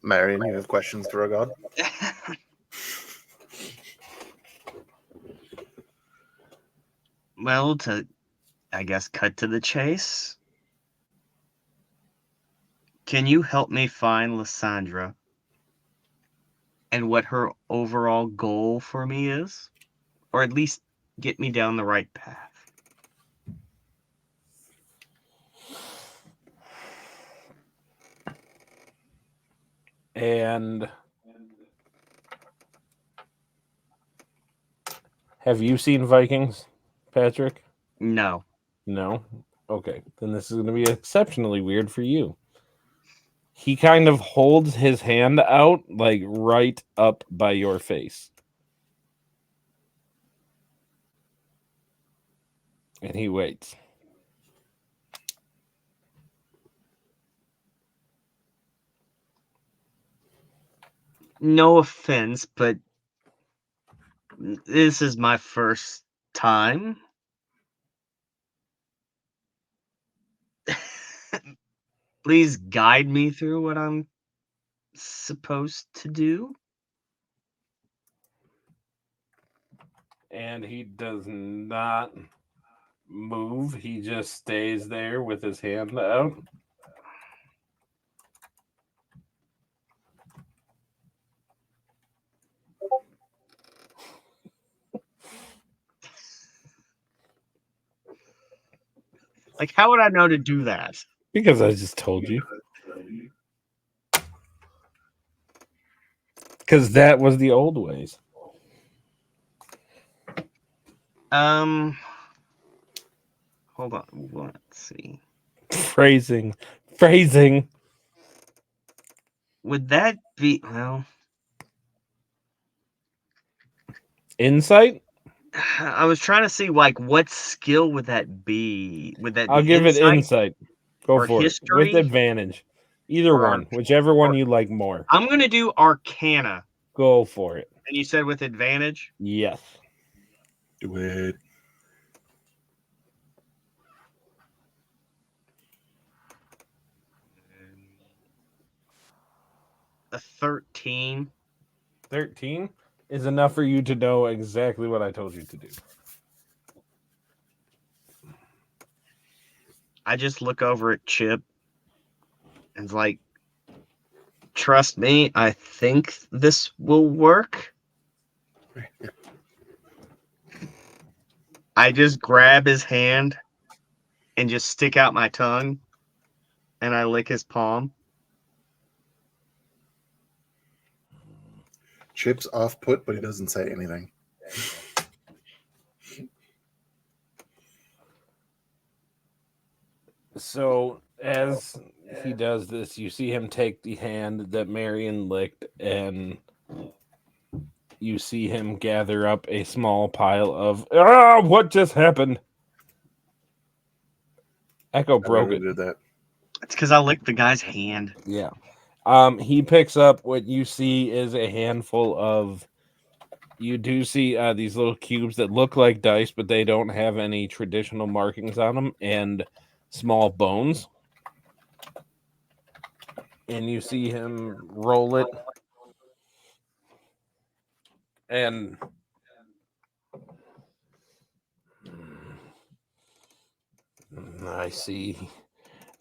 Marion, you have questions for a god? Well, to, I guess, cut to the chase. Can you help me find Lysandra and what her overall goal for me is? Or at least get me down the right path? And have you seen Vikings, Patrick? No. No? Okay. Then this is going to be exceptionally weird for you. He kind of holds his hand out, like right up by your face. And he waits. No offense, but this is my first time. Please guide me through what I'm supposed to do. And he does not move. He just stays there with his hand out. Like, how would I know to do that? Because I just told you. Because that was the old ways. Hold on. Let's see. Phrasing. Would that be, well, Insight? I was trying to see, like, what skill would that be? Would that I'll be give it insight. Go or for history? it. With advantage. Either Or one. Whichever one you like more. I'm going to do Arcana. Go for it. And you said with advantage? Yes. Do it. A 13. 13 is enough for you to know exactly what I told you to do. I just look over at Chip and it's like, trust me, I think this will work. I just grab his hand and just stick out my tongue and I lick his palm. Chip's off put, but he doesn't say anything. So as he does this, you see him take the hand that Marion licked, and you see him gather up a small pile of what just happened? Echo broke it. Did that. It's because I licked the guy's hand. Yeah. He picks up what you see is a handful of. You do see these little cubes that look like dice, but they don't have any traditional markings on them, and small bones. And you see him roll it. And I see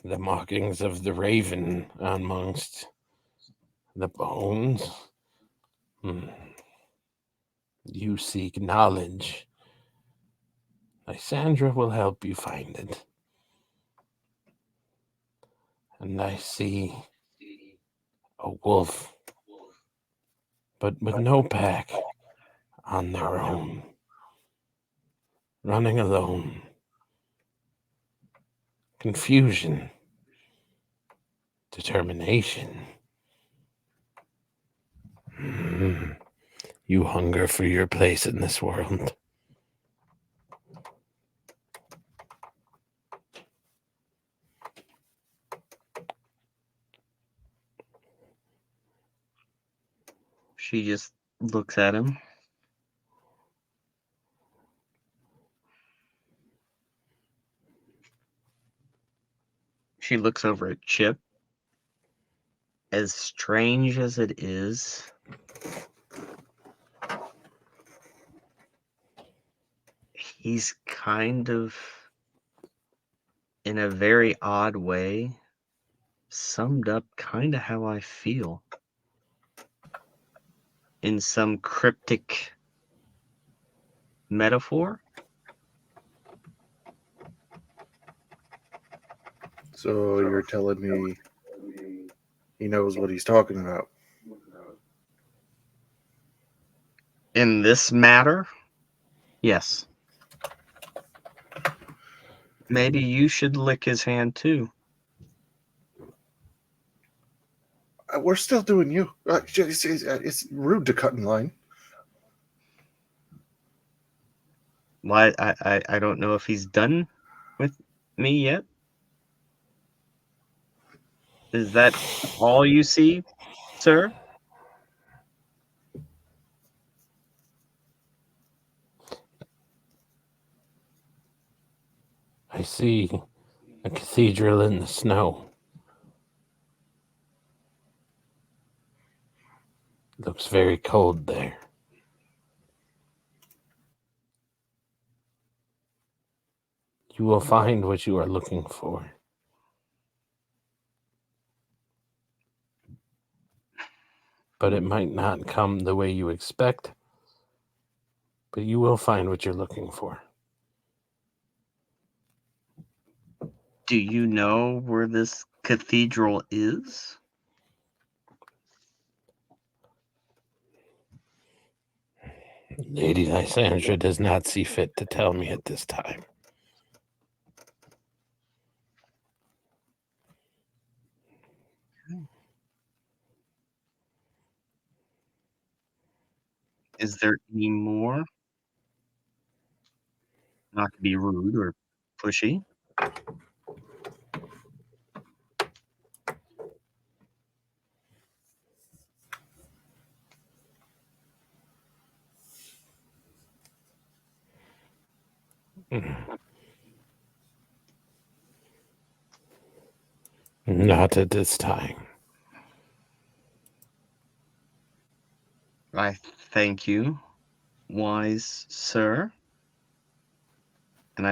the markings of the raven amongst the bones. You seek knowledge. Lysandra will help you find it. And I see a wolf, but with no pack, on their own, running alone. Confusion, determination. You hunger for your place in this world. She just looks at him. She looks over at Chip. As strange as it is, he's kind of, in a very odd way, summed up kind of how I feel. In some cryptic metaphor. So you're telling me he knows what he's talking about? In this matter, yes. Maybe you should lick his hand too. We're still doing you. It's rude to cut in line. Why? I don't know if he's done with me yet. Is that all you see, sir? I see a cathedral in the snow. Looks very cold there. You will find what you are looking for. But it might not come the way you expect. But you will find what you're looking for. Do you know where this cathedral is? Lady Lysandra does not see fit to tell me at this time. Is there any more? Not to be rude or pushy. Not at this time. I thank you, wise sir. And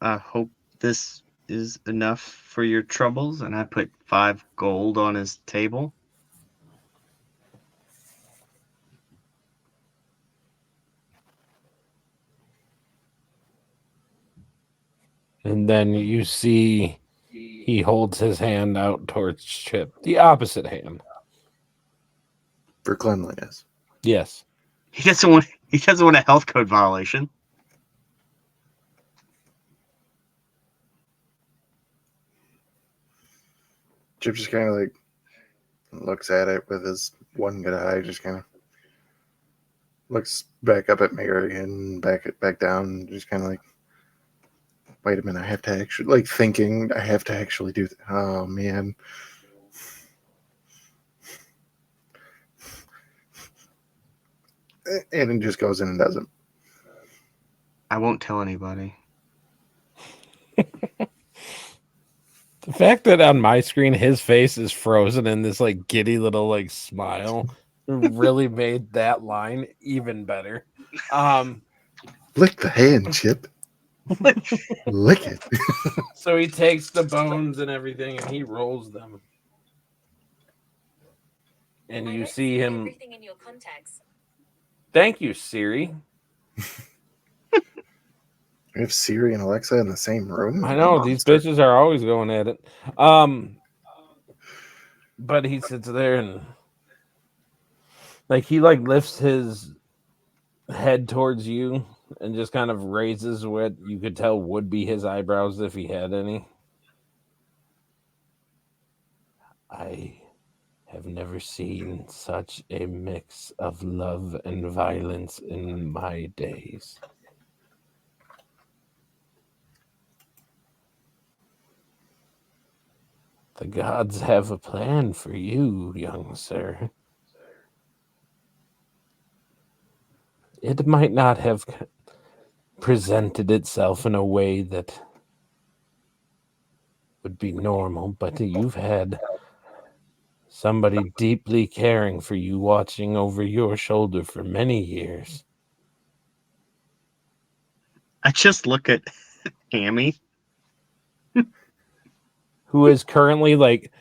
I hope this is enough for your troubles. And I put 5 gold on his table. And then you see he holds his hand out towards Chip. The opposite hand. For cleanliness. Yes. He doesn't want a health code violation. Chip just kind of like looks at it with his one good eye, just kind of looks back up at Mary and back down, just kind of like, wait a minute, I have to actually, like, thinking I have to actually do that. Oh man. And it just goes in and does it. I won't tell anybody. The fact that on my screen his face is frozen in this like giddy little like smile really made that line even better. Lick the hand, Chip. Lick it. So he takes the bones and everything and he rolls them. And you see him. Everything in your contacts. Thank you, Siri. We have Siri and Alexa in the same room. I know these bitches are always going at it. But he sits there and like he like lifts his head towards you and just kind of raises what you could tell would be his eyebrows if he had any. I have never seen such a mix of love and violence in my days. The gods have a plan for you, young sir. It might not have presented itself in a way that would be normal, but you've had somebody deeply caring for you watching over your shoulder for many years. I just look at Hammy. Who is currently like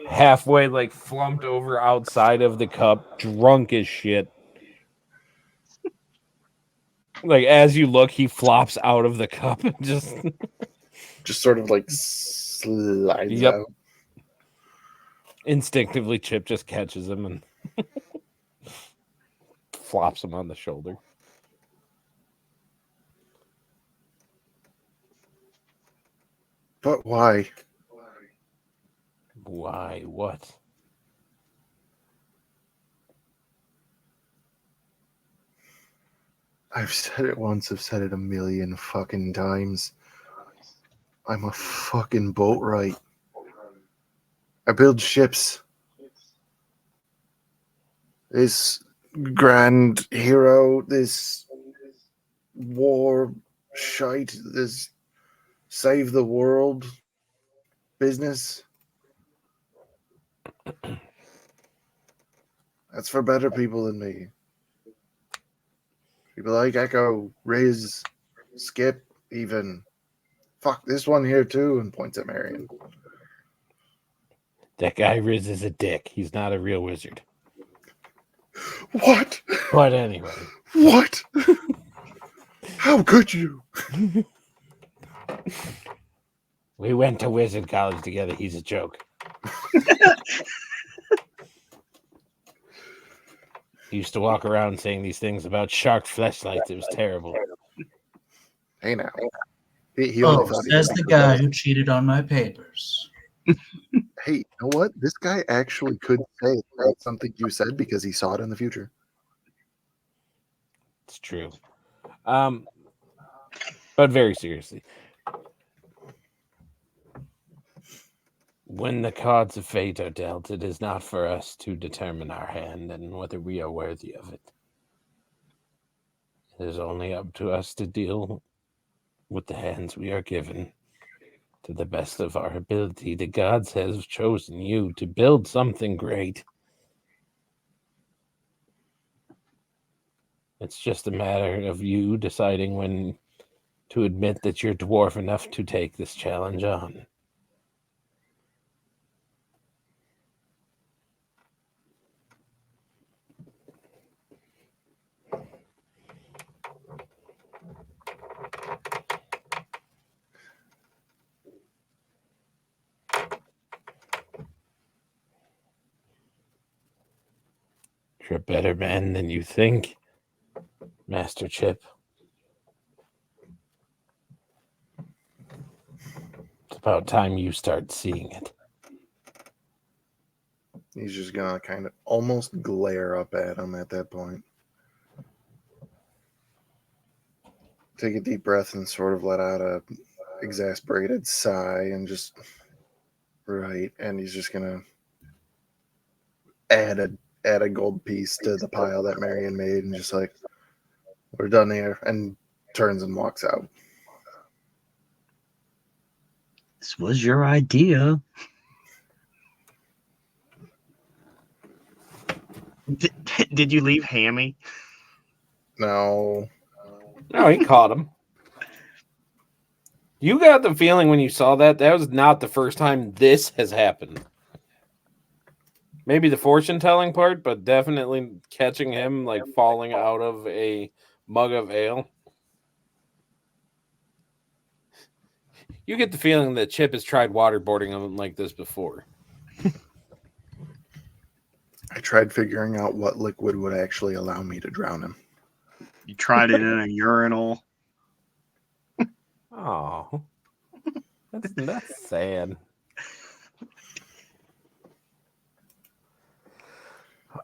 halfway like flumped over outside of the cup, drunk as shit. Like as you look, he flops out of the cup and just sort of like slides out. Instinctively, Chip just catches him and flops him on the shoulder. But why? Why? What? I've said it once, I've said it a million fucking times. I'm a fucking boatwright. I build ships. This grand hero, this war shite, this save the world business. That's for better people than me. People like Echo, Riz, Skip, even. Fuck, this one here too, and points at Marion. That guy Riz is a dick. He's not a real wizard. What? But anyway. What? How could you? We went to wizard college together. He's a joke. He used to walk around saying these things about shark fleshlights. It was terrible. Hey now. He only thought he says could the be guy good. who cheated on my papers. Hey, you know what? This guy actually could say that's something you said because he saw it in the future. It's true. But very seriously. When the cards of fate are dealt, it is not for us to determine our hand and whether we are worthy of it. It is only up to us to deal with the hands we are given to the best of our ability. The gods have chosen you to build something great. It's just a matter of you deciding when to admit that you're dwarf enough to take this challenge on. You're a better man than you think, Master Chip. It's about time you start seeing it. He's just gonna kind of almost glare up at him at that point. Take a deep breath and sort of let out a exasperated sigh and just right. And he's just gonna add a gold piece to the pile that Marion made and just like, we're done here, and turns and walks out. This was your idea. Did you leave Hammy? No. No, he caught him. You got the feeling when you saw that was not the first time this has happened. Maybe the fortune telling part, but definitely catching him like falling out of a mug of ale. You get the feeling that Chip has tried waterboarding him like this before. I tried figuring out what liquid would actually allow me to drown him. You tried it in a urinal. Oh, that's sad.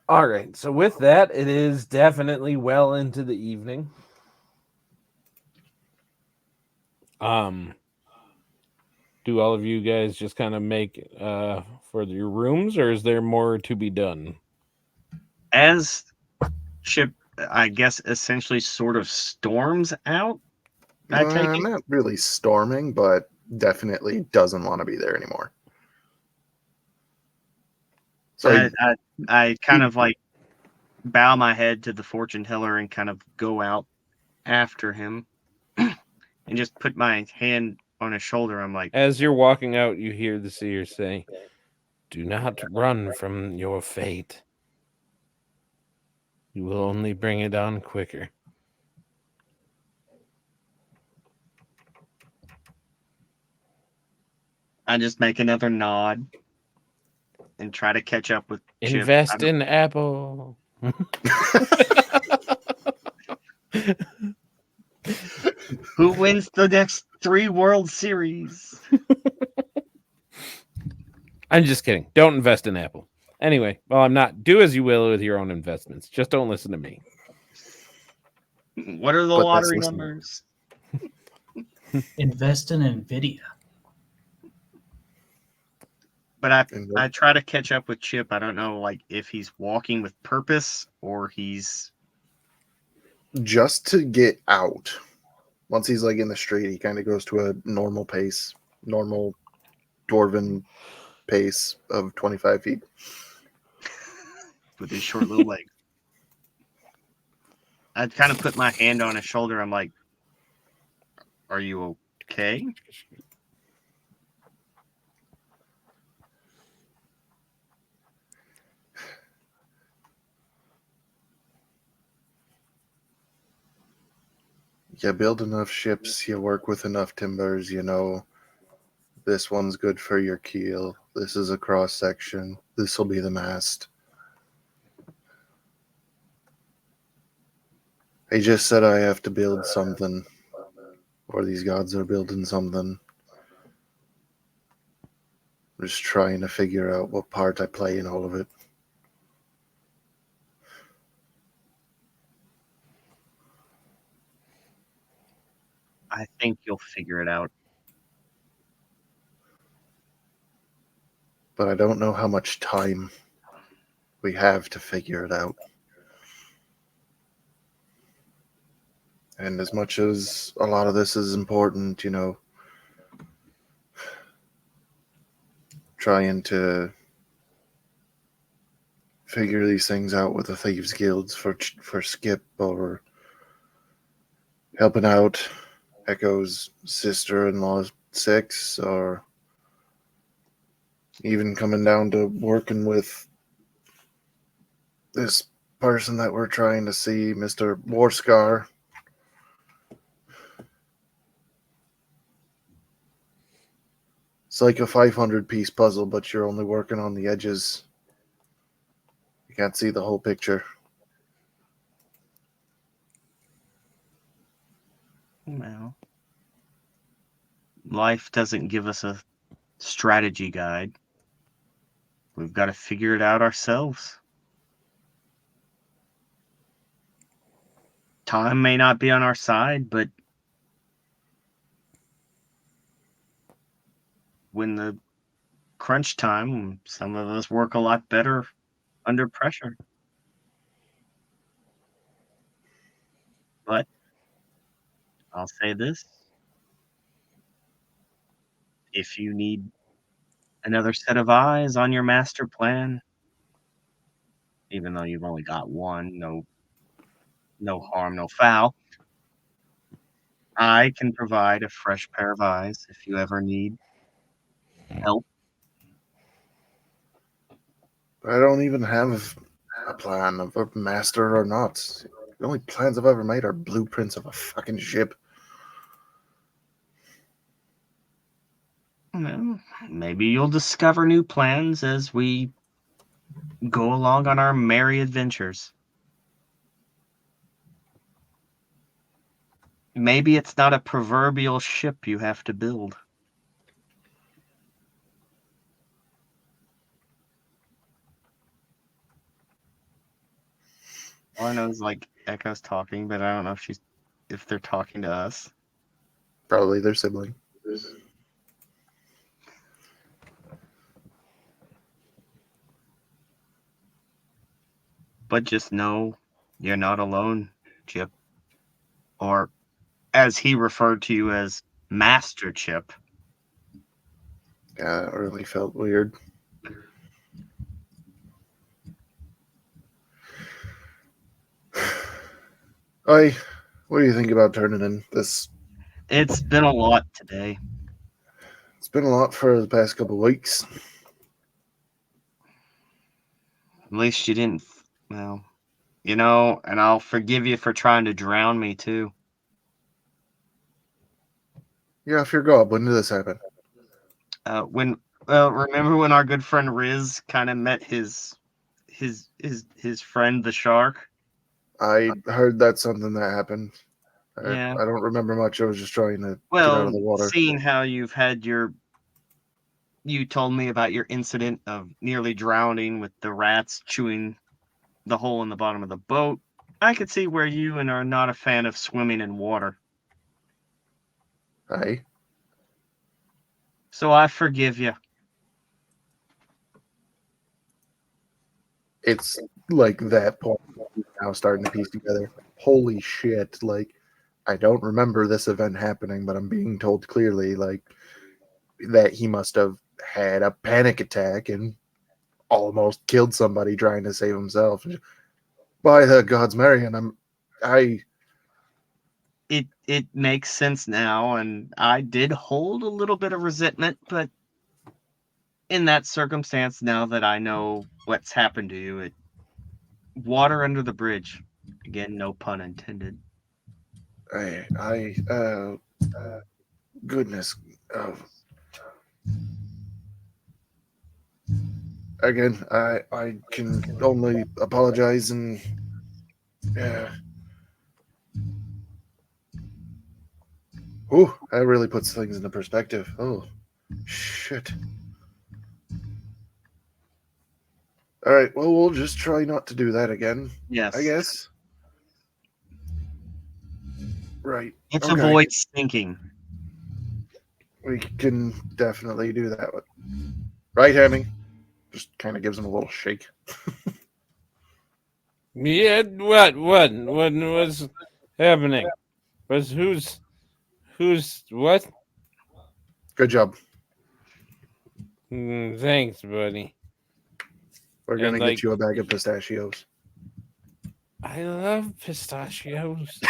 All right, so with that, it is definitely well into the evening. Do all of you guys just kind of make for your rooms, or is there more to be done? As Chip, I guess, essentially sort of storms out. I take it. Not really storming, but definitely doesn't want to be there anymore. So I kind of like bow my head to the fortune teller and kind of go out after him and just put my hand on his shoulder. I'm like, as you're walking out, you hear the seer say, "Do not run from your fate. You will only bring it on quicker." I just make another nod and try to catch up with Chip. Invest in Apple. Who wins the next 3 World Series? I'm just kidding. Don't invest in Apple. Anyway, well, I'm not. Do as you will with your own investments. Just don't listen to me. What are the But that's lottery listening. numbers? Invest in Nvidia. But I try to catch up with Chip. I don't know, like, if he's walking with purpose or he's Just to get out. Once he's like in the street, he kind of goes to a normal pace, normal dwarven pace of 25 feet. with his short little legs. I'd kind of put my hand on his shoulder. I'm like, "Are you okay?" You build enough ships, you work with enough timbers, you know, this one's good for your keel. This is a cross section. This will be the mast. He just said I have to build something, or these gods are building something. I'm just trying to figure out what part I play in all of it. I think you'll figure it out. But I don't know how much time we have to figure it out. And as much as a lot of this is important, you know, trying to figure these things out with the Thieves Guilds for Skip, or helping out Echo's sister-in-law 6, or even coming down to working with this person that we're trying to see, Mr. Warscar. It's like a 500-piece puzzle, but you're only working on the edges. You can't see the whole picture. Well, life doesn't give us a strategy guide. We've got to figure it out ourselves. Time may not be on our side, but when the crunch time, some of us work a lot better under pressure. But I'll say this. If you need another set of eyes on your master plan, even though you've only got one, no harm, no foul, I can provide a fresh pair of eyes if you ever need help. I don't even have a plan of a master or not. The only plans I've ever made are blueprints of a fucking ship. Well, maybe you'll discover new plans as we go along on our merry adventures. Maybe it's not a proverbial ship you have to build. All I know is, like, Echo's talking, but I don't know if they're talking to us. Probably their sibling. But just know you're not alone, Chip. Or, as he referred to you as, Master Chip. Yeah, that really felt weird. What do you think about turning in this? It's been a lot today. It's been a lot for the past couple of weeks. At least you didn't, well, you know, and I'll forgive you for trying to drown me, too. Yeah, if you're God, when did this happen? Remember when our good friend Riz kind of met his friend, the shark? I heard that's something that happened. Yeah. I don't remember much. I was just trying to get out of the water. Seeing how you told me about your incident of nearly drowning with the rats chewing the hole in the bottom of the boat, I could see where you and are not a fan of swimming in water. Aye. So I forgive you. It's like that point now starting to piece together. Holy shit! Like, I don't remember this event happening, but I'm being told clearly, like, that he must have had a panic attack and almost killed somebody trying to save himself. By the gods, Marion, It makes sense now, and I did hold a little bit of resentment, but in that circumstance, now that I know what's happened to you, water under the bridge. Again, no pun intended. Goodness. Again, I can only apologize and that really puts things into perspective. Oh, shit. All right, well, we'll just try not to do that again. Yes. I guess. Right. Let's okay. avoid stinking. We can definitely do that. Right, Hemming? Just kind of gives him a little shake. Yeah, what was happening? Who's what? Good job. Thanks, buddy. We're going to And, get you a bag of pistachios. I love pistachios.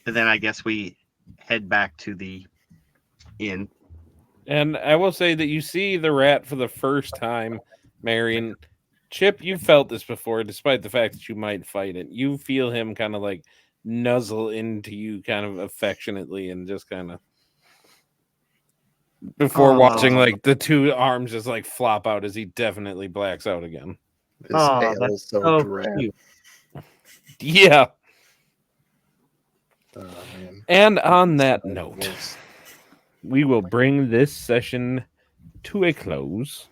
And then I guess we head back to the inn. And I will say that you see the rat for the first time, Marion. Chip, you felt this before, despite the fact that you might fight it. You feel him kind of like nuzzle into you kind of affectionately and just kind of before watching like the two arms just like flop out as he definitely blacks out again. This ale is so drab. Yeah. Oh, man. And on that note, we will bring this session to a close.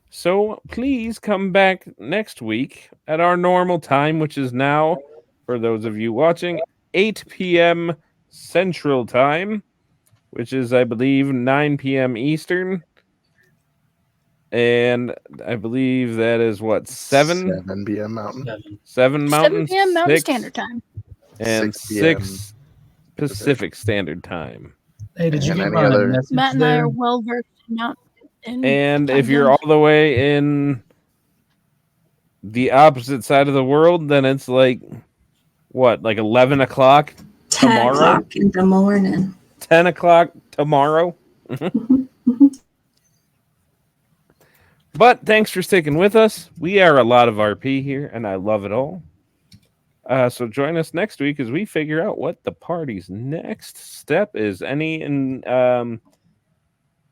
So please come back next week at our normal time, which is now, for those of you watching, 8 p.m. Central Time, which is, I believe, 9 p.m. Eastern. And I believe that is what, 7 p.m. Mountain. 7 Mountain, 7 p.m. Mountain 6 Standard Time. and 6 Pacific Standard Time. Hey, did you And get any my other- message Matt and I there? are well versed in Mountain. And if you're all the way in the opposite side of the world, then it's like, what, like 11 o'clock 10 tomorrow? o'clock in the morning. 10 o'clock tomorrow? But thanks for sticking with us. We are a lot of RP here, and I love it all. So join us next week as we figure out what the party's next step is.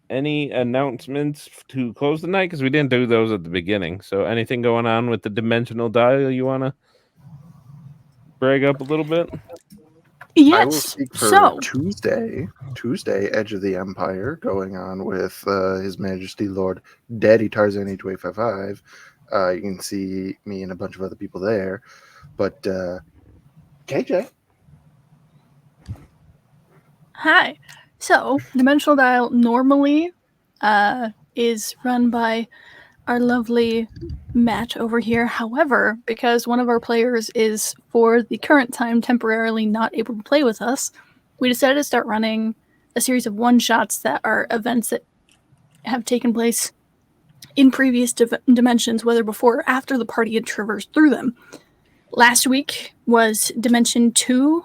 Any announcements to close the night? Because we didn't do those at the beginning. So anything going on with the dimensional dial you want to brag up a little bit? Yes. I will speak for So, Tuesday, Edge of the Empire, going on with His Majesty Lord Daddy Tarzan H255. You can see me and a bunch of other people there. But KJ. hi. So, Dimensional Dial normally is run by our lovely Matt over here. However, because one of our players is, for the current time, temporarily not able to play with us, we decided to start running a series of one-shots that are events that have taken place in previous dimensions, whether before or after the party had traversed through them. Last week was Dimension 2,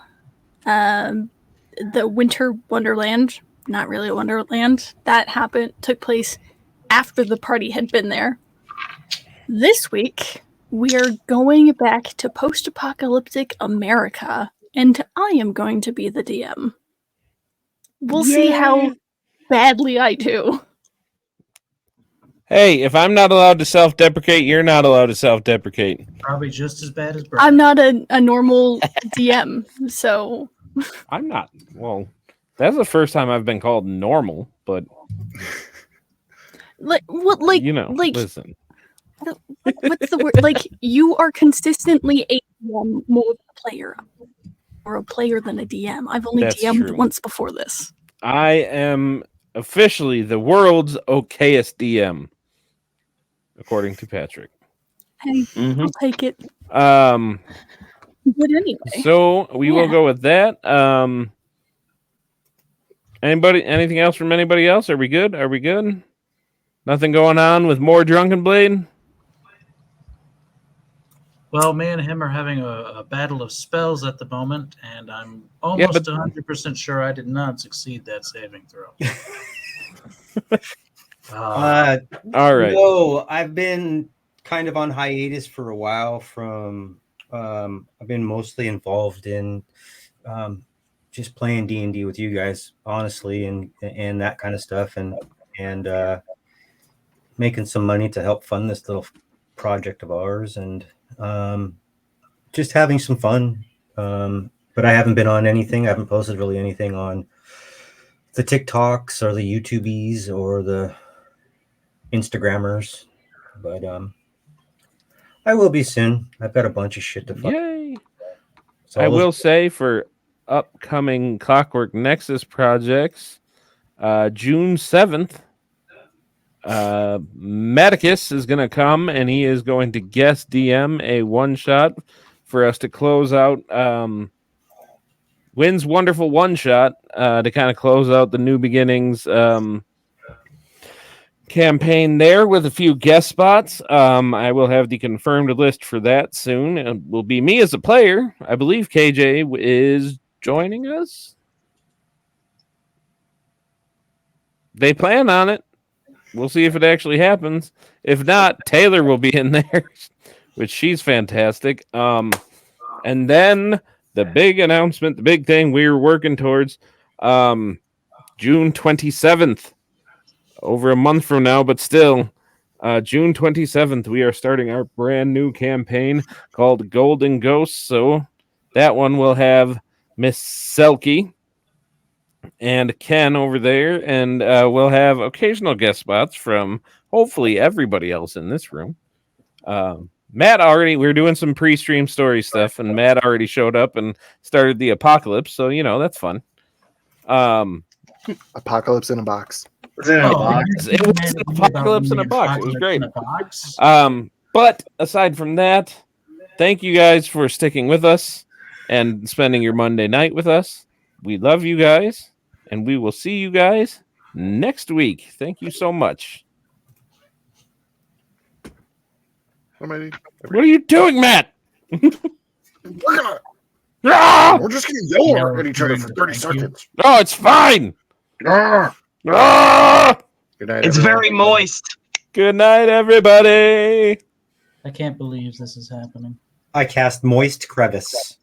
the Winter Wonderland. Not really a Wonderland. That took place after the party had been there. This week, we are going back to post-apocalyptic America, and I am going to be the DM. We'll see how badly I do. Hey, if I'm not allowed to self-deprecate, you're not allowed to self-deprecate. Probably just as bad as Brad. I'm not a normal DM, so... I'm not. Well, that's the first time I've been called normal, but like, you know, like, listen. What's the word? Like, you are consistently a DM more than a player, or a player than a DM. I've only That's DM'd true. once before this. I am officially the world's okayest DM, according to Patrick. Hey, Mhm. I'll take it. Um, But anyway, so we will Yeah. go with that. Anything else from anybody else? Are we good? Are we good? Nothing going on with more Drunken Blade? Well, me and him are having a battle of spells at the moment, and I'm Yeah, almost but 100% sure I did not succeed that saving throw. Uh, all right. No, I've been kind of on hiatus for a while from I've been mostly involved in just playing D&D with you guys, honestly, and that kind of stuff, and making some money to help fund this little project of ours, and just having some fun. But I haven't been on anything. I haven't posted really anything on the TikToks or the YouTubies or the Instagrammers, but I will be soon. I've got a bunch of shit to fuck. Yay! So I will say for upcoming Clockwork Nexus projects, June 7th, Medicus is going to come and he is going to guest DM a one shot for us to close out Wynn's wonderful one shot to kind of close out the New Beginnings campaign there with a few guest spots. I will have the confirmed list for that soon. It will be me as a player. I believe KJ is joining us. They plan on it. We'll see if it actually happens. If not, Taylor will be in there, which she's fantastic. And then the big announcement, the big thing we were working towards, June 27th, over a month from now, but still, June 27th, we are starting our brand new campaign called Golden Ghosts. So that one will have Miss Selkie and Ken over there, and we'll have occasional guest spots from hopefully everybody else in this room. Matt already, we were doing some pre-stream story stuff, and Matt already showed up and started the apocalypse, so that's fun. Apocalypse in a box. It's in a box. It was an apocalypse in a box. It was great. But aside from that, thank you guys for sticking with us and spending your Monday night with us. We love you guys, and we will see you guys next week. Thank you so much. What are you doing, Matt? We're just gonna yell at each other for 30 seconds. No, it's fine. Ah! Good night, It's everyone. very moist. Good night, everybody. I can't believe this is happening. I cast Moist Crevice.